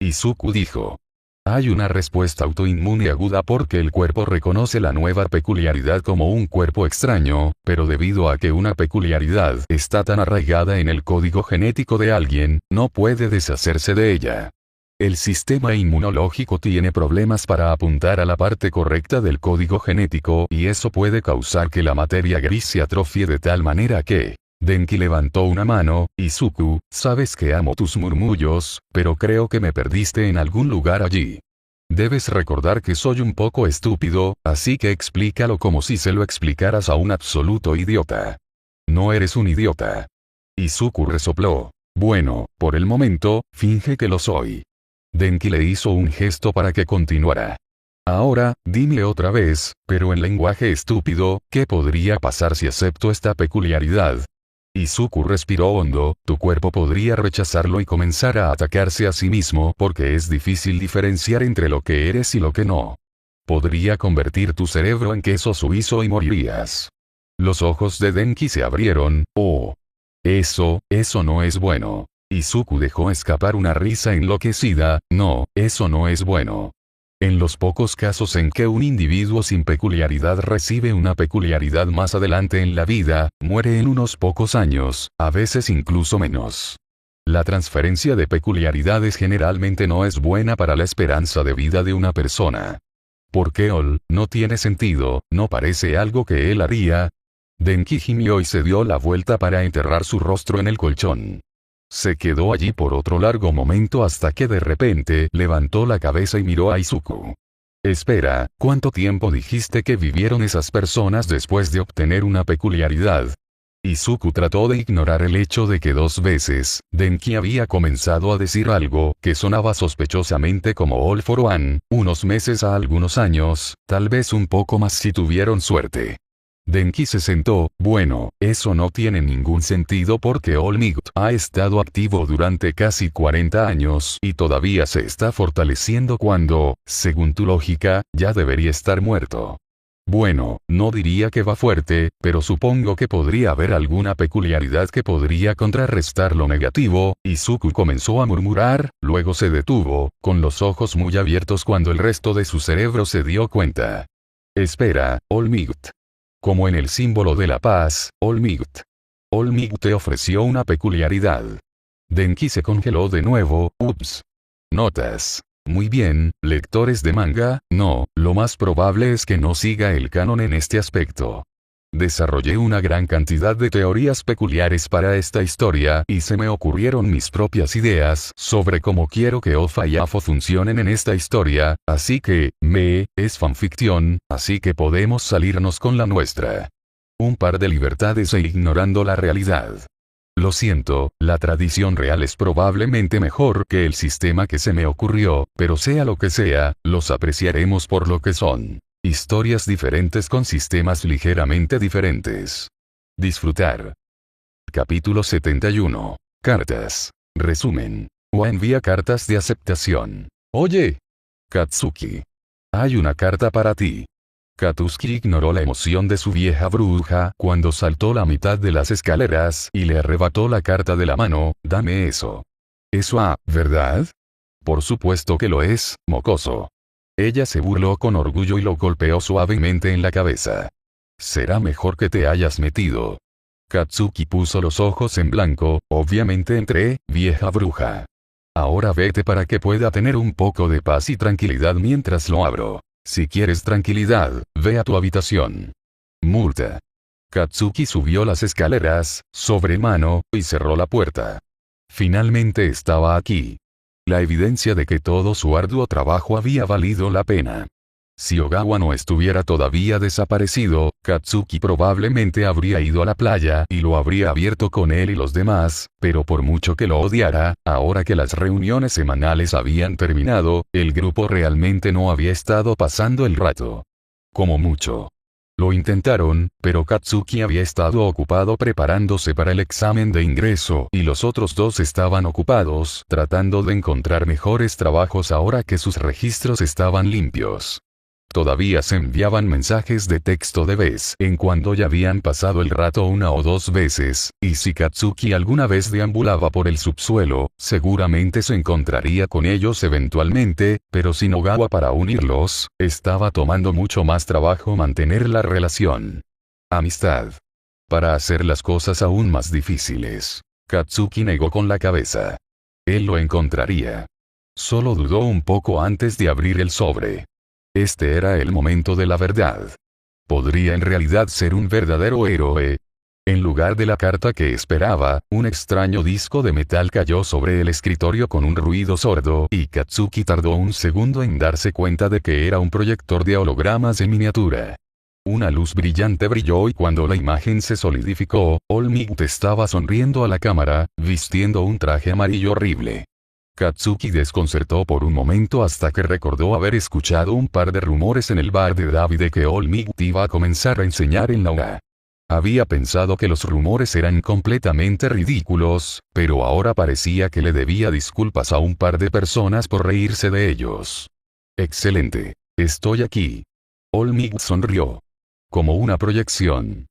Izuku dijo. Hay una respuesta autoinmune aguda porque el cuerpo reconoce la nueva peculiaridad como un cuerpo extraño, pero debido a que una peculiaridad está tan arraigada en el código genético de alguien, no puede deshacerse de ella. El sistema inmunológico tiene problemas para apuntar a la parte correcta del código genético y eso puede causar que la materia gris se atrofie de tal manera que... Denki levantó una mano. Izuku, sabes que amo tus murmullos, pero creo que me perdiste en algún lugar allí. Debes recordar que soy un poco estúpido, así que explícalo como si se lo explicaras a un absoluto idiota. No eres un idiota. Izuku resopló. Bueno, por el momento, finge que lo soy. Denki le hizo un gesto para que continuara. Ahora, dime otra vez, pero en lenguaje estúpido, ¿qué podría pasar si acepto esta peculiaridad? Izuku respiró hondo, tu cuerpo podría rechazarlo y comenzar a atacarse a sí mismo porque es difícil diferenciar entre lo que eres y lo que no. Podría convertir tu cerebro en queso suizo y morirías. Los ojos de Denki se abrieron, oh. Eso no es bueno. Izuku dejó escapar una risa enloquecida, no, eso no es bueno. En los pocos casos en que un individuo sin peculiaridad recibe una peculiaridad más adelante en la vida, muere en unos pocos años, a veces incluso menos. La transferencia de peculiaridades generalmente no es buena para la esperanza de vida de una persona. Porque no tiene sentido, no parece algo que él haría. Denki gimió y se dio la vuelta para enterrar su rostro en el colchón. Se quedó allí por otro largo momento hasta que de repente levantó la cabeza y miró a Izuku. Espera, ¿cuánto tiempo dijiste que vivieron esas personas después de obtener una peculiaridad? Izuku trató de ignorar el hecho de que 2 veces, Denki había comenzado a decir algo que sonaba sospechosamente como All for One, unos meses a algunos años, tal vez un poco más si tuvieron suerte. Denki se sentó, bueno, eso no tiene ningún sentido porque All Might ha estado activo durante casi 40 años y todavía se está fortaleciendo cuando, según tu lógica, ya debería estar muerto. Bueno, no diría que va fuerte, pero supongo que podría haber alguna peculiaridad que podría contrarrestar lo negativo. Izuku comenzó a murmurar, luego se detuvo, con los ojos muy abiertos cuando el resto de su cerebro se dio cuenta. Espera, All Might. Como en el símbolo de la paz, All Might. All Might te ofreció una peculiaridad. Denki se congeló de nuevo, ups. Notas. Muy bien, lectores de manga, no, lo más probable es que no siga el canon en este aspecto. Desarrollé una gran cantidad de teorías peculiares para esta historia y se me ocurrieron mis propias ideas sobre cómo quiero que Ofa y Afo funcionen en esta historia, así que, es fanficción, así que podemos salirnos con la nuestra. Un par de libertades e ignorando la realidad. Lo siento, la tradición real es probablemente mejor que el sistema que se me ocurrió, pero sea lo que sea, los apreciaremos por lo que son. Historias diferentes con sistemas ligeramente diferentes. Disfrutar. Capítulo 71. Cartas. Resumen. Wa envía cartas de aceptación. Oye, Katsuki. Hay una carta para ti. Katsuki ignoró la emoción de su vieja bruja cuando saltó la mitad de las escaleras y le arrebató la carta de la mano. Dame eso. Eso, ¿verdad? Por supuesto que lo es, mocoso. Ella se burló con orgullo y lo golpeó suavemente en la cabeza. Será mejor que te hayas metido. Katsuki puso los ojos en blanco, obviamente entré, vieja bruja. Ahora vete para que pueda tener un poco de paz y tranquilidad mientras lo abro. Si quieres tranquilidad, ve a tu habitación. Multa. Katsuki subió las escaleras, sobre mano, y cerró la puerta. Finalmente estaba aquí. La evidencia de que todo su arduo trabajo había valido la pena. Si Ogawa no estuviera todavía desaparecido, Katsuki probablemente habría ido a la playa y lo habría abierto con él y los demás, pero por mucho que lo odiara, ahora que las reuniones semanales habían terminado, el grupo realmente no había estado pasando el rato. Como mucho. Lo intentaron, pero Katsuki había estado ocupado preparándose para el examen de ingreso y los otros 2 estaban ocupados tratando de encontrar mejores trabajos ahora que sus registros estaban limpios. Todavía se enviaban mensajes de texto de vez en cuando ya habían pasado el rato 1 o 2 veces, y si Katsuki alguna vez deambulaba por el subsuelo, seguramente se encontraría con ellos eventualmente, pero sin Ogawa para unirlos, estaba tomando mucho más trabajo mantener la relación. Amistad. Para hacer las cosas aún más difíciles, Katsuki negó con la cabeza. Él lo encontraría. Solo dudó un poco antes de abrir el sobre. Este era el momento de la verdad. ¿Podría en realidad ser un verdadero héroe? En lugar de la carta que esperaba, un extraño disco de metal cayó sobre el escritorio con un ruido sordo y Katsuki tardó un segundo en darse cuenta de que era un proyector de hologramas en miniatura. Una luz brillante brilló y cuando la imagen se solidificó, All Might estaba sonriendo a la cámara, vistiendo un traje amarillo horrible. Katsuki desconcertó por un momento hasta que recordó haber escuchado un par de rumores en el bar de David de que All Might iba a comenzar a enseñar en la UA. Había pensado que los rumores eran completamente ridículos, pero ahora parecía que le debía disculpas a un par de personas por reírse de ellos. Excelente. Estoy aquí. All Might sonrió. Como una proyección.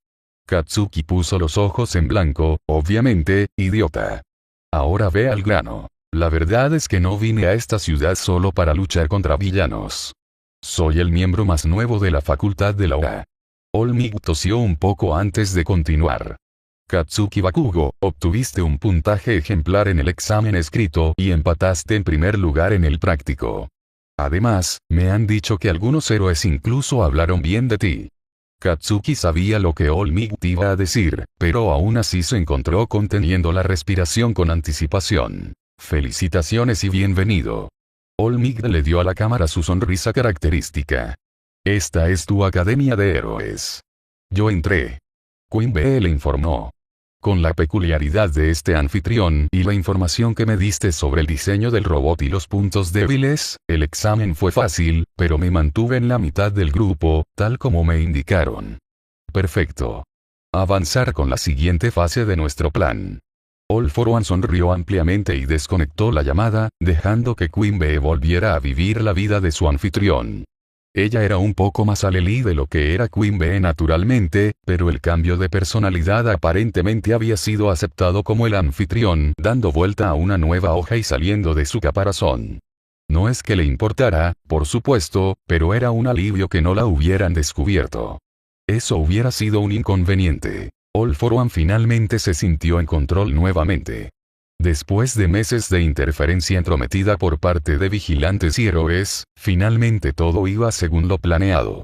Katsuki puso los ojos en blanco, obviamente, idiota. Ahora ve al grano. La verdad es que no vine a esta ciudad solo para luchar contra villanos. Soy el miembro más nuevo de la facultad de la UA. All Might tosió un poco antes de continuar. Katsuki Bakugo, obtuviste un puntaje ejemplar en el examen escrito y empataste en primer lugar en el práctico. Además, me han dicho que algunos héroes incluso hablaron bien de ti. Katsuki sabía lo que All Might iba a decir, pero aún así se encontró conteniendo la respiración con anticipación. Felicitaciones y bienvenido. All Might le dio a la cámara su sonrisa característica. Esta es tu academia de héroes. Yo entré. Queen Bee le informó. Con la peculiaridad de este anfitrión y la información que me diste sobre el diseño del robot y los puntos débiles, el examen fue fácil, pero me mantuve en la mitad del grupo, tal como me indicaron. Perfecto. Avanzar con la siguiente fase de nuestro plan. All for One sonrió ampliamente y desconectó la llamada, dejando que Queen Bee volviera a vivir la vida de su anfitrión. Ella era un poco más alelí de lo que era Queen Bee naturalmente, pero el cambio de personalidad aparentemente había sido aceptado como el anfitrión, dando vuelta a una nueva hoja y saliendo de su caparazón. No es que le importara, por supuesto, pero era un alivio que no la hubieran descubierto. Eso hubiera sido un inconveniente. All for One finalmente se sintió en control nuevamente. Después de meses de interferencia entrometida por parte de vigilantes y héroes, finalmente todo iba según lo planeado.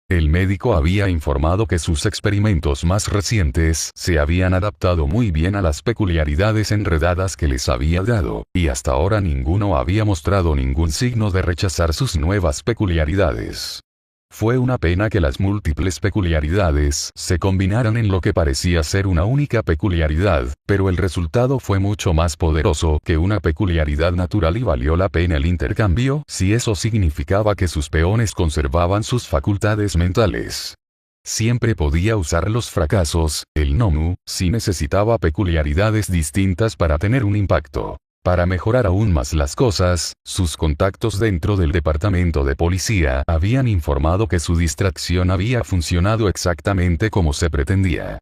El médico había informado que sus experimentos más recientes se habían adaptado muy bien a las peculiaridades enredadas que les había dado, y hasta ahora ninguno había mostrado ningún signo de rechazar sus nuevas peculiaridades. Fue una pena que las múltiples peculiaridades se combinaran en lo que parecía ser una única peculiaridad, pero el resultado fue mucho más poderoso que una peculiaridad natural y valió la pena el intercambio si eso significaba que sus peones conservaban sus facultades mentales. Siempre podía usar los fracasos, el Nomu, si necesitaba peculiaridades distintas para tener un impacto. Para mejorar aún más las cosas, sus contactos dentro del departamento de policía habían informado que su distracción había funcionado exactamente como se pretendía.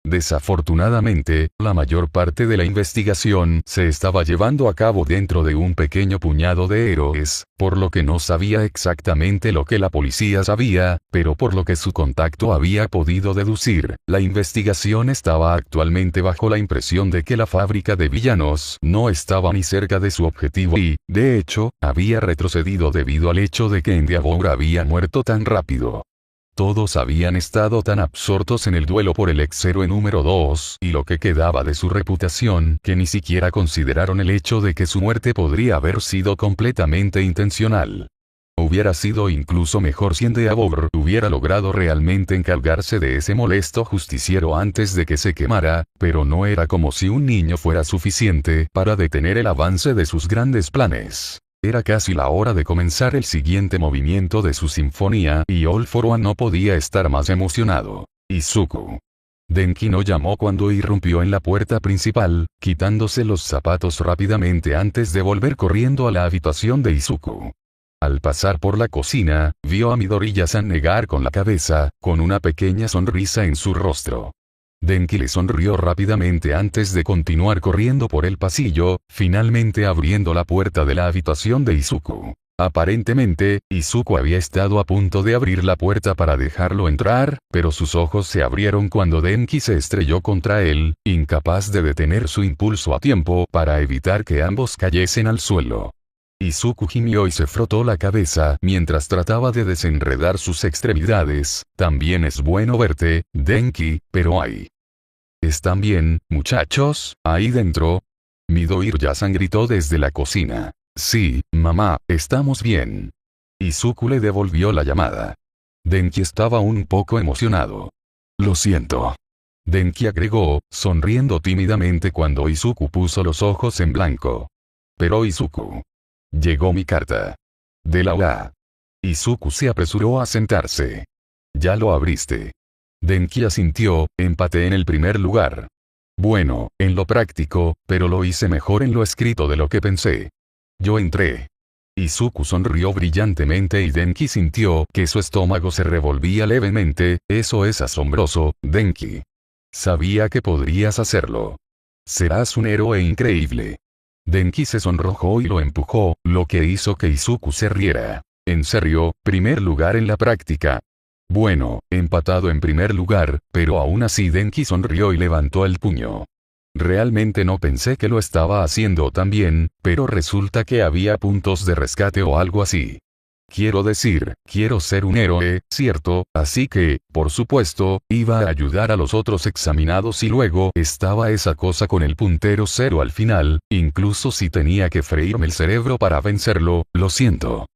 Desafortunadamente, la mayor parte de la investigación se estaba llevando a cabo dentro de un pequeño puñado de héroes, por lo que no sabía exactamente lo que la policía sabía, pero por lo que su contacto había podido deducir, la investigación estaba actualmente bajo la impresión de que la fábrica de villanos no estaba ni cerca de su objetivo y, de hecho, había retrocedido debido al hecho de que Endeavor había muerto tan rápido. Todos habían estado tan absortos en el duelo por el ex-héroe número 2 y lo que quedaba de su reputación que ni siquiera consideraron el hecho de que su muerte podría haber sido completamente intencional. Hubiera sido incluso mejor si Endeavor hubiera logrado realmente encargarse de ese molesto justiciero antes de que se quemara, pero no era como si un niño fuera suficiente para detener el avance de sus grandes planes. Era casi la hora de comenzar el siguiente movimiento de su sinfonía y All for One no podía estar más emocionado. Izuku. Denki no llamó cuando irrumpió en la puerta principal, quitándose los zapatos rápidamente antes de volver corriendo a la habitación de Izuku. Al pasar por la cocina, vio a Midoriya-san negar con la cabeza, con una pequeña sonrisa en su rostro. Denki le sonrió rápidamente antes de continuar corriendo por el pasillo, finalmente abriendo la puerta de la habitación de Izuku. Aparentemente, Izuku había estado a punto de abrir la puerta para dejarlo entrar, pero sus ojos se abrieron cuando Denki se estrelló contra él, incapaz de detener su impulso a tiempo para evitar que ambos cayesen al suelo. Izuku gimió y se frotó la cabeza mientras trataba de desenredar sus extremidades. También es bueno verte, Denki, pero ay. ¿Están bien, muchachos, ahí dentro? Midoriya-san gritó desde la cocina. Sí, mamá, estamos bien. Izuku le devolvió la llamada. Denki estaba un poco emocionado. Lo siento. Denki agregó, sonriendo tímidamente cuando Izuku puso los ojos en blanco. Pero Izuku. Llegó mi carta. De la UA. Izuku se apresuró a sentarse. Ya lo abriste. Denki asintió, empaté en el primer lugar. Bueno, en lo práctico, pero lo hice mejor en lo escrito de lo que pensé. Yo entré. Izuku sonrió brillantemente y Denki sintió que su estómago se revolvía levemente. Eso es asombroso, Denki. Sabía que podrías hacerlo. Serás un héroe increíble. Denki se sonrojó y lo empujó, lo que hizo que Izuku se riera. En serio, primer lugar en la práctica. Bueno, empatado en primer lugar, pero aún así Denki sonrió y levantó el puño. Realmente no pensé que lo estaba haciendo tan bien, pero resulta que había puntos de rescate o algo así. Quiero decir, quiero ser un héroe, ¿cierto? Así que, por supuesto, iba a ayudar a los otros examinados y luego estaba esa cosa con el puntero 0 al final, incluso si tenía que freírme el cerebro para vencerlo, lo siento.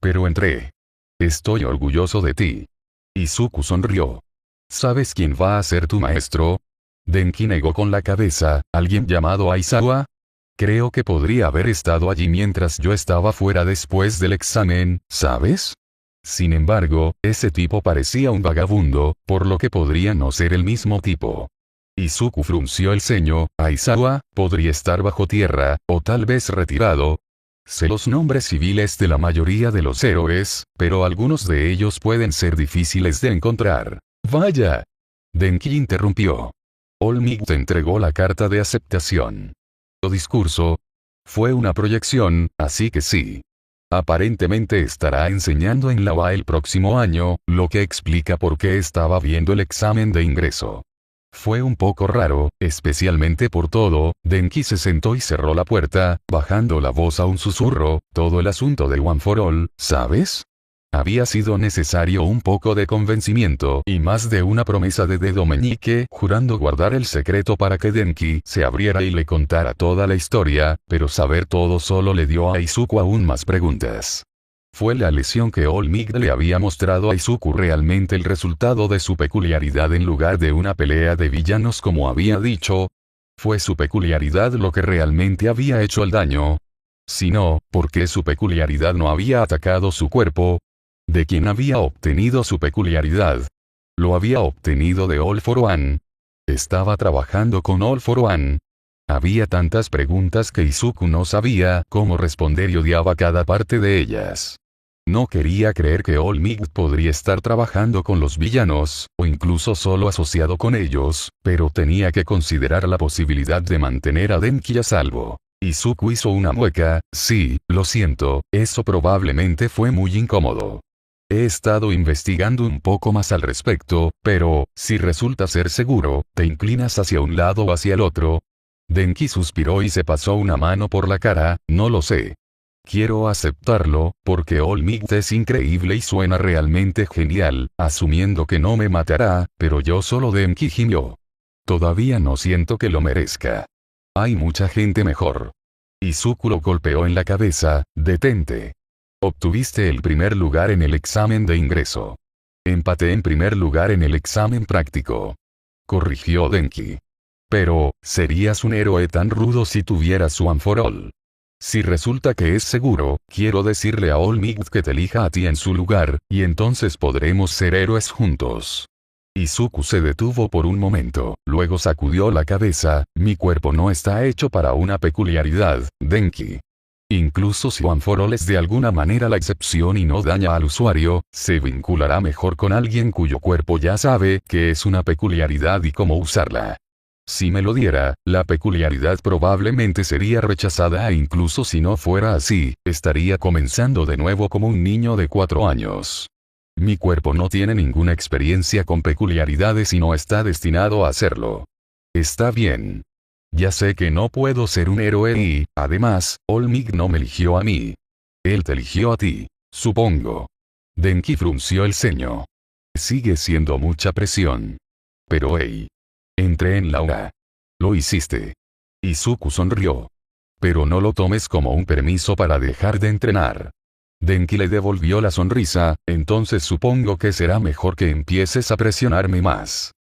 Pero entré. Estoy orgulloso de ti. Izuku sonrió. ¿Sabes quién va a ser tu maestro? Denki negó con la cabeza. ¿Alguien llamado Aizawa? Creo que podría haber estado allí mientras yo estaba fuera después del examen, ¿sabes? Sin embargo, ese tipo parecía un vagabundo, por lo que podría no ser el mismo tipo. Izuku frunció el ceño. Aizawa podría estar bajo tierra, o tal vez retirado. Sé los nombres civiles de la mayoría de los héroes, pero algunos de ellos pueden ser difíciles de encontrar. ¡Vaya! Denki interrumpió. All Might te entregó la carta de aceptación. Tu discurso fue una proyección, así que sí. Aparentemente estará enseñando en la UA el próximo año, lo que explica por qué estaba viendo el examen de ingreso. Fue un poco raro, especialmente por todo. Denki se sentó y cerró la puerta, bajando la voz a un susurro. Todo el asunto de One for All, ¿sabes? Había sido necesario un poco de convencimiento y más de una promesa de Domenique, jurando guardar el secreto para que Denki se abriera y le contara toda la historia, pero saber todo solo le dio a Izuku aún más preguntas. ¿Fue la lesión que All Might le había mostrado a Izuku realmente el resultado de su peculiaridad en lugar de una pelea de villanos como había dicho? ¿Fue su peculiaridad lo que realmente había hecho el daño? Si no, ¿por qué su peculiaridad no había atacado su cuerpo? ¿De quién había obtenido su peculiaridad? ¿Lo había obtenido de All for One? ¿Estaba trabajando con All for One? Había tantas preguntas que Izuku no sabía cómo responder y odiaba cada parte de ellas. No quería creer que All Might podría estar trabajando con los villanos, o incluso solo asociado con ellos, pero tenía que considerar la posibilidad de mantener a Denki a salvo. Izuku hizo una mueca. Sí, lo siento, eso probablemente fue muy incómodo. He estado investigando un poco más al respecto, pero, si resulta ser seguro, ¿te inclinas hacia un lado o hacia el otro? Denki suspiró y se pasó una mano por la cara. No lo sé. Quiero aceptarlo, porque All Might es increíble y suena realmente genial, asumiendo que no me matará, pero yo solo Denki gimió. Todavía no siento que lo merezca. Hay mucha gente mejor. Izuku lo golpeó en la cabeza. Detente. Obtuviste el primer lugar en el examen de ingreso. Empaté en primer lugar en el examen práctico. Corrigió Denki. Pero, serías un héroe tan rudo si tuvieras One for All. Si resulta que es seguro, quiero decirle a All Might que te elija a ti en su lugar, y entonces podremos ser héroes juntos. Izuku se detuvo por un momento, luego sacudió la cabeza. Mi cuerpo no está hecho para una peculiaridad, Denki. Incluso si One for All es de alguna manera la excepción y no daña al usuario, se vinculará mejor con alguien cuyo cuerpo ya sabe que es una peculiaridad y cómo usarla. Si me lo diera, la peculiaridad probablemente sería rechazada e incluso si no fuera así, estaría comenzando de nuevo como un niño de 4 años. Mi cuerpo no tiene ninguna experiencia con peculiaridades y no está destinado a hacerlo. Está bien. Ya sé que no puedo ser un héroe y, además, All Might no me eligió a mí. Él te eligió a ti, supongo. Denki frunció el ceño. Sigue siendo mucha presión. Pero hey. Entré en la UA. Lo hiciste. Izuku sonrió. Pero no lo tomes como un permiso para dejar de entrenar. Denki le devolvió la sonrisa, entonces supongo que será mejor que empieces a presionarme más.